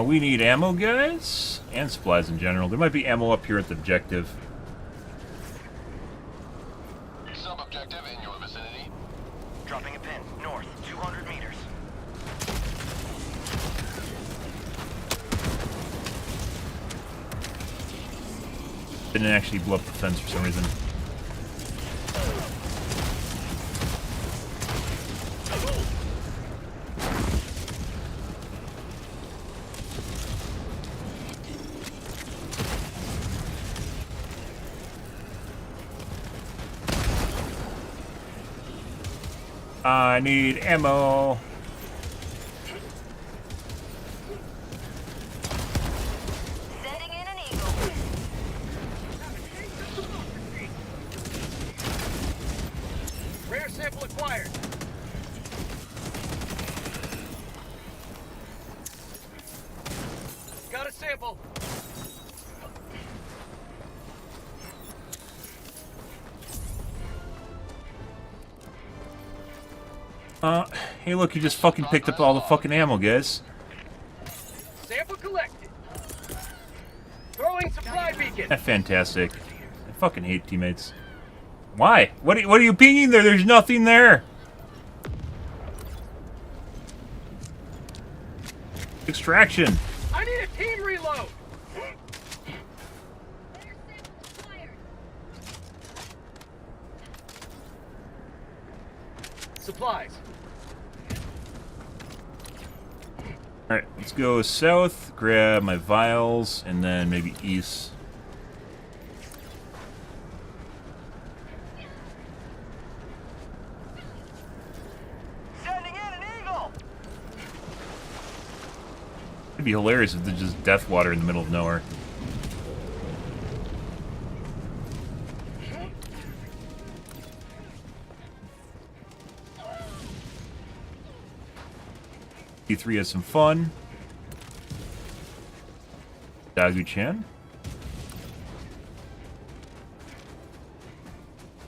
We need ammo, guys, and supplies in general. There might be ammo up here at the objective. Sub-objective in your vicinity. Dropping a pin. North, 200 meters. Didn't actually blow up the fence for some reason. I need ammo. Sending in an eagle. Rare sample acquired. Got a sample. Hey look, you just fucking picked up all the fucking ammo, guys. Sample collected. Throwing supply beacon. That's fantastic. I fucking hate teammates. Why? What are you pinging there? There's nothing there. Extraction. I need a team reload. Supplies. Alright, let's go south, grab my vials, and then maybe east. Sending in an eagle! It'd be hilarious if there's just death water in the middle of nowhere. E3 has some fun. Dagu-chan.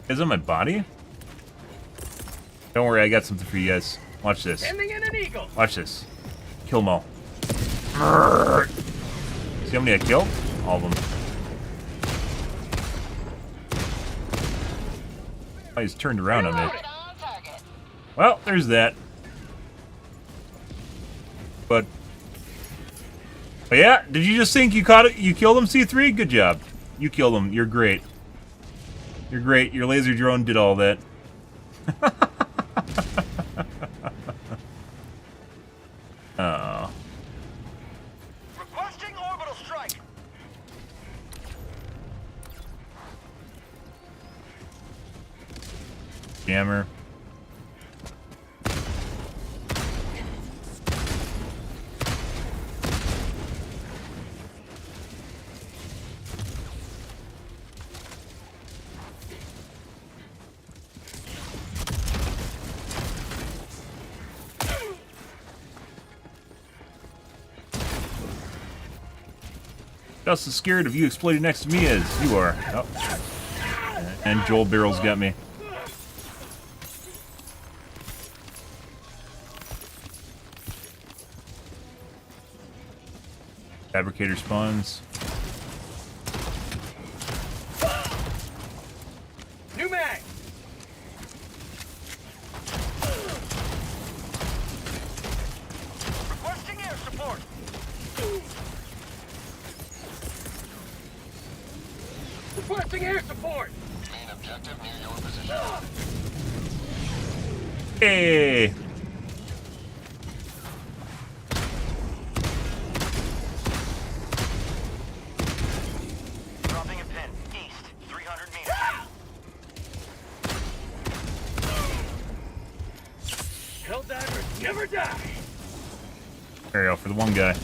Is on my body? Don't worry, I got something for you guys. Watch this. Sending in an eagle. Watch this. Kill them all. See how many I killed? All of them. Oh, he's turned around on me. Well, there's that. But yeah, did you just think you caught it? You killed him, C3? Good job. You killed him. You're great. You're great. Your laser drone did all that. Oh. Requesting orbital strike. Jammer. Just as scared of you exploding next to me as you are. Oh. And Joel Barrel's got me. Fabricator spawns. New mag. Requesting air support. Requesting air support. Main objective near your position. Hey! Dropping a pin. East, 300 meters. Helldivers never die. There you go, for the one guy.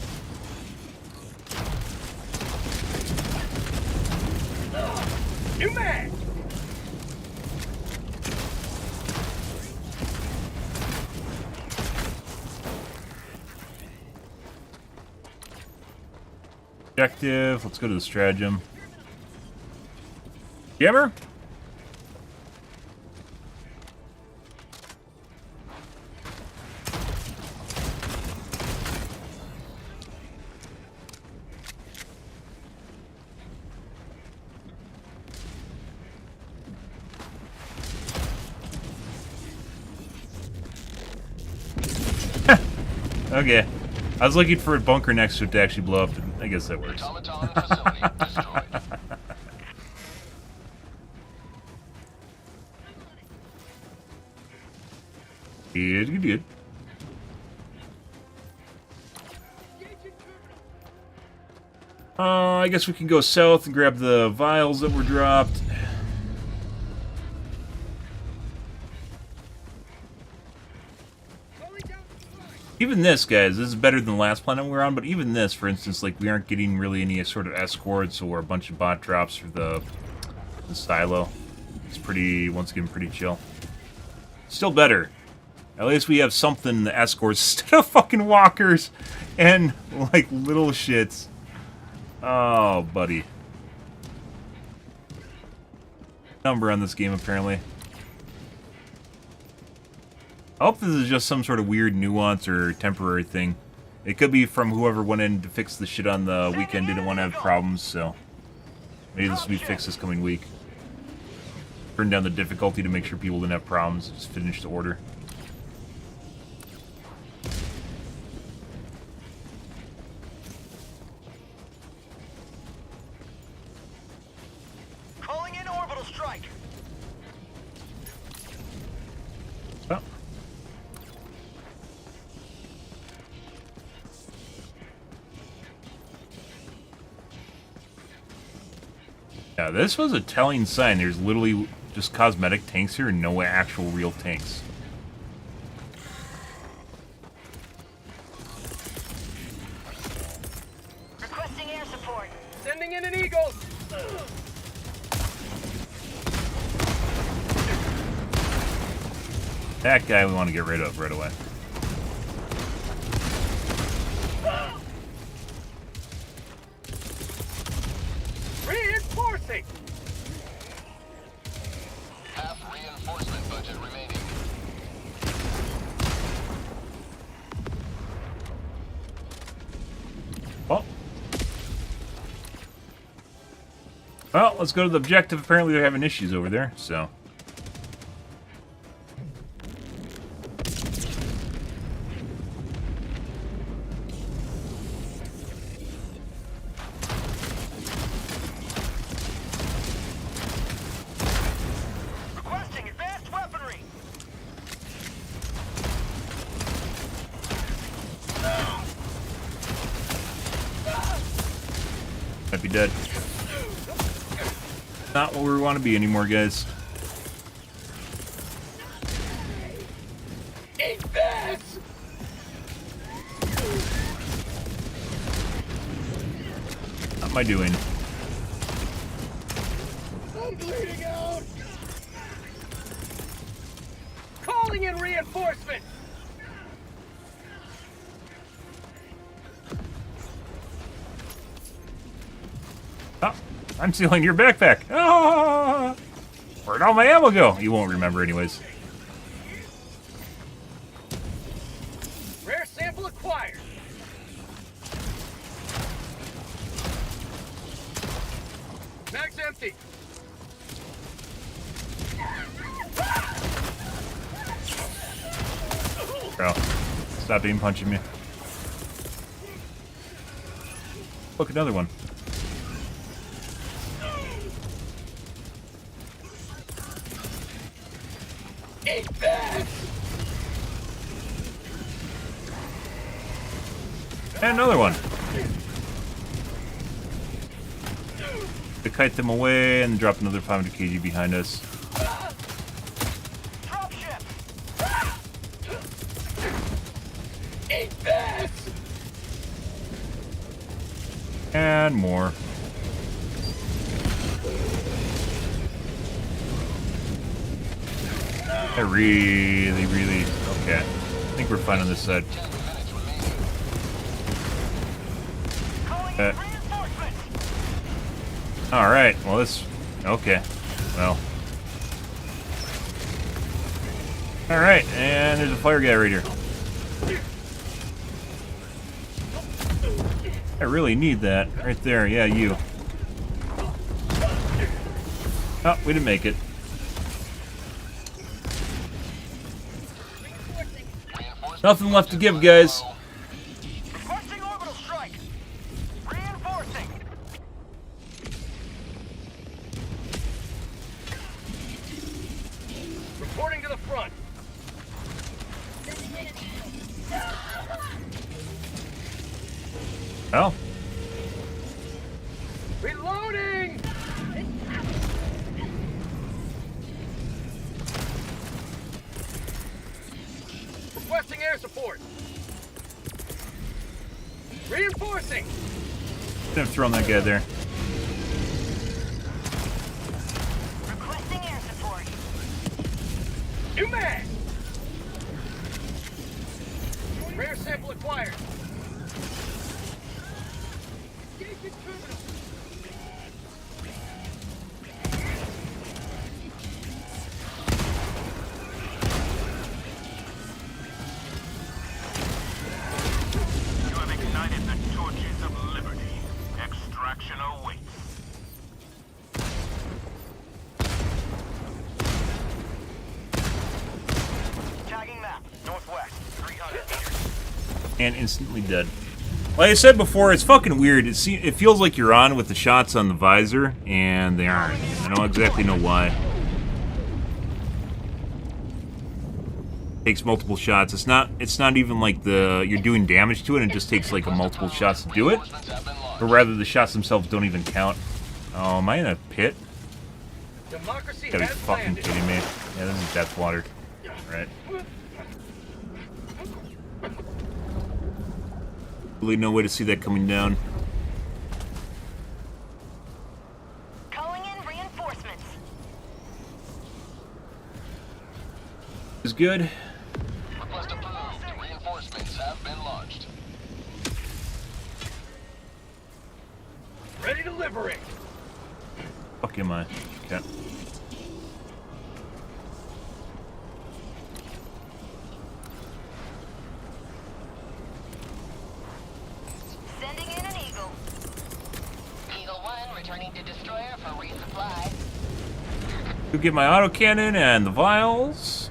New mag. objective. Let's go to the stratagem. Jammer? Okay. I was looking for a bunker next to it to actually blow up. I guess that works. Good. I guess we can go south and grab the vials that were dropped. Even this, guys, this is better than the last planet we were on, but even this, for instance, like, we aren't getting really any sort of escorts or a bunch of bot drops for the silo. It's pretty, once again, pretty chill. Still better. At least we have something to escorts instead of fucking walkers and, like, little shits. Oh, buddy. Number on this game, apparently. I hope this is just some sort of weird nuance or temporary thing. It could be from whoever went in to fix the shit on the weekend, didn't want to have problems, so maybe this will be fixed this coming week. Turn down the difficulty to make sure people didn't have problems, just finish the order. Calling in orbital strike. Oh. Yeah, this was a telling sign. There's literally just cosmetic tanks here and no actual real tanks. Requesting air support. Sending in an Eagle. That guy we want to get rid of right away. Reinforcing. Half reinforcement budget remaining. Oh. Well, let's go to the objective. Apparently they're having issues over there, so. Requesting advanced weaponry. Might be dead. Not what we want to be anymore, guys. Eat this. What am I doing? I'm bleeding out. Calling in reinforcements. Oh, I'm stealing your backpack. Ah! Where'd all my ammo go? You won't remember anyways. Rare sample acquired. Mag's empty. Bro, stop aim punching me. Look, another one. Eat this. And another one. To kite them away and drop another 500 kg behind us. Dropship. Eat this. And more. I really... Okay. I think we're fine on this side. Calling in reinforcements. Alright, well this... Okay. Well. Alright, and there's a fire guy right here. I really need that. Right there, yeah, you. Oh, we didn't make it. Nothing left to give, guys. Requesting orbital strike. Reinforcing. Reporting to the front. Well. Reloading! Requesting air support. Reinforcing. Should have thrown that guy there. Requesting air support. New mag. Rare sample acquired. Engaging terminal. You have ignited the torches of liberty. Extraction awaits. Tagging map. Northwest. 300 meters. And instantly dead. Like I said before, it's fucking weird. It feels like you're on with the shots on the visor, and they aren't. I don't exactly know why. Takes multiple shots. It's not even like you're doing damage to it, and it just takes like a multiple shots to do it. But rather, the shots themselves don't even count. Oh, am I in a pit? Democracy Gotta be has fucking landed. kidding me. Yeah, this is death water. Right. Really no way to see that coming down. Calling in reinforcements. Is good. Request approved. Reinforcements have been launched. Ready to liberate. Fuck am I? Okay. Sending in an Eagle. Eagle 1 returning to destroyer for resupply. Go get my autocannon and the vials.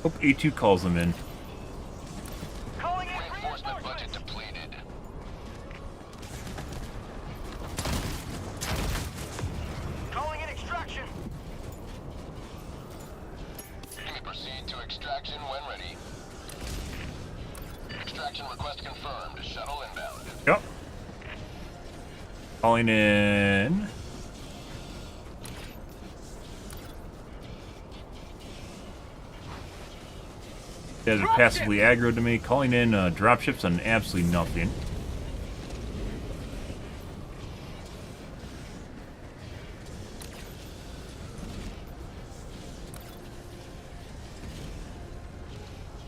Hope A2 calls them in. Reinforcement budget depleted. Calling in extraction. You may proceed to extraction when ready. Extraction request confirmed. Shuttle inbound. Yep. Calling in. You guys are passively aggroed to me. Calling in dropships on absolutely nothing.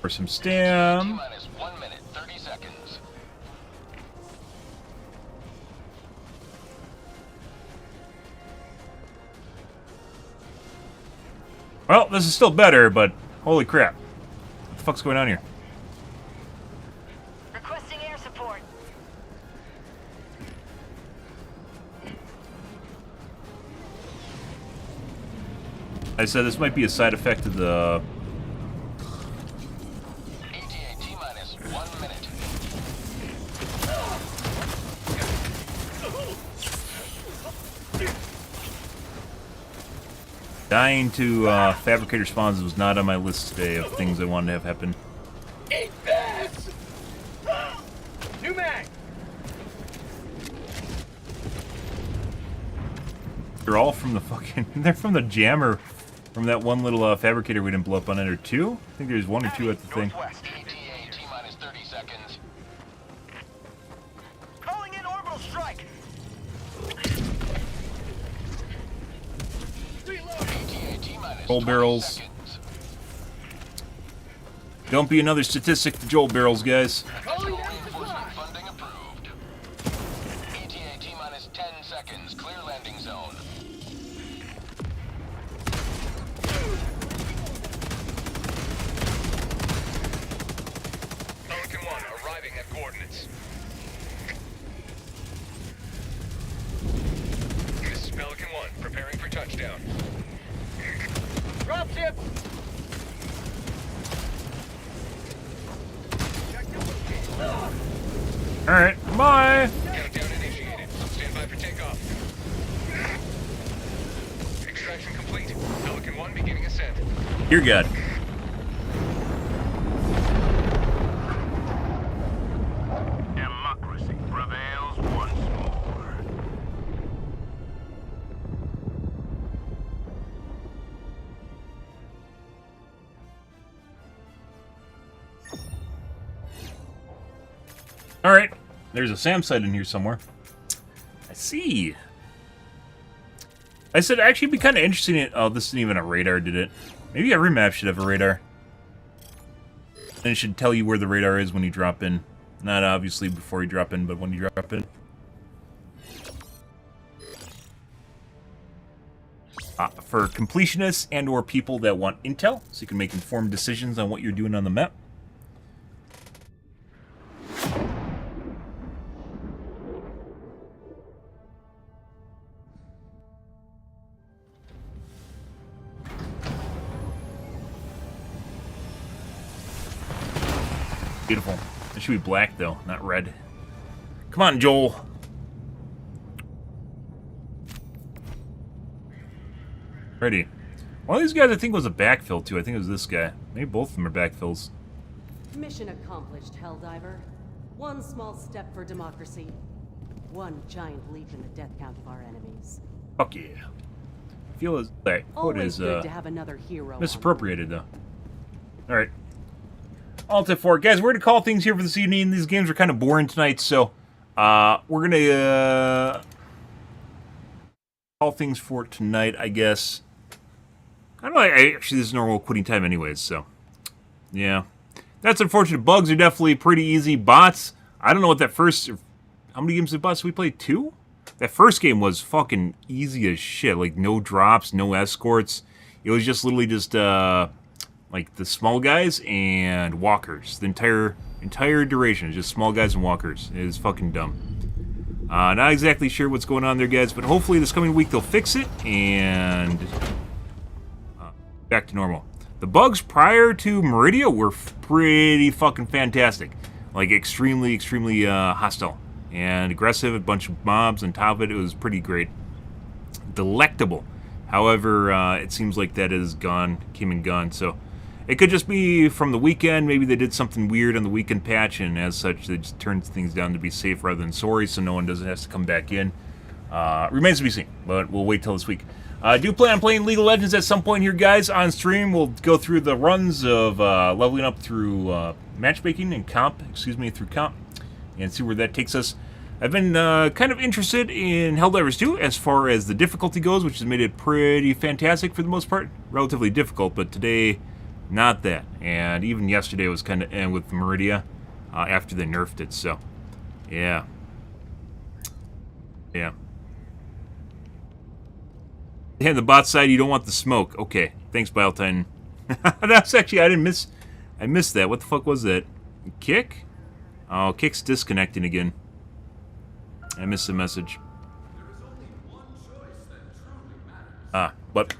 For some stam. T-minus 1 minute, 30 seconds. Well, this is still better, but holy crap. What the fuck's going on here? Requesting air support. I said this might be a side effect of the... ETA T-minus 1 minute. Dying to fabricator spawns was not on my list today of things I wanted to have happen. Eat this! New mag! They're all from the fucking... They're from the jammer From that one little fabricator we didn't blow up on it, or two? I think there's one or two at the thing. Northwest. ETA T-minus 30 seconds. Calling in orbital strike. ETA T-minus Joel 20 barrels. seconds. Don't be another statistic to Joel barrels, guys. Additional reinforcement funding approved. ETA T-minus 10 seconds. Clear landing zone. Pelican 1 arriving at coordinates. This is Pelican 1 preparing for touchdown. Dropship. Alright, bye! Countdown initiated. Stand by for takeoff. Extraction complete. Pelican 1 beginning ascent. Dear God. Democracy prevails once more. Alright, there's a SAM site in here somewhere. I see. I said, actually, it'd be kind of interesting. Oh, this isn't even a radar, did it? Maybe every map should have a radar. And it should tell you where the radar is when you drop in. Not obviously before you drop in, but when you drop in. For completionists and or people that want intel, so you can make informed decisions on what you're doing on the map. Beautiful. It should be black, though, not red. Come on, Joel. Ready. One of these guys, I think, was a backfill, too. I think it was this guy. Maybe both of them are backfills. Mission accomplished, Helldiver. One small step for democracy. One giant leap in the death count of our enemies. Fuck yeah. I feel as... Alright, what Always is, good to have another hero. misappropriated, though. Alright. Alt F4. Guys, we're going to call things here for this evening. These games are kind of boring tonight, so we're going to call things for tonight, I guess. I don't know. Actually, this is normal quitting time anyways, so yeah. That's unfortunate. Bugs are definitely pretty easy. Bots, I don't know what that first... How many games of bots did we play? 2? That first game was fucking easy as shit. Like, no drops, no escorts. It was just literally just... like the small guys and walkers. The entire duration is just small guys and walkers. It is fucking dumb. Not exactly sure what's going on there, guys, but hopefully this coming week they'll fix it and back to normal. The bugs prior to Meridia were pretty fucking fantastic. Like extremely hostile and aggressive. A bunch of mobs on top of it. It was pretty great. Delectable. However, it seems like that is gone, came and gone, so it could just be from the weekend. Maybe they did something weird on the weekend patch, and as such, they just turned things down to be safe rather than sorry, so no one doesn't have to come back in. Remains to be seen, but we'll wait till this week. I do plan on playing League of Legends at some point here, guys, on stream. We'll go through the runs of leveling up through matchmaking and through comp, and see where that takes us. I've been kind of interested in Helldivers 2 as far as the difficulty goes, which has made it pretty fantastic for the most part. Relatively difficult, but today... not that. And even yesterday was kind of with Meridia after they nerfed it, so yeah. Yeah. Yeah, the bot side, you don't want the smoke. Okay, thanks, Biotine. That's actually, I missed that. What the fuck was that? Kick? Oh, Kick's disconnecting again. I missed the message. But...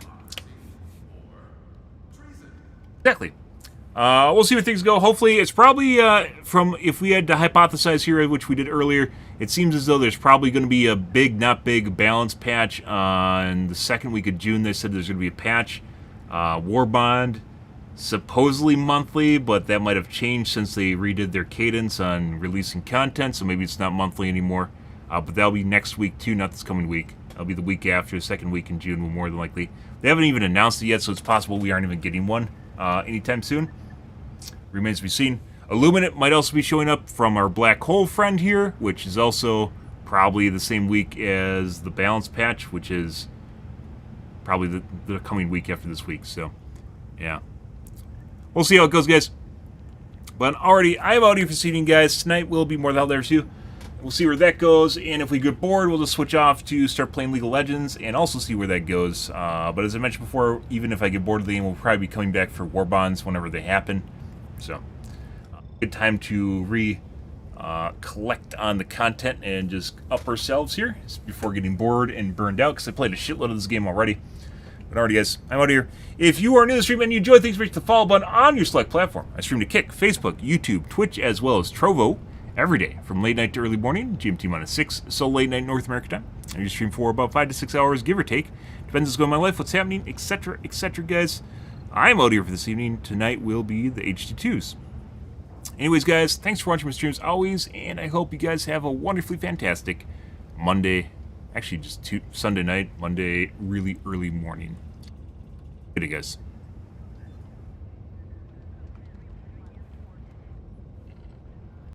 exactly. We'll see where things go. Hopefully, it's probably, from, if we had to hypothesize here, which we did earlier, it seems as though there's probably going to be a big, not big, balance patch in the second week of June. They said there's going to be a patch. Warbond, supposedly monthly, but that might have changed since they redid their cadence on releasing content, so maybe it's not monthly anymore. But that'll be next week, too, not this coming week. That'll be the week after, second week in June, more than likely. They haven't even announced it yet, so it's possible we aren't even getting one anytime soon. Remains to be seen. Illuminate might also be showing up from our Black Hole friend here, which is also probably the same week as the Balance Patch, which is probably the coming week after this week. So, yeah. We'll see how it goes, guys. But already, I have audio for this evening, guys. Tonight will be more than Helldivers 2. We'll see where that goes, and if we get bored, we'll just switch off to start playing League of Legends, and also see where that goes. But as I mentioned before, even if I get bored of the game, we'll probably be coming back for War Bonds whenever they happen. So, good time to collect on the content and just up ourselves here before getting bored and burned out, because I played a shitload of this game already. But alrighty, guys, I'm out of here. If you are new to the stream and you enjoy things, reach the follow button on your select platform. I stream to Kick, Facebook, YouTube, Twitch, as well as Trovo every day from late night to early morning, GMT-6, so late night North America time. I usually stream for about 5 to 6 hours, give or take. Depends what's going on in my life, what's happening, etc., etc., guys. I'm out here for this evening. Tonight will be the HD2s. Anyways, guys, thanks for watching my streams always, and I hope you guys have a wonderfully fantastic Monday. Actually, just Sunday night, Monday, really early morning. Good day, guys.